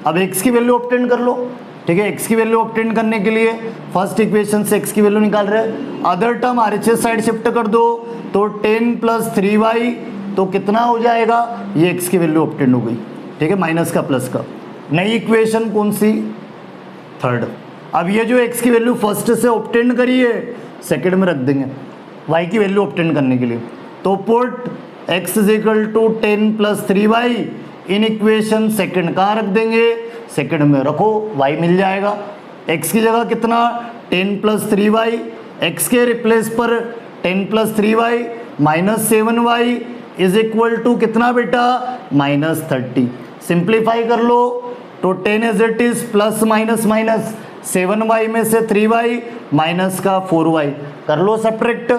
अब x की वैल्यू ऑब्टेंड कर लो, ठीक है। x की वैल्यू ऑब्टेंड करने के लिए फर्स्ट इक्वेशन से x की वैल्यू निकाल रहे हैं। Other term RHS side shift कर दो, तो 10 प्लस 3y तो कितना हो जाएगा? ये x की वैल्यू ऑब्टेंड हो गई, ठीक है, माइनस का प्लस का। नई इक्वेशन कौन सी? थर्ड। अब ये जो x की वैल्यू फर्स्ट से ऑब्टेंड करी है सेकंड में रख देंगे y की वैल्यू ऑब्टेंड करने के लिए। तो put x is equal to 10 plus 3y in equation second. कहाँ रख देंगे? सेकंड में रखो, y मिल जाएगा। x की जगह कितना? 10 प्लस 3y, x के रिप्लेस पर 10 plus 3y minus 7y is equal to कितना बेटा? माइनस 30। सिंप्लीफाई कर लो तो 10 as it is plus minus minus 7y में से 3y माइनस का 4y कर लो सब्ट्रैक्ट।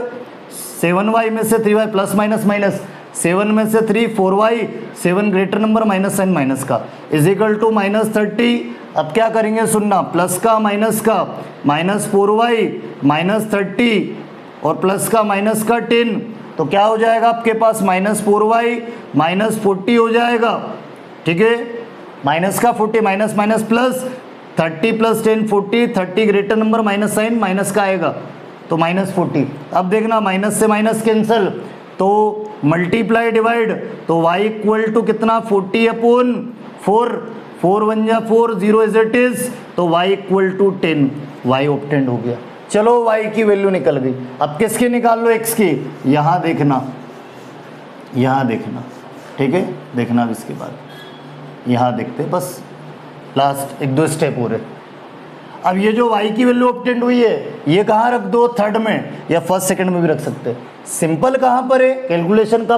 7y में से 3y प्लस माइनस माइनस 7 में से 3 4y 7 greater number minus sign minus का इज इक्वल टू माइनस 30 अब क्या करेंगे सुनना, प्लस का माइनस का, -4y -30 और प्लस का माइनस का 10, तो क्या हो जाएगा आपके पास -4y -40 हो जाएगा, ठीक है। माइनस का 40 minus minus plus 30 plus 10 40, 30 greater number minus sign minus का आएगा तो -40। अब देखना माइनस से माइनस कैंसल तो मल्टीप्लाई डिवाइड, तो y इक्वल टू कितना 40/4, 4 1 जा 4, 0 एज इट इज, तो y equal to 10, y obtained हो गया। चलो y की वैल्यू निकल गई। अब किसकी निकाल लो, x की। यहाँ देखना, यहाँ देखना, ठीक है, देखना अब इसके बाद यहाँ देखते, बस लास्ट 1-2 स्टेप हो रहे। अब ये जो y की वैल्यू ऑब्टेंड हुई है ये कहाँ रख दो, थर्ड में या फर्स्ट सेकंड में भी रख सकते हैं। सिंपल कहाँ पर है, कैलकुलेशन का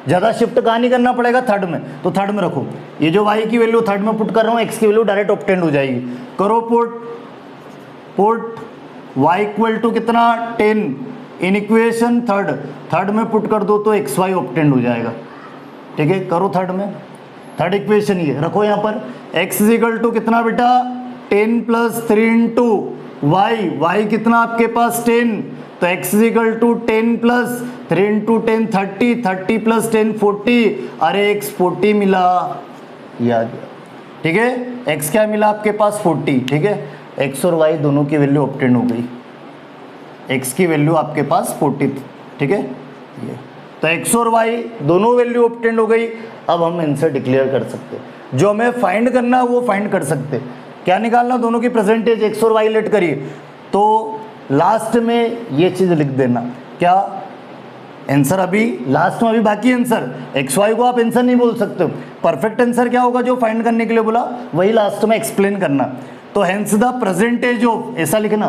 ज़्यादा शिफ्ट कहाँ नहीं करना पड़ेगा, थर्ड में, तो थर्ड में रखो। ये जो y की वैल्यू थर्ड में पुट कर रहा हूँ, x की वैल्यू डायरेक्ट ऑब्टेंड हो जाएगी। करो पुट y इक्वल टू कितना 10 इन इक्वेशन थर्ड में पुट कर दो तो xy ऑब्टेंड हो जाएगा, ठीक है। करो थर्ड में, थर्ड इक्वेशन ये रखो यहाँ पर, x इज इक्वल टू कितना बेटा 10 प्लस 3 इंटू y कितना आपके पास 10, तो x is equal to 10 plus 3 into 10 30 plus 10 40, अरे x 40 मिला, ये आ गया, ठीक है। x क्या मिला आपके पास 40, ठीक है। x और y दोनों की वैल्यू ऑब्टेंड हो गई, x की वैल्यू आपके पास 40, ठीक है। ये तो x और y दोनों वैल्यू ऑब्टेंड हो गई। अब हम आंसर डिक्लेयर कर सकते हैं, जो हमें फाइंड करना है वो फाइंड कर सकते हैं। क्या निकालना, दोनों की परसेंटेज x और y लेट करिए, तो लास्ट में ये चीज़ लिख देना। क्या आंसर अभी लास्ट में, अभी बाकी आंसर, एक्स वाई को आप आंसर नहीं बोल सकते हो। परफेक्ट आंसर क्या होगा, जो फाइंड करने के लिए बोला वही लास्ट में एक्सप्लेन करना। तो हेंस द प्रेजेंटेज ऑफ, ऐसा लिखना,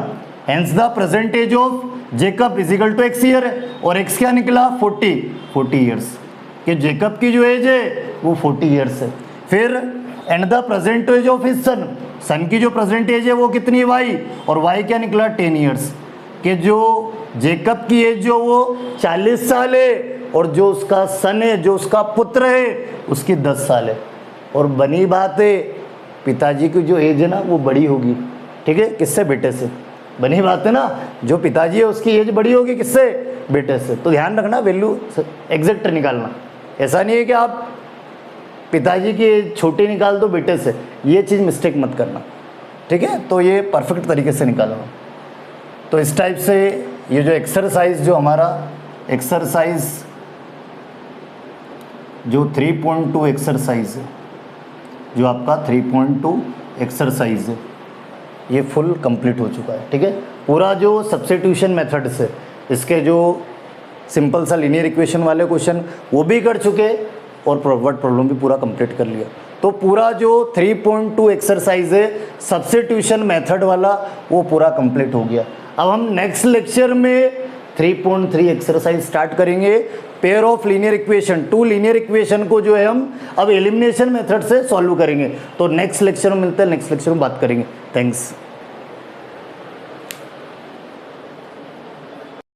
hence the present age of Jacob is equal to x year, और एक्स क्या निकला 40 ईयर्स, कि जेकब की जो एज है वो 40 ईयर्स है। फिर and the present age of his सन की जो प्रेजेंट एज है वो कितनी वाई, और वाई क्या निकला 10 ईयर्स, कि जो जेकब की एज जो वो 40 साल है, और जो उसका सन है, जो उसका पुत्र है, उसकी 10 साल है। और बनी बात है पिताजी की जो एज है ना वो बड़ी होगी, ठीक है, किससे, बेटे से। बनी बात है ना, जो पिताजी है उसकी एज बड़ी होगी किससे, बेटे से। तो ध्यान रखना, वैल्यू एग्जैक्ट निकालना। ऐसा नहीं है कि आप पिताजी की एज छोटी निकाल दो बेटे से, ये चीज़ मिस्टेक मत करना, ठीक है। तो ये परफेक्ट तरीके से निकालना। तो इस टाइप से ये जो एक्सरसाइज, जो हमारा एक्सरसाइज जो 3.2 एक्सरसाइज है, जो आपका 3.2 एक्सरसाइज है, ये फुल कंप्लीट हो चुका है, ठीक है। पूरा जो सब्स्टिट्यूशन मेथड से इसके जो सिंपल सा लीनियर इक्वेशन वाले क्वेश्चन वो भी कर चुके, और वर्ड प्रॉब्लम भी पूरा कंप्लीट कर लिया। तो पूरा जो 3.2 एक्सरसाइज है सब्स्टिट्यूशन मेथड वाला, वो पूरा कंप्लीट हो गया। अब हम नेक्स्ट लेक्चर में 3.3 एक्सरसाइज स्टार्ट करेंगे, pair of linear equation, 2 linear equation को जो है हम अब एलिमिनेशन मेथड से सॉल्व करेंगे। तो नेक्स्ट लेक्चर में मिलते हैं, नेक्स्ट लेक्चर में बात करेंगे। थैंक्स।